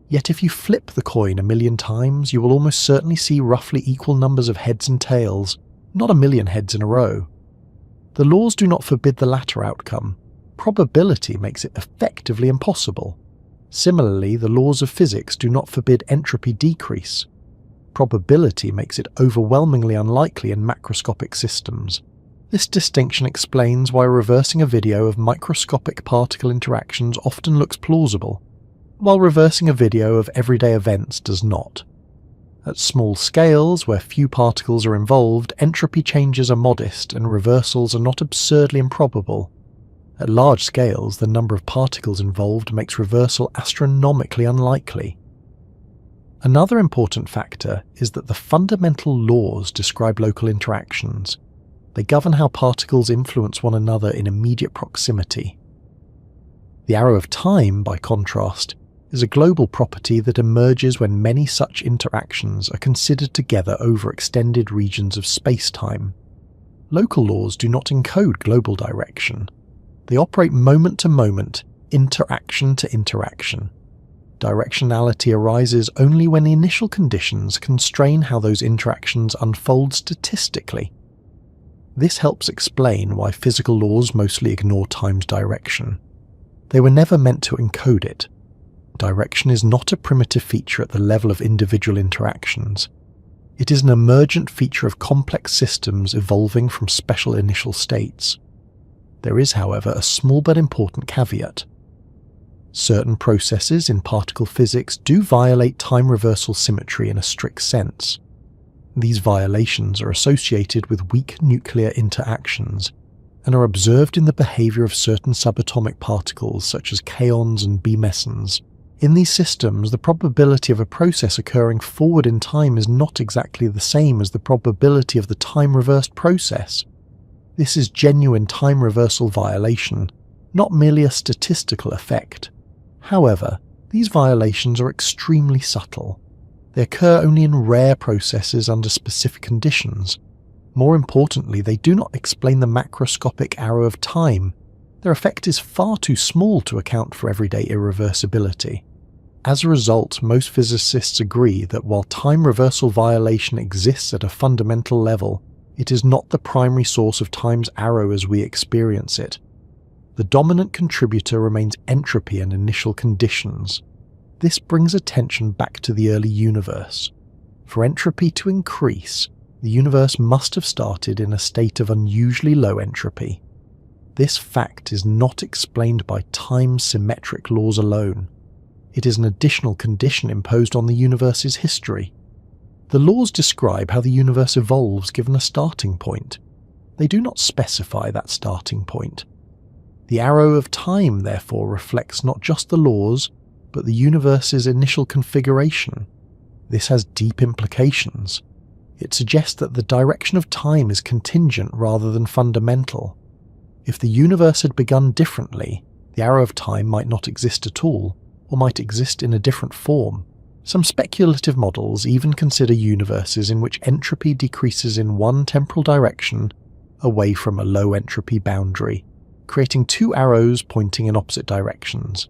Yet if you flip the coin 1,000,000 times, you will almost certainly see roughly equal numbers of heads and tails, not 1,000,000 heads in a row. The laws do not forbid the latter outcome. Probability makes it effectively impossible. Similarly, the laws of physics do not forbid entropy decrease. Probability makes it overwhelmingly unlikely in macroscopic systems. This distinction explains why reversing a video of microscopic particle interactions often looks plausible, while reversing a video of everyday events does not. At small scales, where few particles are involved, entropy changes are modest and reversals are not absurdly improbable. At large scales, the number of particles involved makes reversal astronomically unlikely. Another important factor is that the fundamental laws describe local interactions. They govern how particles influence one another in immediate proximity. The arrow of time, by contrast, is a global property that emerges when many such interactions are considered together over extended regions of space-time. Local laws do not encode global direction. They operate moment to moment, interaction to interaction. Directionality arises only when the initial conditions constrain how those interactions unfold statistically. This helps explain why physical laws mostly ignore time's direction. They were never meant to encode it. Direction is not a primitive feature at the level of individual interactions. It is an emergent feature of complex systems evolving from special initial states. There is, however, a small but important caveat. Certain processes in particle physics do violate time reversal symmetry in a strict sense. These violations are associated with weak nuclear interactions and are observed in the behavior of certain subatomic particles such as kaons and B-mesons. In these systems, the probability of a process occurring forward in time is not exactly the same as the probability of the time-reversed process. This is genuine time reversal violation, not merely a statistical effect. However, these violations are extremely subtle. They occur only in rare processes under specific conditions. More importantly, they do not explain the macroscopic arrow of time. Their effect is far too small to account for everyday irreversibility. As a result, most physicists agree that while time reversal violation exists at a fundamental level, it is not the primary source of time's arrow as we experience it. The dominant contributor remains entropy and initial conditions. This brings attention back to the early universe. For entropy to increase, the universe must have started in a state of unusually low entropy. This fact is not explained by time's symmetric laws alone. It is an additional condition imposed on the universe's history. The laws describe how the universe evolves given a starting point. They do not specify that starting point. The arrow of time, therefore, reflects not just the laws, but the universe's initial configuration. This has deep implications. It suggests that the direction of time is contingent rather than fundamental. If the universe had begun differently, the arrow of time might not exist at all, or might exist in a different form. Some speculative models even consider universes in which entropy decreases in one temporal direction away from a low entropy boundary, creating two arrows pointing in opposite directions.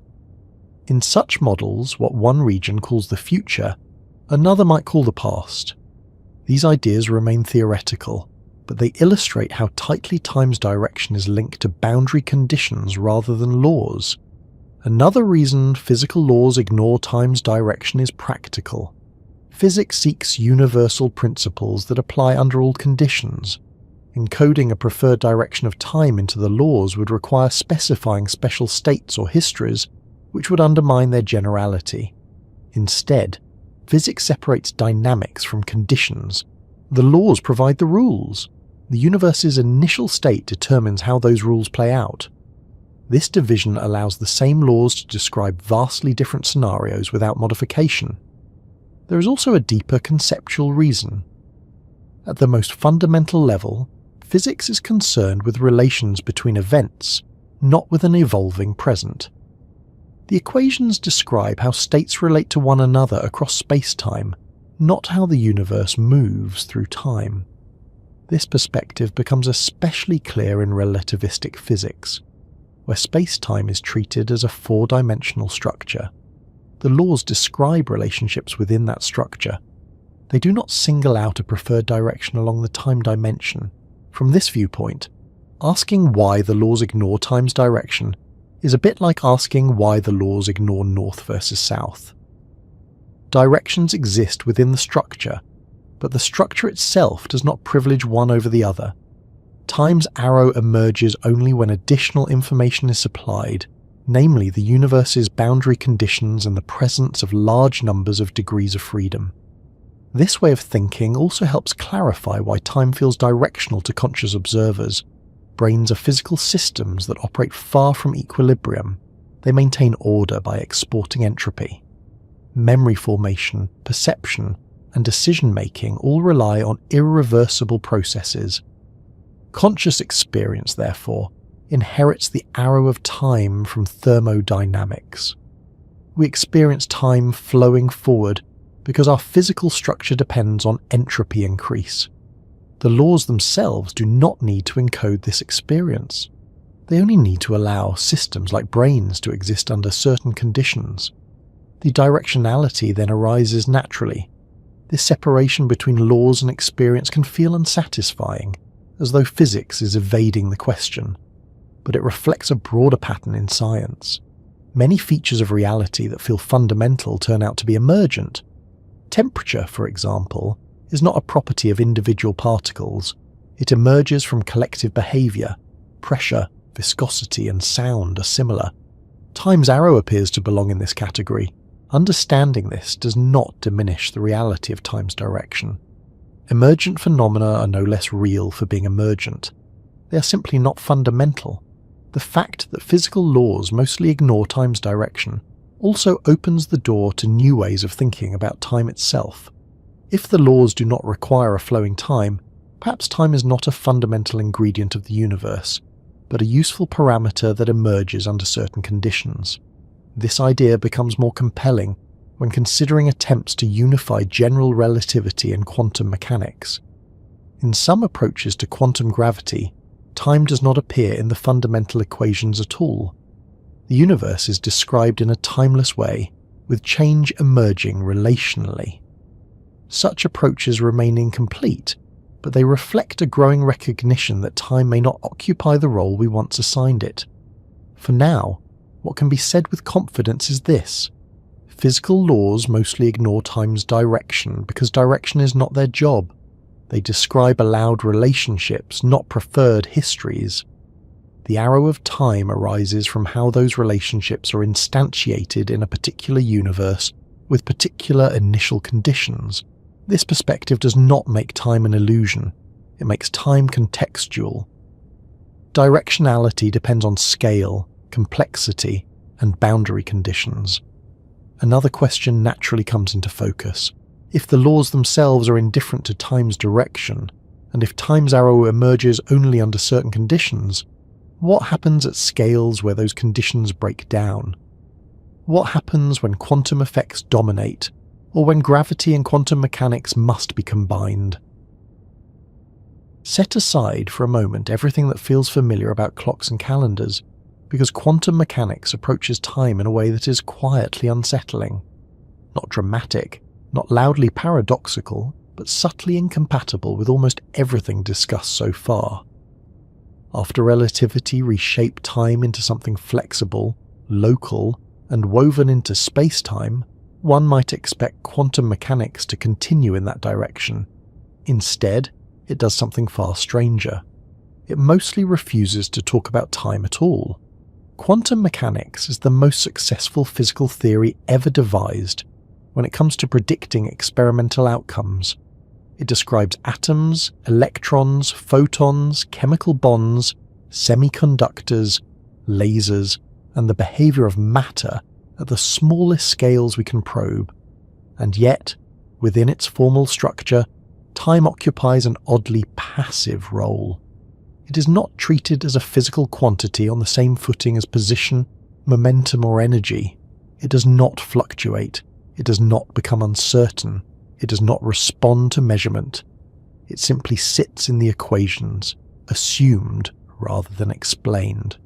In such models, what one region calls the future, another might call the past. These ideas remain theoretical, but they illustrate how tightly time's direction is linked to boundary conditions rather than laws. Another reason physical laws ignore time's direction is practical. Physics seeks universal principles that apply under all conditions. Encoding a preferred direction of time into the laws would require specifying special states or histories, which would undermine their generality. Instead, physics separates dynamics from conditions. The laws provide the rules. The universe's initial state determines how those rules play out. This division allows the same laws to describe vastly different scenarios without modification. There is also a deeper conceptual reason. At the most fundamental level, physics is concerned with relations between events, not with an evolving present. The equations describe how states relate to one another across space-time, not how the universe moves through time. This perspective becomes especially clear in relativistic physics. where space-time is treated as a four-dimensional structure. The laws describe relationships within that structure. They do not single out a preferred direction along the time dimension. From this viewpoint, asking why the laws ignore time's direction is a bit like asking why the laws ignore north versus south. Directions exist within the structure, but the structure itself does not privilege one over the other. Time's arrow emerges only when additional information is supplied, namely the universe's boundary conditions and the presence of large numbers of degrees of freedom. This way of thinking also helps clarify why time feels directional to conscious observers. Brains are physical systems that operate far from equilibrium. They maintain order by exporting entropy. Memory formation, perception, and decision-making all rely on irreversible processes. Conscious experience, therefore, inherits the arrow of time from thermodynamics. We experience time flowing forward because our physical structure depends on entropy increase. The laws themselves do not need to encode this experience. They only need to allow systems like brains to exist under certain conditions. The directionality then arises naturally. This separation between laws and experience can feel unsatisfying, as though physics is evading the question. But it reflects a broader pattern in science. Many features of reality that feel fundamental turn out to be emergent. Temperature, for example, is not a property of individual particles. It emerges from collective behaviour. Pressure, viscosity, and sound are similar. Time's arrow appears to belong in this category. Understanding this does not diminish the reality of time's direction. Emergent phenomena are no less real for being emergent. They are simply not fundamental. The fact that physical laws mostly ignore time's direction also opens the door to new ways of thinking about time itself. If the laws do not require a flowing time, perhaps time is not a fundamental ingredient of the universe, but a useful parameter that emerges under certain conditions. This idea becomes more compelling when considering attempts to unify general relativity and quantum mechanics. In some approaches to quantum gravity, time does not appear in the fundamental equations at all. The universe is described in a timeless way, with change emerging relationally. Such approaches remain incomplete, but they reflect a growing recognition that time may not occupy the role we once assigned it. For now, what can be said with confidence is this: physical laws mostly ignore time's direction because direction is not their job. They describe allowed relationships, not preferred histories. The arrow of time arises from how those relationships are instantiated in a particular universe with particular initial conditions. This perspective does not make time an illusion. It makes time contextual. Directionality depends on scale, complexity, and boundary conditions. Another question naturally comes into focus. If the laws themselves are indifferent to time's direction, and if time's arrow emerges only under certain conditions, what happens at scales where those conditions break down? What happens when quantum effects dominate, or when gravity and quantum mechanics must be combined? Set aside for a moment everything that feels familiar about clocks and calendars, because quantum mechanics approaches time in a way that is quietly unsettling. Not dramatic, not loudly paradoxical, but subtly incompatible with almost everything discussed so far. After relativity reshaped time into something flexible, local, and woven into space-time, one might expect quantum mechanics to continue in that direction. Instead, it does something far stranger. It mostly refuses to talk about time at all. Quantum mechanics is the most successful physical theory ever devised when it comes to predicting experimental outcomes. It describes atoms, electrons, photons, chemical bonds, semiconductors, lasers, and the behavior of matter at the smallest scales we can probe. And yet, within its formal structure, time occupies an oddly passive role. It is not treated as a physical quantity on the same footing as position, momentum, or energy. It does not fluctuate. It does not become uncertain. It does not respond to measurement. It simply sits in the equations, assumed rather than explained.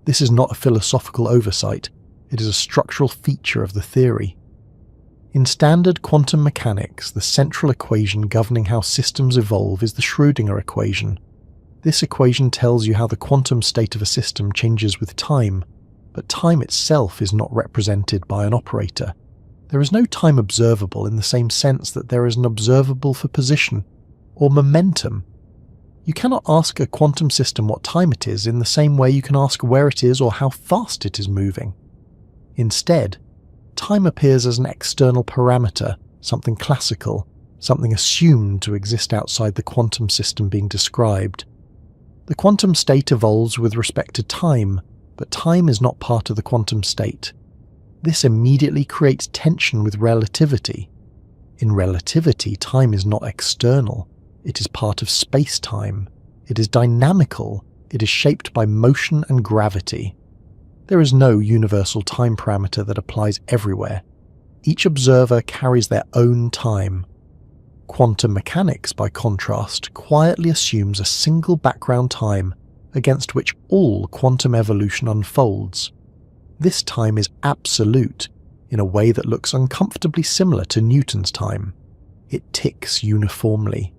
This is not a philosophical oversight, it is a structural feature of the theory. In standard quantum mechanics, the central equation governing how systems evolve is the Schrödinger equation. This equation tells you how the quantum state of a system changes with time, but time itself is not represented by an operator. There is no time observable in the same sense that there is an observable for position or momentum. You cannot ask a quantum system what time it is in the same way you can ask where it is or how fast it is moving. Instead, time appears as an external parameter, something classical, something assumed to exist outside the quantum system being described. The quantum state evolves with respect to time, but time is not part of the quantum state. This immediately creates tension with relativity. In relativity, time is not external, it is part of space-time. It is dynamical, it is shaped by motion and gravity. There is no universal time parameter that applies everywhere. Each observer carries their own time. Quantum mechanics, by contrast, quietly assumes a single background time against which all quantum evolution unfolds. This time is absolute, in a way that looks uncomfortably similar to Newton's time. It ticks uniformly.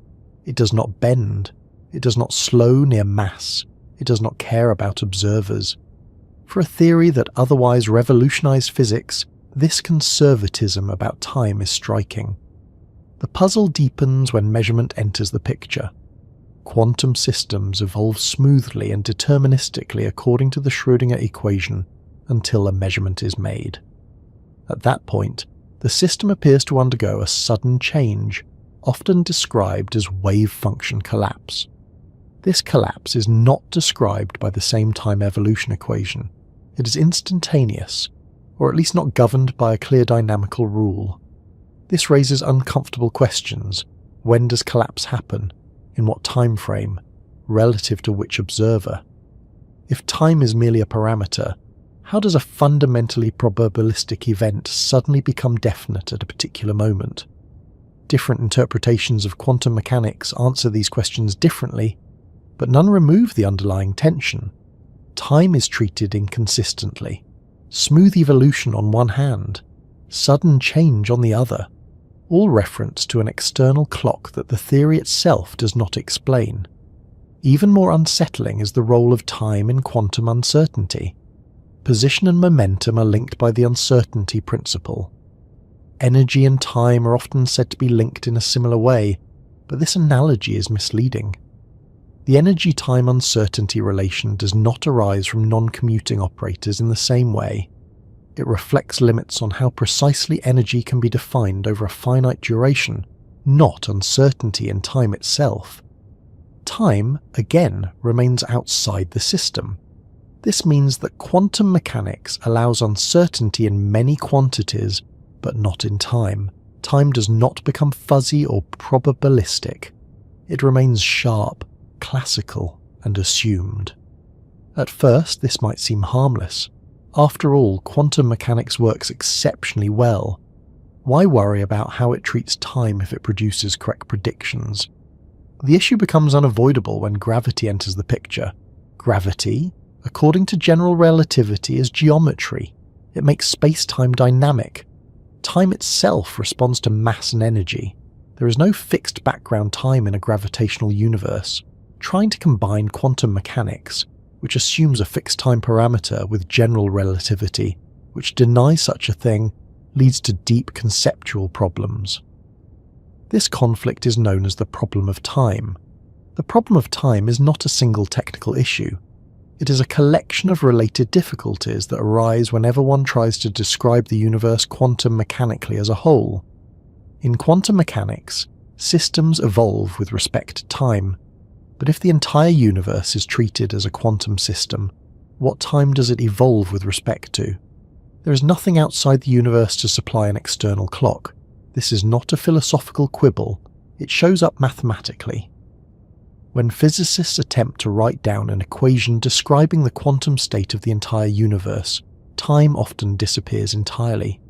It does not bend. It does not slow near mass. It does not care about observers. For a theory that otherwise revolutionized physics, this conservatism about time is striking. The puzzle deepens when measurement enters the picture. Quantum systems evolve smoothly and deterministically according to the Schrödinger equation until a measurement is made. At that point, the system appears to undergo a sudden change, often described as wave function collapse. This collapse is not described by the same time evolution equation. It is instantaneous, or at least not governed by a clear dynamical rule. This raises uncomfortable questions. When does collapse happen? In what time frame? Relative to which observer? If time is merely a parameter, how does a fundamentally probabilistic event suddenly become definite at a particular moment? Different interpretations of quantum mechanics answer these questions differently, but none remove the underlying tension. Time is treated inconsistently. Smooth evolution on one hand, sudden change on the other, all reference to an external clock that the theory itself does not explain. Even more unsettling is the role of time in quantum uncertainty. Position and momentum are linked by the uncertainty principle. Energy and time are often said to be linked in a similar way, but this analogy is misleading. The energy-time uncertainty relation does not arise from non-commuting operators in the same way. It reflects limits on how precisely energy can be defined over a finite duration, not uncertainty in time itself. Time, again, remains outside the system. This means that quantum mechanics allows uncertainty in many quantities, but not in time. Time does not become fuzzy or probabilistic. It remains sharp, classical, and assumed. At first, this might seem harmless. After all, quantum mechanics works exceptionally well. Why worry about how it treats time if it produces correct predictions? The issue becomes unavoidable when gravity enters the picture. Gravity, according to general relativity, is geometry. It makes space-time dynamic. Time itself responds to mass and energy. There is no fixed background time in a gravitational universe. Trying to combine quantum mechanics, which assumes a fixed time parameter, with general relativity, which denies such a thing, leads to deep conceptual problems. This conflict is known as the problem of time. The problem of time is not a single technical issue. It is a collection of related difficulties that arise whenever one tries to describe the universe quantum mechanically as a whole. In quantum mechanics, systems evolve with respect to time. But if the entire universe is treated as a quantum system, what time does it evolve with respect to? There is nothing outside the universe to supply an external clock. This is not a philosophical quibble. It shows up mathematically. When physicists attempt to write down an equation describing the quantum state of the entire universe, time often disappears entirely.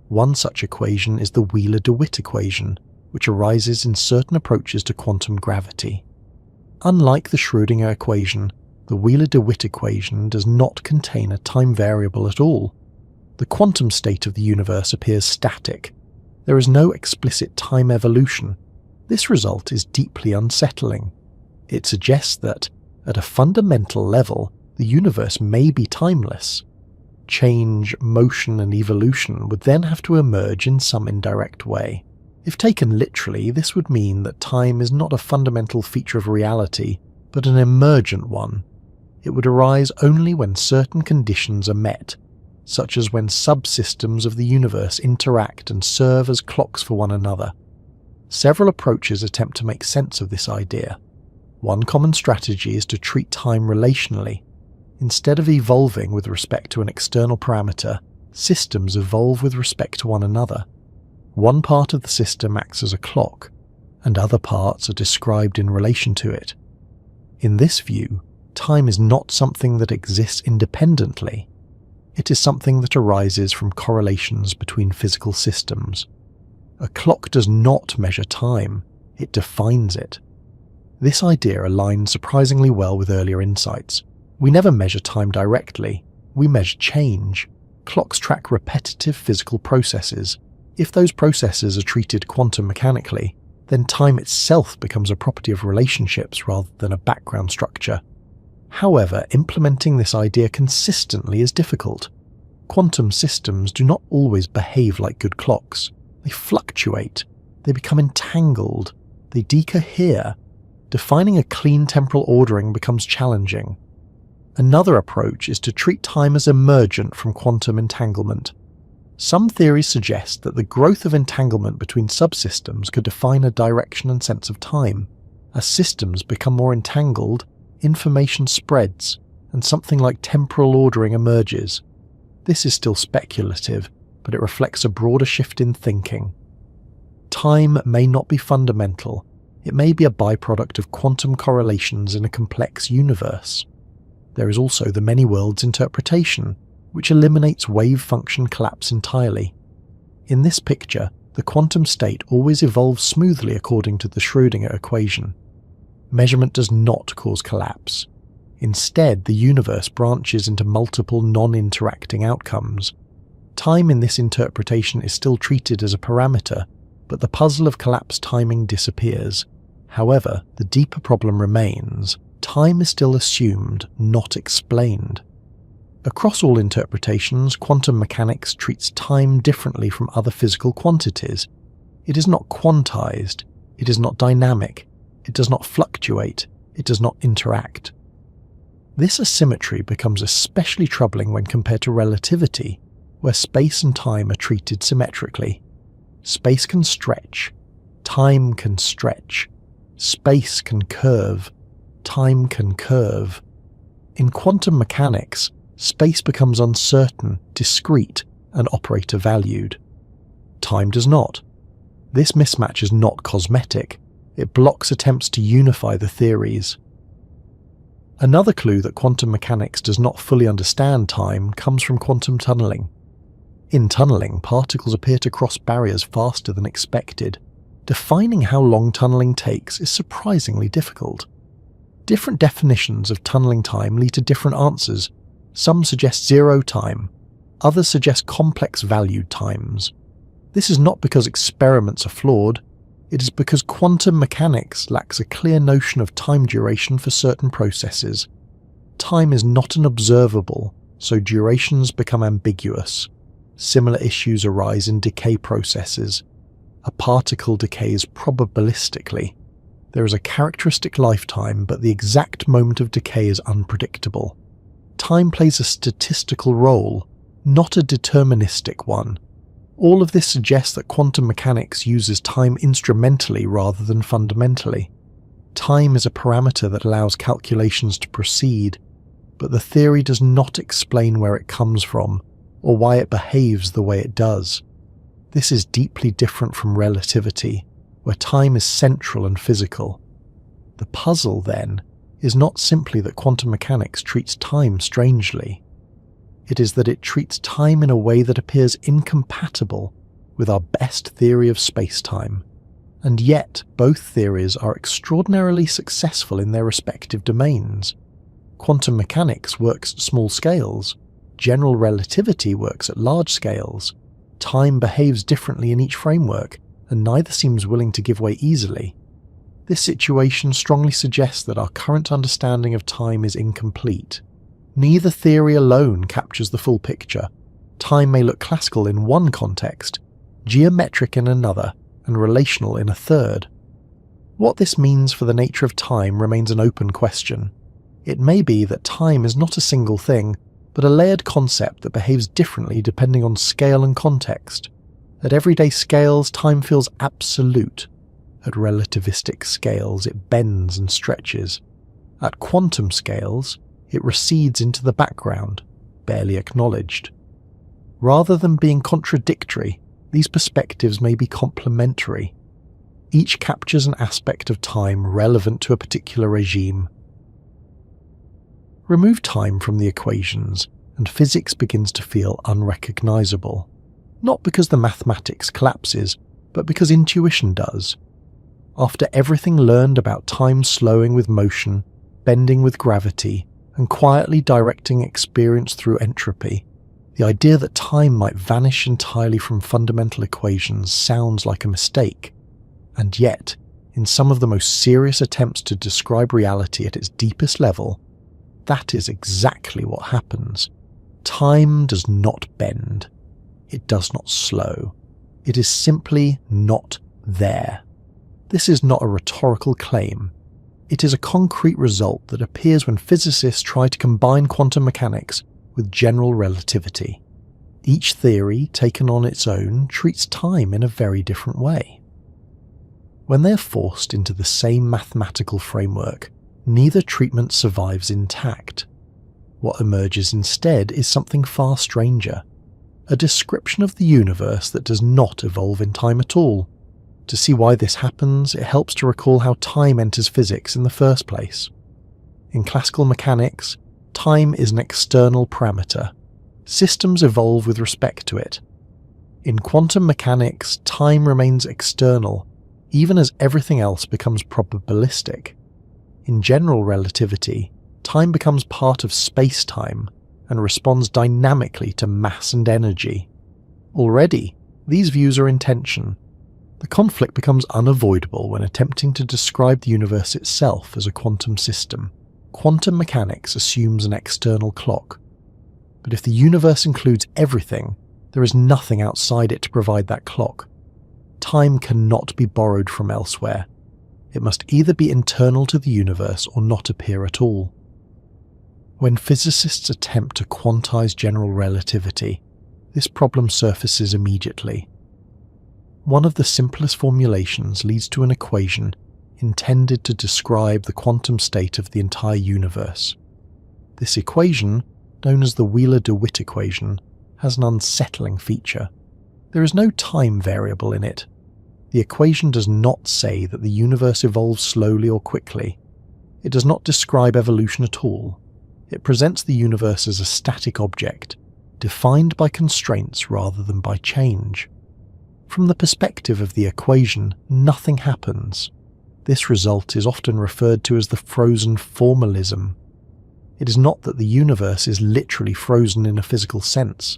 One such equation is the Wheeler-DeWitt equation, which arises in certain approaches to quantum gravity. Unlike the Schrödinger equation, the Wheeler-DeWitt equation does not contain a time variable at all. The quantum state of the universe appears static. There is no explicit time evolution. This result is deeply unsettling. It suggests that, at a fundamental level, the universe may be timeless. Change, motion, and evolution would then have to emerge in some indirect way. If taken literally, this would mean that time is not a fundamental feature of reality, but an emergent one. It would arise only when certain conditions are met, such as when subsystems of the universe interact and serve as clocks for one another. Several approaches attempt to make sense of this idea. One common strategy is to treat time relationally. Instead of evolving with respect to an external parameter, systems evolve with respect to one another. One part of the system acts as a clock, and other parts are described in relation to it. In this view, time is not something that exists independently. It is something that arises from correlations between physical systems. A clock does not measure time, it defines it. This idea aligns surprisingly well with earlier insights. We never measure time directly, we measure change. Clocks track repetitive physical processes. If those processes are treated quantum mechanically, then time itself becomes a property of relationships rather than a background structure. However, implementing this idea consistently is difficult. Quantum systems do not always behave like good clocks. They fluctuate, they become entangled, they decohere. Defining a clean temporal ordering becomes challenging. Another approach is to treat time as emergent from quantum entanglement. Some theories suggest that the growth of entanglement between subsystems could define a direction and sense of time. As systems become more entangled, information spreads, and something like temporal ordering emerges. This is still speculative, but it reflects a broader shift in thinking. Time may not be fundamental, it may be a byproduct of quantum correlations in a complex universe. There is also the many worlds interpretation, which eliminates wave function collapse entirely. In this picture, the quantum state always evolves smoothly according to the Schrödinger equation. Measurement does not cause collapse. Instead, the universe branches into multiple non-interacting outcomes. Time in this interpretation is still treated as a parameter, but the puzzle of collapse timing disappears. However, the deeper problem remains. Time is still assumed, not explained. Across all interpretations, quantum mechanics treats time differently from other physical quantities. It is not quantized, it is not dynamic, it does not fluctuate, it does not interact. This asymmetry becomes especially troubling when compared to relativity, where space and time are treated symmetrically. Space can stretch, time can stretch, space can curve, time can curve. In quantum mechanics, space becomes uncertain, discrete, and operator valued. Time does not. This mismatch is not cosmetic. It blocks attempts to unify the theories. Another clue that quantum mechanics does not fully understand time comes from quantum tunneling. In tunneling, particles appear to cross barriers faster than expected. Defining how long tunneling takes is surprisingly difficult. Different definitions of tunneling time lead to different answers. Some suggest zero time, others suggest complex valued times. This is not because experiments are flawed, it is because quantum mechanics lacks a clear notion of time duration for certain processes. Time is not an observable, so durations become ambiguous. Similar issues arise in decay processes. A particle decays probabilistically. There is a characteristic lifetime, but the exact moment of decay is unpredictable. Time plays a statistical role, not a deterministic one. All of this suggests that quantum mechanics uses time instrumentally rather than fundamentally. Time is a parameter that allows calculations to proceed, but the theory does not explain where it comes from, or why it behaves the way it does. This is deeply different from relativity, where time is central and physical. The puzzle, then, is not simply that quantum mechanics treats time strangely. It is that it treats time in a way that appears incompatible with our best theory of space-time. And yet, both theories are extraordinarily successful in their respective domains. Quantum mechanics works at small scales. General relativity works at large scales. Time behaves differently in each framework, and neither seems willing to give way easily. This situation strongly suggests that our current understanding of time is incomplete. Neither theory alone captures the full picture. Time may look classical in one context, geometric in another, and relational in a third. What this means for the nature of time remains an open question. It may be that time is not a single thing, but a layered concept that behaves differently depending on scale and context. At everyday scales, time feels absolute. At relativistic scales, it bends and stretches. At quantum scales, it recedes into the background, barely acknowledged. Rather than being contradictory, these perspectives may be complementary. Each captures an aspect of time relevant to a particular regime. Remove time from the equations, and physics begins to feel unrecognizable. Not because the mathematics collapses, but because intuition does. After everything learned about time slowing with motion, bending with gravity, and quietly directing experience through entropy, the idea that time might vanish entirely from fundamental equations sounds like a mistake. And yet, in some of the most serious attempts to describe reality at its deepest level, that is exactly what happens. Time does not bend. It does not slow. It is simply not there. This is not a rhetorical claim. It is a concrete result that appears when physicists try to combine quantum mechanics with general relativity. Each theory, taken on its own, treats time in a very different way. When they are forced into the same mathematical framework, neither treatment survives intact. What emerges instead is something far stranger, a description of the universe that does not evolve in time at all. To see why this happens, it helps to recall how time enters physics in the first place. In classical mechanics, time is an external parameter. Systems evolve with respect to it. In quantum mechanics, time remains external, even as everything else becomes probabilistic. In general relativity, time becomes part of space-time and responds dynamically to mass and energy. Already, these views are in tension. The conflict becomes unavoidable when attempting to describe the universe itself as a quantum system. Quantum mechanics assumes an external clock. But if the universe includes everything, there is nothing outside it to provide that clock. Time cannot be borrowed from elsewhere. It must either be internal to the universe or not appear at all. When physicists attempt to quantize general relativity, this problem surfaces immediately. One of the simplest formulations leads to an equation intended to describe the quantum state of the entire universe. This equation, known as the Wheeler-DeWitt equation, has an unsettling feature. There is no time variable in it. The equation does not say that the universe evolves slowly or quickly. It does not describe evolution at all. It presents the universe as a static object, defined by constraints rather than by change. From the perspective of the equation, nothing happens. This result is often referred to as the frozen formalism. It is not that the universe is literally frozen in a physical sense.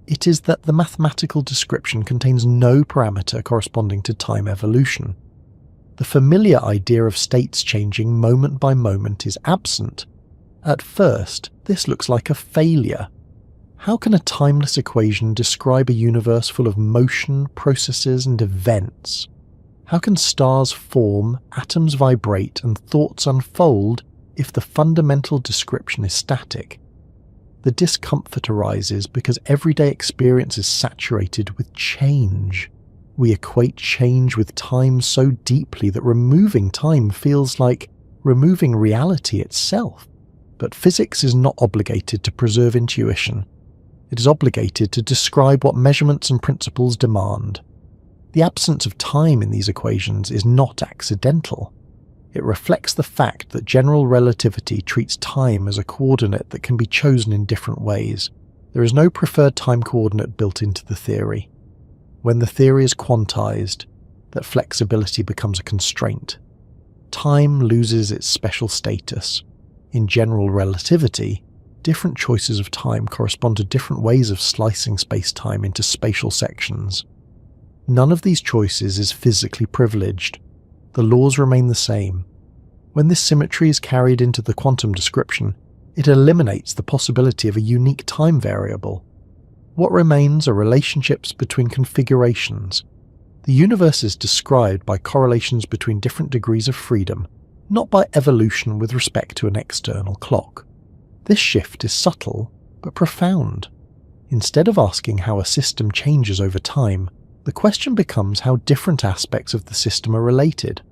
It is that the mathematical description contains no parameter corresponding to time evolution. The familiar idea of states changing moment by moment is absent. At first, this looks like a failure. How can a timeless equation describe a universe full of motion, processes, and events? How can stars form, atoms vibrate, and thoughts unfold if the fundamental description is static? The discomfort arises because everyday experience is saturated with change. We equate change with time so deeply that removing time feels like removing reality itself. But physics is not obligated to preserve intuition. It is obligated to describe what measurements and principles demand. The absence of time in these equations is not accidental. It reflects the fact that general relativity treats time as a coordinate that can be chosen in different ways. There is no preferred time coordinate built into the theory. When the theory is quantized, that flexibility becomes a constraint. Time loses its special status. In general relativity, different choices of time correspond to different ways of slicing space-time into spatial sections. None of these choices is physically privileged. The laws remain the same. When this symmetry is carried into the quantum description, it eliminates the possibility of a unique time variable. What remains are relationships between configurations. The universe is described by correlations between different degrees of freedom, not by evolution with respect to an external clock. This shift is subtle, but profound. Instead of asking how a system changes over time, the question becomes how different aspects of the system are related.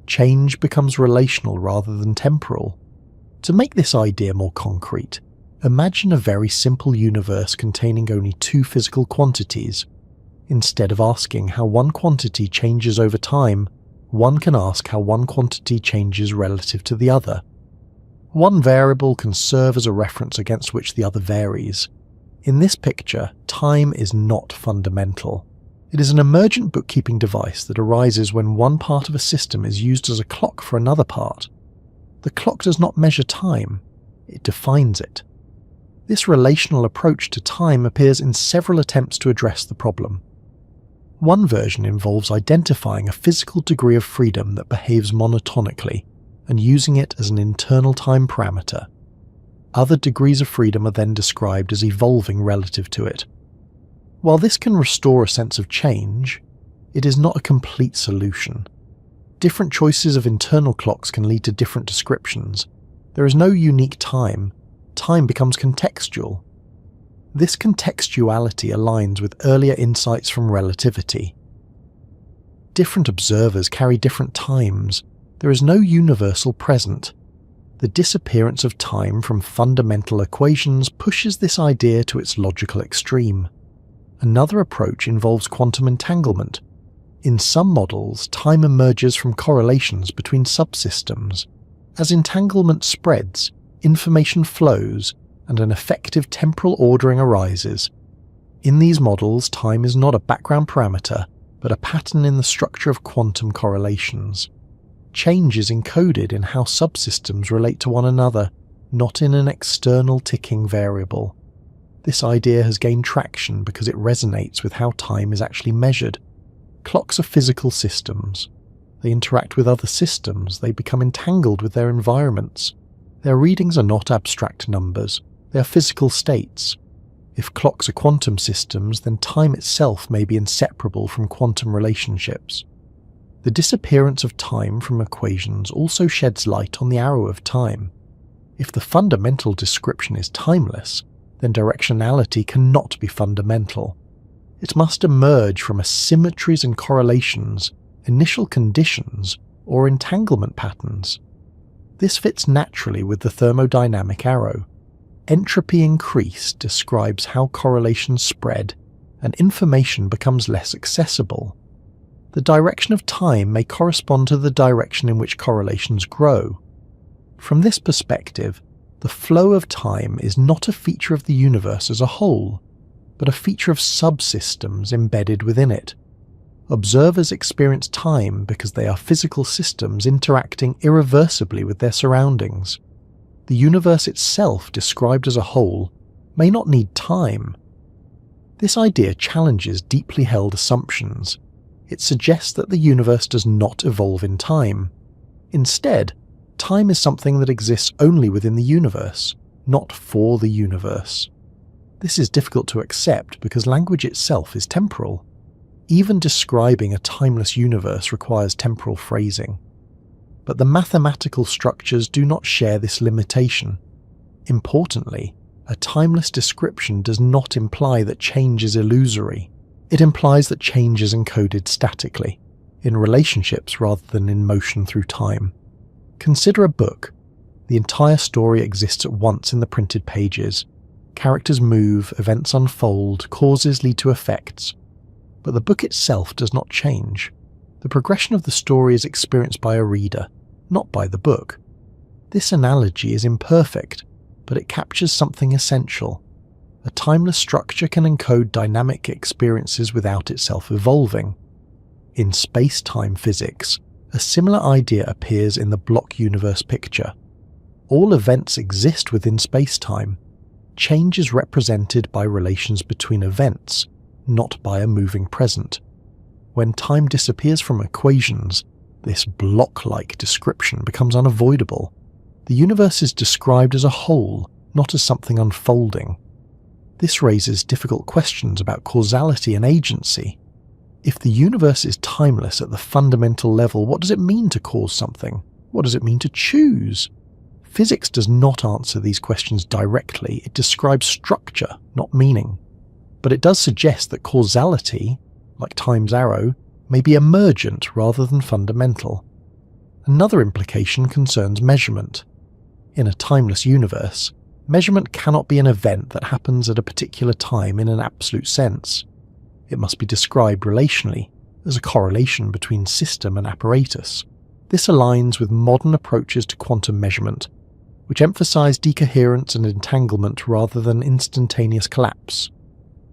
Change becomes relational rather than temporal. To make this idea more concrete, imagine a very simple universe containing only two physical quantities. Instead of asking how one quantity changes over time, one can ask how one quantity changes relative to the other. One variable can serve as a reference against which the other varies. In this picture, time is not fundamental. It is an emergent bookkeeping device that arises when one part of a system is used as a clock for another part. The clock does not measure time, it defines it. This relational approach to time appears in several attempts to address the problem. One version involves identifying a physical degree of freedom that behaves monotonically and using it as an internal time parameter. Other degrees of freedom are then described as evolving relative to it. While this can restore a sense of change, it is not a complete solution. Different choices of internal clocks can lead to different descriptions. There is no unique time. Time becomes contextual. This contextuality aligns with earlier insights from relativity. Different observers carry different times. There is no universal present. The disappearance of time from fundamental equations pushes this idea to its logical extreme. Another approach involves quantum entanglement. In some models, time emerges from correlations between subsystems. As entanglement spreads, information flows, and an effective temporal ordering arises. In these models, time is not a background parameter, but a pattern in the structure of quantum correlations. Change is encoded in how subsystems relate to one another, not in an external ticking variable. This idea has gained traction because it resonates with how time is actually measured. Clocks are physical systems. They interact with other systems, they become entangled with their environments. Their readings are not abstract numbers, they are physical states. If clocks are quantum systems, then time itself may be inseparable from quantum relationships. The disappearance of time from equations also sheds light on the arrow of time. If the fundamental description is timeless, then directionality cannot be fundamental. It must emerge from asymmetries and correlations, initial conditions, or entanglement patterns. This fits naturally with the thermodynamic arrow. Entropy increase describes how correlations spread, and information becomes less accessible. The direction of time may correspond to the direction in which correlations grow. From this perspective, the flow of time is not a feature of the universe as a whole, but a feature of subsystems embedded within it. Observers experience time because they are physical systems interacting irreversibly with their surroundings. The universe itself, described as a whole, may not need time. This idea challenges deeply held assumptions. It suggests that the universe does not evolve in time. Instead, time is something that exists only within the universe, not for the universe. This is difficult to accept because language itself is temporal. Even describing a timeless universe requires temporal phrasing. But the mathematical structures do not share this limitation. Importantly, a timeless description does not imply that change is illusory. It implies that change is encoded statically, in relationships rather than in motion through time. Consider a book. The entire story exists at once in the printed pages. Characters move, events unfold, causes lead to effects. But the book itself does not change. The progression of the story is experienced by a reader, not by the book. This analogy is imperfect, but it captures something essential. A timeless structure can encode dynamic experiences without itself evolving. In space-time physics, a similar idea appears in the block universe picture. All events exist within space-time. Change is represented by relations between events, not by a moving present. When time disappears from equations, this block-like description becomes unavoidable. The universe is described as a whole, not as something unfolding. This raises difficult questions about causality and agency. If the universe is timeless at the fundamental level, what does it mean to cause something? What does it mean to choose? Physics does not answer these questions directly. It describes structure, not meaning. But it does suggest that causality, like time's arrow, may be emergent rather than fundamental. Another implication concerns measurement. In a timeless universe, measurement cannot be an event that happens at a particular time in an absolute sense. It must be described relationally, as a correlation between system and apparatus. This aligns with modern approaches to quantum measurement, which emphasize decoherence and entanglement rather than instantaneous collapse.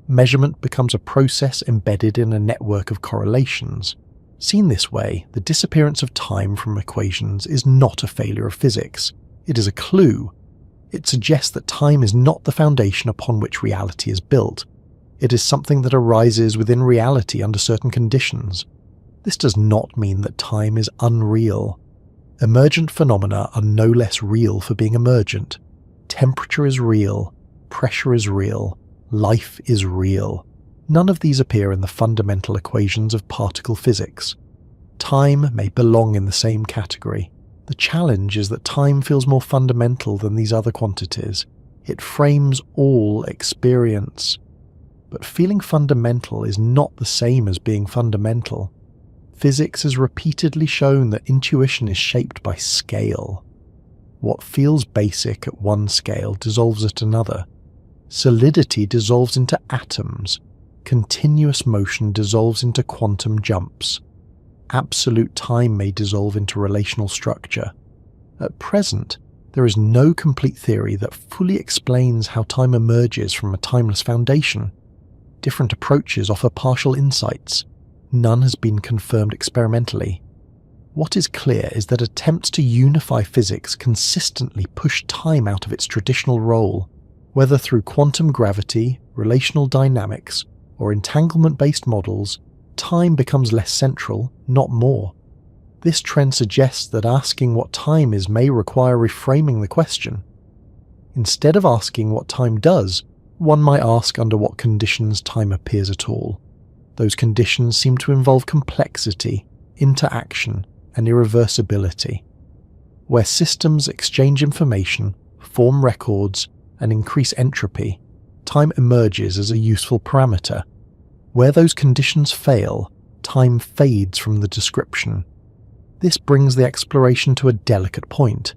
Measurement becomes a process embedded in a network of correlations. Seen this way, the disappearance of time from equations is not a failure of physics. It is a clue. It suggests that time is not the foundation upon which reality is built. It is something that arises within reality under certain conditions. This does not mean that time is unreal. Emergent phenomena are no less real for being emergent. Temperature is real, pressure is real, life is real. None of these appear in the fundamental equations of particle physics. Time may belong in the same category. The challenge is that time feels more fundamental than these other quantities. It frames all experience. But feeling fundamental is not the same as being fundamental. Physics has repeatedly shown that intuition is shaped by scale. What feels basic at one scale dissolves at another. Solidity dissolves into atoms. Continuous motion dissolves into quantum jumps. Absolute time may dissolve into relational structure. At present, there is no complete theory that fully explains how time emerges from a timeless foundation. Different approaches offer partial insights. None has been confirmed experimentally. What is clear is that attempts to unify physics consistently push time out of its traditional role, whether through quantum gravity, relational dynamics, or entanglement-based models. Time becomes less central, not more. This trend suggests that asking what time is may require reframing the question. Instead of asking what time does, one might ask under what conditions time appears at all. Those conditions seem to involve complexity, interaction, and irreversibility. Where systems exchange information, form records, and increase entropy, time emerges as a useful parameter. Where those conditions fail, time fades from the description. This brings the exploration to a delicate point.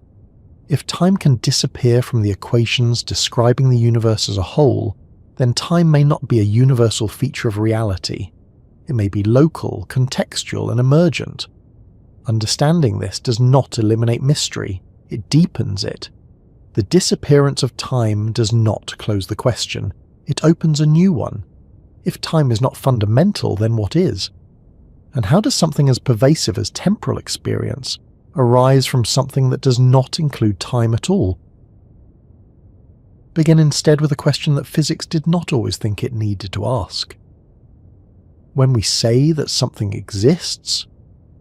If time can disappear from the equations describing the universe as a whole, then time may not be a universal feature of reality. It may be local, contextual, and emergent. Understanding this does not eliminate mystery, it deepens it. The disappearance of time does not close the question, it opens a new one. If time is not fundamental, then what is? And how does something as pervasive as temporal experience arise from something that does not include time at all? Begin instead with a question that physics did not always think it needed to ask. When we say that something exists,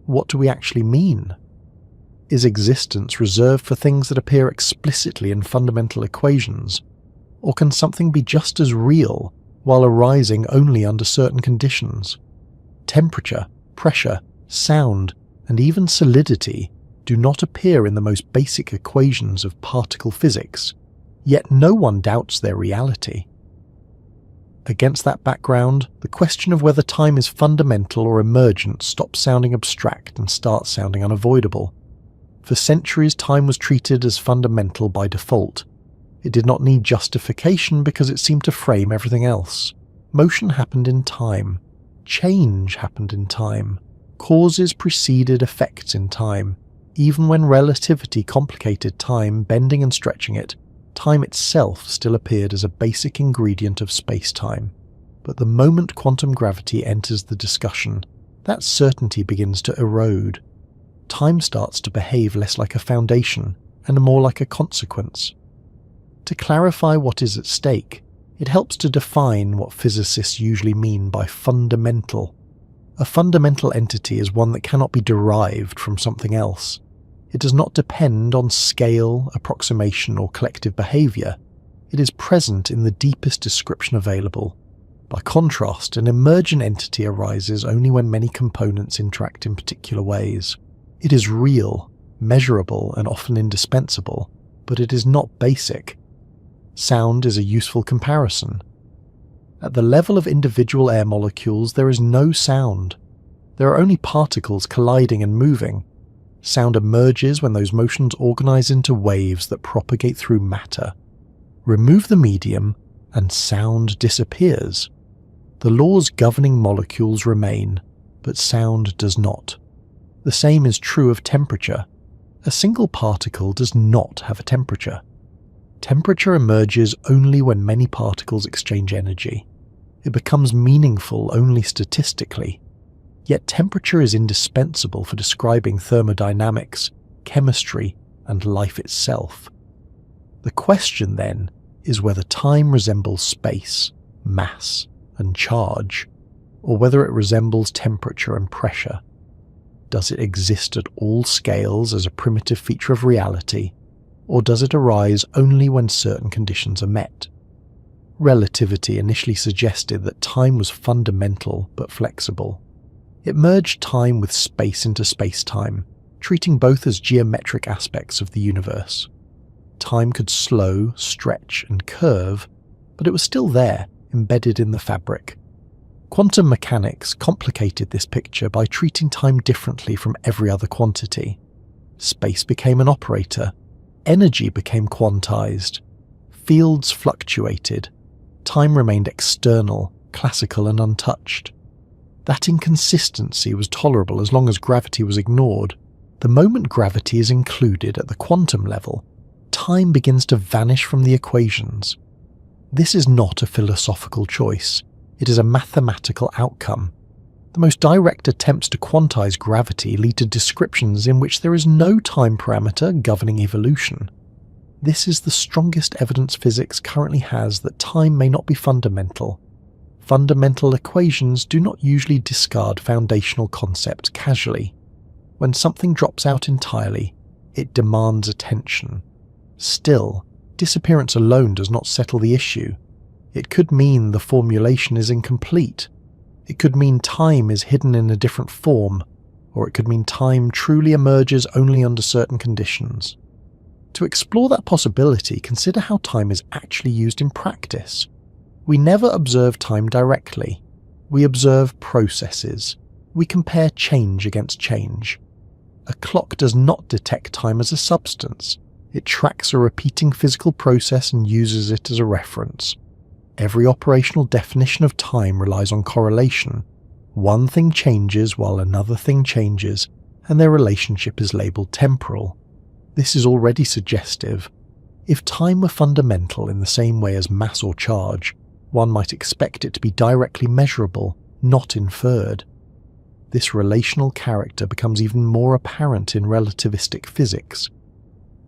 what do we actually mean? Is existence reserved for things that appear explicitly in fundamental equations? Or can something be just as real while arising only under certain conditions? Temperature, pressure, sound, and even solidity do not appear in the most basic equations of particle physics, yet no one doubts their reality. Against that background, the question of whether time is fundamental or emergent stops sounding abstract and starts sounding unavoidable. For centuries, time was treated as fundamental by default. It did not need justification because it seemed to frame everything else. Motion happened in time. Change happened in time. Causes preceded effects in time. Even when relativity complicated time, bending and stretching it, time itself still appeared as a basic ingredient of space-time. But the moment quantum gravity enters the discussion, that certainty begins to erode. Time starts to behave less like a foundation and more like a consequence. To clarify what is at stake, it helps to define what physicists usually mean by fundamental. A fundamental entity is one that cannot be derived from something else. It does not depend on scale, approximation, or collective behaviour. It is present in the deepest description available. By contrast, an emergent entity arises only when many components interact in particular ways. It is real, measurable, and often indispensable, but it is not basic. Sound is a useful comparison. At the level of individual air molecules, there is no sound. There are only particles colliding and moving. Sound emerges when those motions organize into waves that propagate through matter. Remove the medium, and sound disappears. The laws governing molecules remain, but sound does not. The same is true of temperature. A single particle does not have a temperature. Temperature emerges only when many particles exchange energy. It becomes meaningful only statistically. Yet temperature is indispensable for describing thermodynamics, chemistry, and life itself. The question, then, is whether time resembles space, mass, and charge, or whether it resembles temperature and pressure. Does it exist at all scales as a primitive feature of reality, or does it arise only when certain conditions are met? Relativity initially suggested that time was fundamental but flexible. It merged time with space into space-time, treating both as geometric aspects of the universe. Time could slow, stretch, and curve, but it was still there, embedded in the fabric. Quantum mechanics complicated this picture by treating time differently from every other quantity. Space became an operator. Energy became quantized. Fields fluctuated. Time remained external, classical, and untouched. That inconsistency was tolerable as long as gravity was ignored. The moment gravity is included at the quantum level, time begins to vanish from the equations. This is not a philosophical choice. It is a mathematical outcome. The most direct attempts to quantize gravity lead to descriptions in which there is no time parameter governing evolution. This is the strongest evidence physics currently has that time may not be fundamental. Fundamental equations do not usually discard foundational concepts casually. When something drops out entirely, it demands attention. Still, disappearance alone does not settle the issue. It could mean the formulation is incomplete. It could mean time is hidden in a different form, or it could mean time truly emerges only under certain conditions. To explore that possibility, consider how time is actually used in practice. We never observe time directly. We observe processes. We compare change against change. A clock does not detect time as a substance. It tracks a repeating physical process and uses it as a reference. Every operational definition of time relies on correlation. One thing changes while another thing changes, and their relationship is labelled temporal. This is already suggestive. If time were fundamental in the same way as mass or charge, one might expect it to be directly measurable, not inferred. This relational character becomes even more apparent in relativistic physics.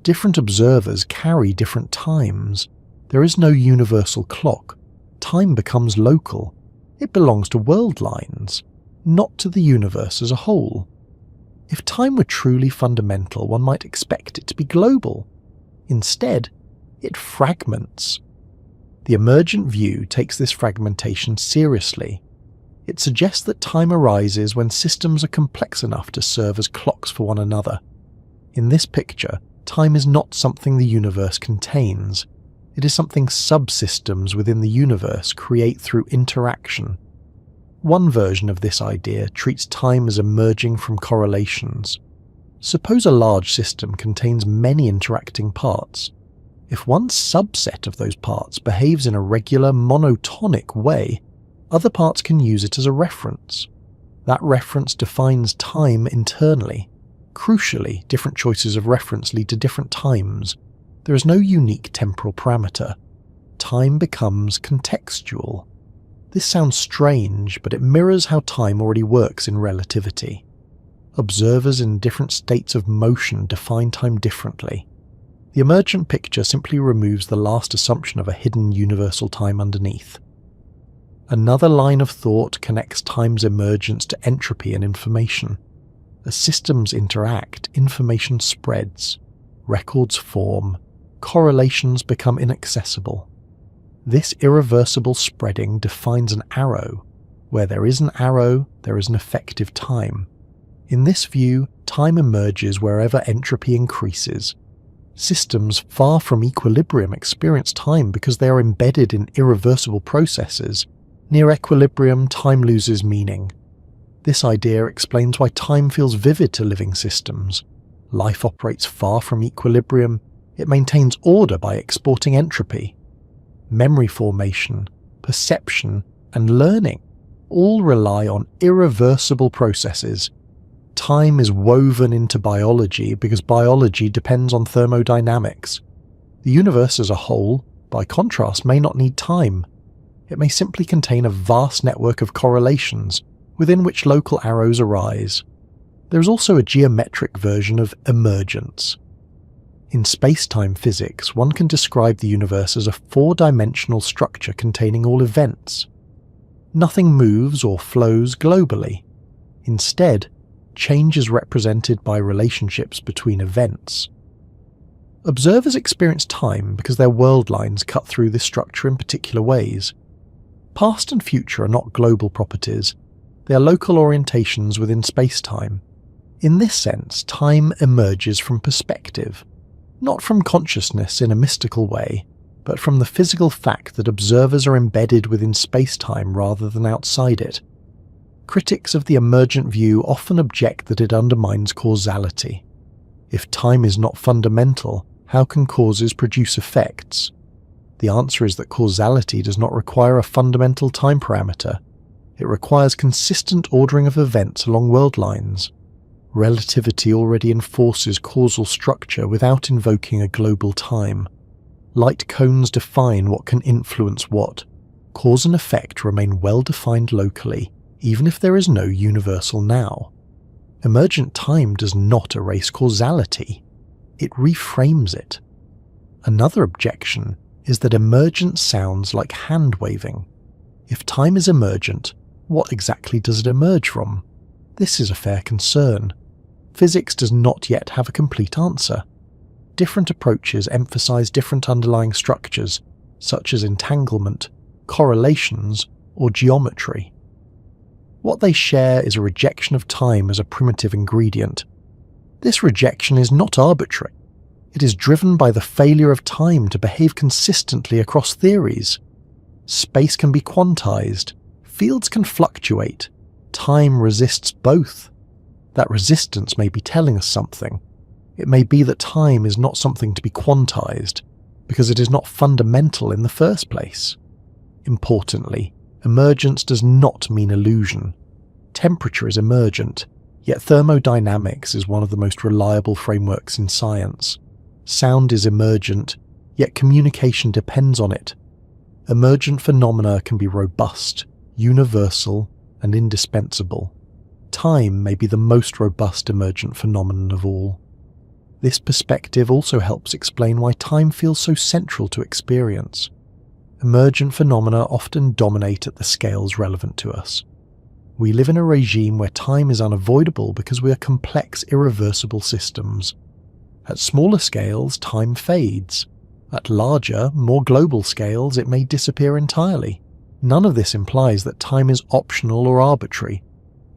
Different observers carry different times. There is no universal clock. Time becomes local. It belongs to world lines, not to the universe as a whole. If time were truly fundamental, one might expect it to be global. Instead, it fragments. The emergent view takes this fragmentation seriously. It suggests that time arises when systems are complex enough to serve as clocks for one another. In this picture, time is not something the universe contains. It is something subsystems within the universe create through interaction. One version of this idea treats time as emerging from correlations. Suppose a large system contains many interacting parts. If one subset of those parts behaves in a regular, monotonic way, other parts can use it as a reference. That reference defines time internally. Crucially, different choices of reference lead to different times. There is no unique temporal parameter. Time becomes contextual. This sounds strange, but it mirrors how time already works in relativity. Observers in different states of motion define time differently. The emergent picture simply removes the last assumption of a hidden universal time underneath. Another line of thought connects time's emergence to entropy and information. As systems interact, information spreads, records form, correlations become inaccessible. This irreversible spreading defines an arrow. Where there is an arrow, there is an effective time. In this view, time emerges wherever entropy increases. Systems far from equilibrium experience time because they are embedded in irreversible processes. Near equilibrium, time loses meaning. This idea explains why time feels vivid to living systems. Life operates far from equilibrium. It maintains order by exporting entropy. Memory formation, perception, and learning all rely on irreversible processes. Time is woven into biology because biology depends on thermodynamics. The universe as a whole, by contrast, may not need time. It may simply contain a vast network of correlations within which local arrows arise. There is also a geometric version of emergence. In space-time physics, one can describe the universe as a four-dimensional structure containing all events. Nothing moves or flows globally. Instead, change is represented by relationships between events. Observers experience time because their world lines cut through this structure in particular ways. Past and future are not global properties. They are local orientations within space-time. In this sense, time emerges from perspective, not from consciousness in a mystical way, but from the physical fact that observers are embedded within space-time rather than outside it. Critics of the emergent view often object that it undermines causality. If time is not fundamental, how can causes produce effects? The answer is that causality does not require a fundamental time parameter. It requires consistent ordering of events along world lines. Relativity already enforces causal structure without invoking a global time. Light cones define what can influence what. Cause and effect remain well defined locally, even if there is no universal now. Emergent time does not erase causality. It reframes it. Another objection is that emergent sounds like hand-waving. If time is emergent, what exactly does it emerge from? This is a fair concern. Physics does not yet have a complete answer. Different approaches emphasize different underlying structures, such as entanglement, correlations, or geometry. What they share is a rejection of time as a primitive ingredient. This rejection is not arbitrary. It is driven by the failure of time to behave consistently across theories. Space can be quantized, fields can fluctuate, time resists both. That resistance may be telling us something. It may be that time is not something to be quantized, because it is not fundamental in the first place. Importantly, emergence does not mean illusion. Temperature is emergent, yet thermodynamics is one of the most reliable frameworks in science. Sound is emergent, yet communication depends on it. Emergent phenomena can be robust, universal, and indispensable. Time may be the most robust emergent phenomenon of all. This perspective also helps explain why time feels so central to experience. Emergent phenomena often dominate at the scales relevant to us. We live in a regime where time is unavoidable because we are complex, irreversible systems. At smaller scales, time fades. At larger, more global scales, it may disappear entirely. None of this implies that time is optional or arbitrary.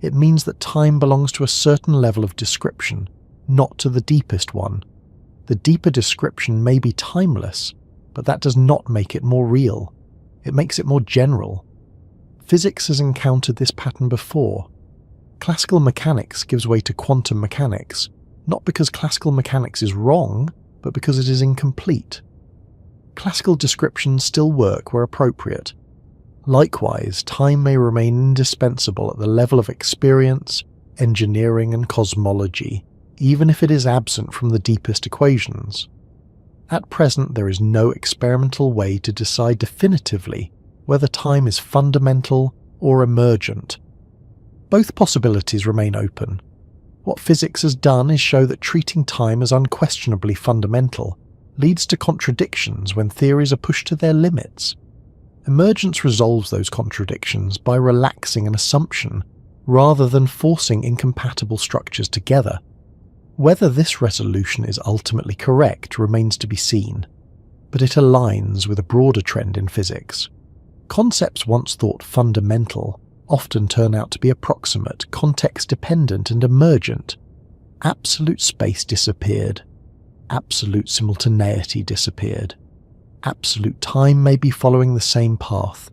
It means that time belongs to a certain level of description, not to the deepest one. The deeper description may be timeless, but that does not make it more real. It makes it more general. Physics has encountered this pattern before. Classical mechanics gives way to quantum mechanics, not because classical mechanics is wrong, but because it is incomplete. Classical descriptions still work where appropriate. Likewise, time may remain indispensable at the level of experience, engineering, and cosmology, even if it is absent from the deepest equations. At present, there is no experimental way to decide definitively whether time is fundamental or emergent. Both possibilities remain open. What physics has done is show that treating time as unquestionably fundamental leads to contradictions when theories are pushed to their limits. Emergence resolves those contradictions by relaxing an assumption rather than forcing incompatible structures together. Whether this resolution is ultimately correct remains to be seen, but it aligns with a broader trend in physics. Concepts once thought fundamental often turn out to be approximate, context-dependent and emergent. Absolute space disappeared. Absolute simultaneity disappeared. Absolute time may be following the same path.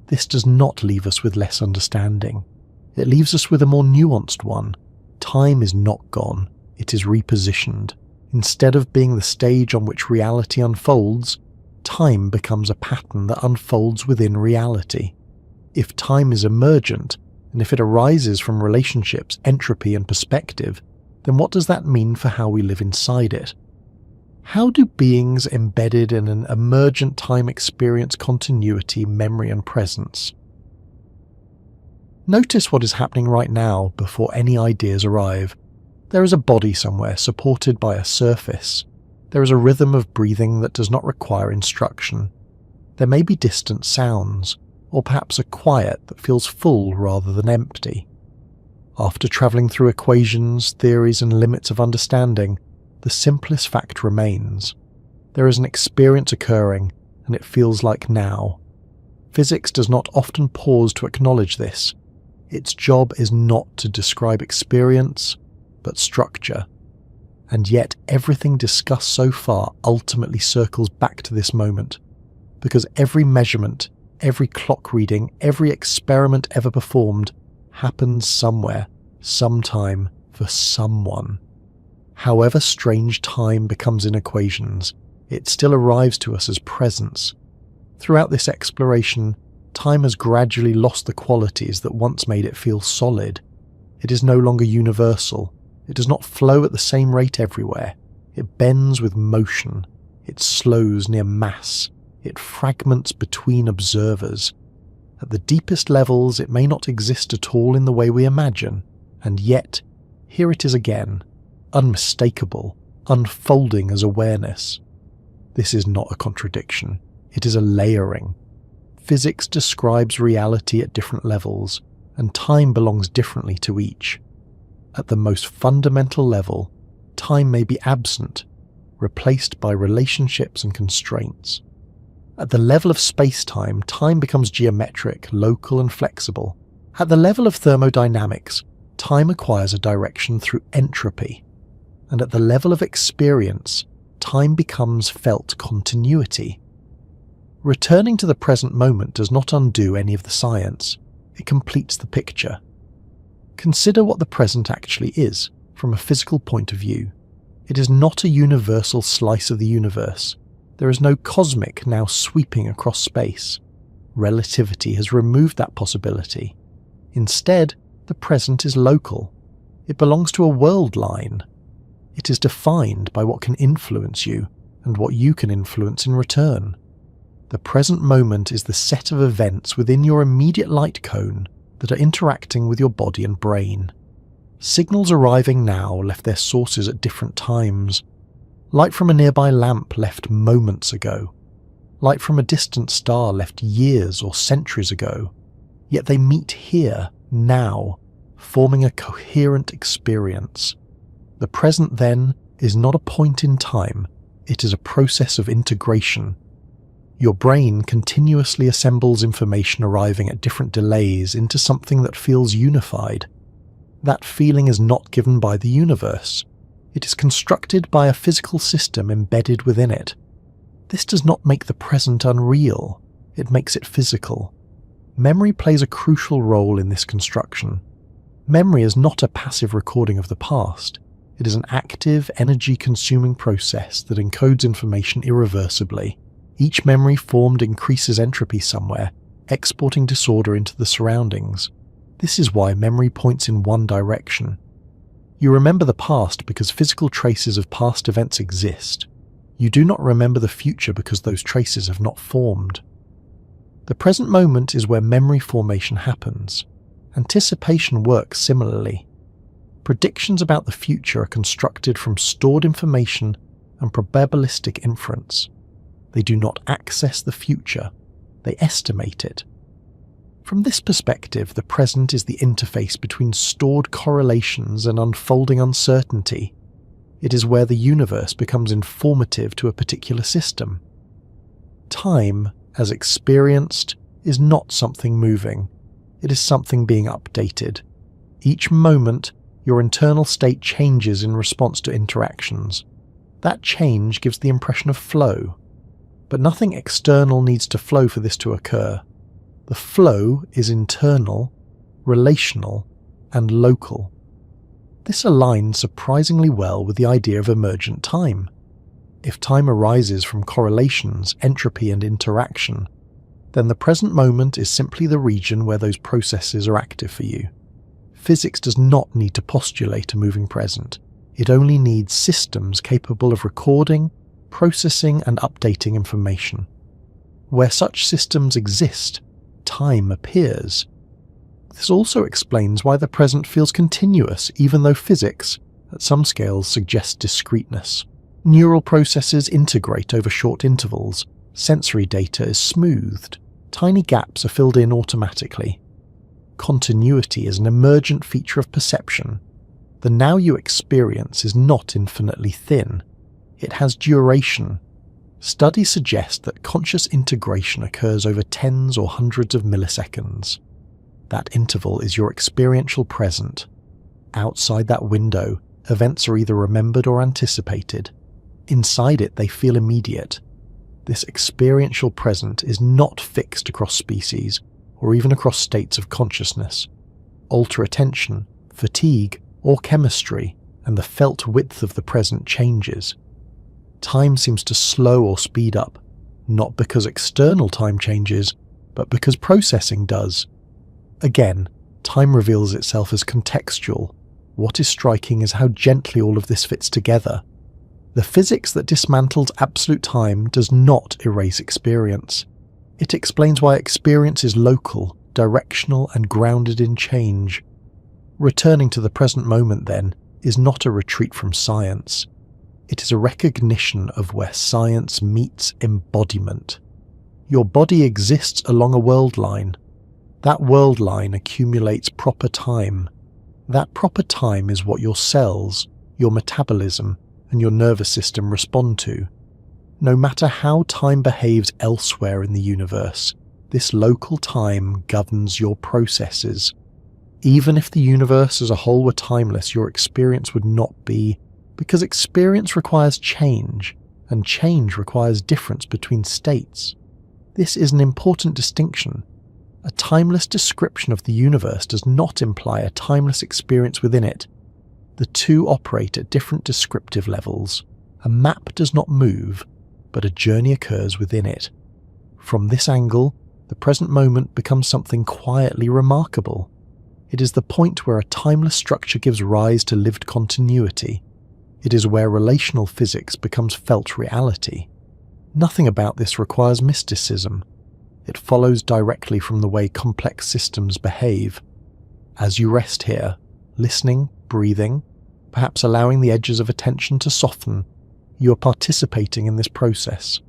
This does not leave us with less understanding. It leaves us with a more nuanced one. Time is not gone, it is repositioned. Instead of being the stage on which reality unfolds, time becomes a pattern that unfolds within reality. If time is emergent, and if it arises from relationships, entropy and perspective, then what does that mean for how we live inside it? How do beings embedded in an emergent time experience continuity, memory and presence? Notice what is happening right now before any ideas arrive. There is a body somewhere supported by a surface. There is a rhythm of breathing that does not require instruction. There may be distant sounds, or perhaps a quiet that feels full rather than empty. After travelling through equations, theories and limits of understanding, the simplest fact remains. There is an experience occurring, and it feels like now. Physics does not often pause to acknowledge this. Its job is not to describe experience, but structure. And yet everything discussed so far ultimately circles back to this moment, because every measurement, every clock reading, every experiment ever performed happens somewhere, sometime, for someone. However strange time becomes in equations, it still arrives to us as presence. Throughout this exploration, time has gradually lost the qualities that once made it feel solid. It is no longer universal. It does not flow at the same rate everywhere. It bends with motion. It slows near mass. It fragments between observers. At the deepest levels, it may not exist at all in the way we imagine, and yet, here it is again, unmistakable, unfolding as awareness. This is not a contradiction. It is a layering. Physics describes reality at different levels, and time belongs differently to each. At the most fundamental level, time may be absent, replaced by relationships and constraints. At the level of space-time, time becomes geometric, local and flexible. At the level of thermodynamics, time acquires a direction through entropy. And at the level of experience, time becomes felt continuity. Returning to the present moment does not undo any of the science. It completes the picture. Consider what the present actually is, from a physical point of view. It is not a universal slice of the universe. There is no cosmic now sweeping across space. Relativity has removed that possibility. Instead, the present is local. It belongs to a world line. It is defined by what can influence you and what you can influence in return. The present moment is the set of events within your immediate light cone that are interacting with your body and brain. Signals arriving now left their sources at different times. Light from a nearby lamp left moments ago. Light from a distant star left years or centuries ago. Yet they meet here, now, forming a coherent experience. The present, then, is not a point in time, it is a process of integration. Your brain continuously assembles information arriving at different delays into something that feels unified. That feeling is not given by the universe. It is constructed by a physical system embedded within it. This does not make the present unreal, it makes it physical. Memory plays a crucial role in this construction. Memory is not a passive recording of the past. It is an active, energy-consuming process that encodes information irreversibly. Each memory formed increases entropy somewhere, exporting disorder into the surroundings. This is why memory points in one direction. You remember the past because physical traces of past events exist. You do not remember the future because those traces have not formed. The present moment is where memory formation happens. Anticipation works similarly. Predictions about the future are constructed from stored information and probabilistic inference. They do not access the future, they estimate it. From this perspective, the present is the interface between stored correlations and unfolding uncertainty. It is where the universe becomes informative to a particular system. Time, as experienced, is not something moving. It is something being updated. Each moment, your internal state changes in response to interactions. That change gives the impression of flow. But nothing external needs to flow for this to occur. The flow is internal, relational, and local. This aligns surprisingly well with the idea of emergent time. If time arises from correlations, entropy, and interaction, then the present moment is simply the region where those processes are active for you. Physics does not need to postulate a moving present. It only needs systems capable of recording, processing, and updating information. Where such systems exist, time appears. This also explains why the present feels continuous, even though physics, at some scales, suggests discreteness. Neural processes integrate over short intervals, sensory data is smoothed, tiny gaps are filled in automatically. Continuity is an emergent feature of perception. The now you experience is not infinitely thin. It has duration. Studies suggest that conscious integration occurs over tens or hundreds of milliseconds. That interval is your experiential present. Outside that window, events are either remembered or anticipated. Inside it, they feel immediate. This experiential present is not fixed across species, or even across states of consciousness. Alter attention, fatigue, or chemistry, and the felt width of the present changes. Time seems to slow or speed up, not because external time changes, but because processing does. Again, time reveals itself as contextual. What is striking is how gently all of this fits together. The physics that dismantles absolute time does not erase experience. It explains why experience is local, directional, and grounded in change. Returning to the present moment, then, is not a retreat from science. It is a recognition of where science meets embodiment. Your body exists along a world line. That world line accumulates proper time. That proper time is what your cells, your metabolism, and your nervous system respond to. No matter how time behaves elsewhere in the universe, this local time governs your processes. Even if the universe as a whole were timeless, your experience would not be, because experience requires change, and change requires difference between states. This is an important distinction. A timeless description of the universe does not imply a timeless experience within it. The two operate at different descriptive levels. A map does not move, but a journey occurs within it. From this angle, the present moment becomes something quietly remarkable. It is the point where a timeless structure gives rise to lived continuity. It is where relational physics becomes felt reality. Nothing about this requires mysticism. It follows directly from the way complex systems behave. As you rest here, listening, breathing, perhaps allowing the edges of attention to soften, you are participating in this process.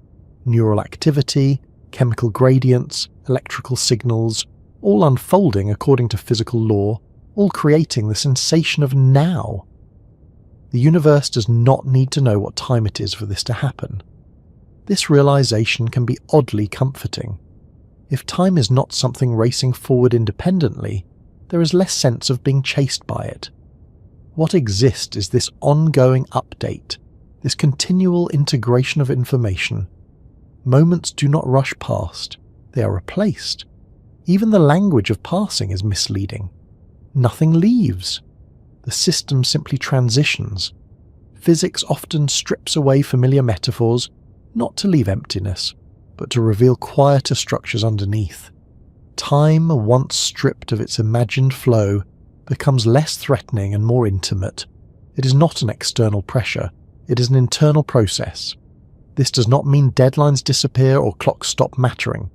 Neural activity, chemical gradients, electrical signals, all unfolding according to physical law, all creating the sensation of now. The universe does not need to know what time it is for this to happen. This realization can be oddly comforting. If time is not something racing forward independently, there is less sense of being chased by it. What exists is this ongoing update, this continual integration of information. Moments do not rush past, they are replaced. Even the language of passing is misleading. Nothing leaves. The system simply transitions. Physics often strips away familiar metaphors, not to leave emptiness, but to reveal quieter structures underneath. Time, once stripped of its imagined flow, becomes less threatening and more intimate. It is not an external pressure, it is an internal process. This does not mean deadlines disappear or clocks stop mattering.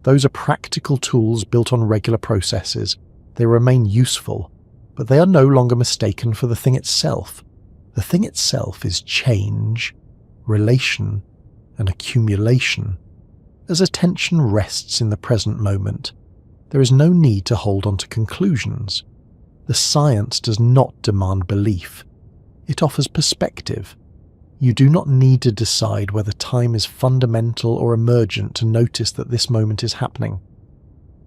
Those are practical tools built on regular processes. They remain useful, but they are no longer mistaken for the thing itself. The thing itself is change, relation, and accumulation. As attention rests in the present moment, there is no need to hold on to conclusions. The science does not demand belief. It offers perspective. You do not need to decide whether time is fundamental or emergent to notice that this moment is happening.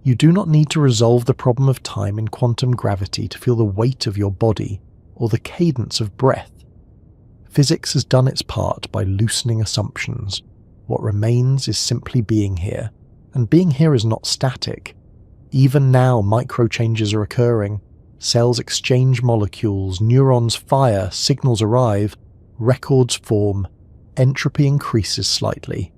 You do not need to resolve the problem of time in quantum gravity to feel the weight of your body or the cadence of breath. Physics has done its part by loosening assumptions. What remains is simply being here, and being here is not static. Even now, micro changes are occurring. Cells exchange molecules, neurons fire, signals arrive, records form, entropy increases slightly.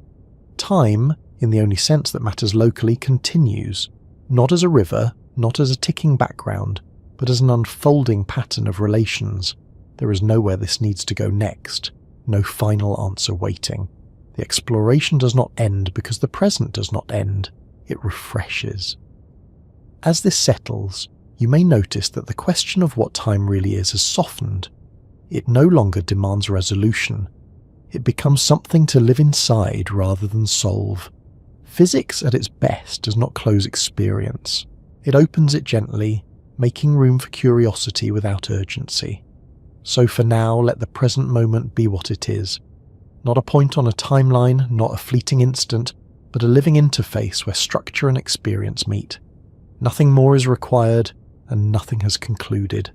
Time, in the only sense that matters locally, continues, not as a river, not as a ticking background, but as an unfolding pattern of relations. There is nowhere this needs to go next, no final answer waiting. The exploration does not end because the present does not end, it refreshes. As this settles, you may notice that the question of what time really is has softened. It no longer demands resolution. It becomes something to live inside rather than solve. Physics at its best does not close experience. It opens it gently, making room for curiosity without urgency. So for now, let the present moment be what it is. Not a point on a timeline, not a fleeting instant, but a living interface where structure and experience meet. Nothing more is required, and nothing has concluded.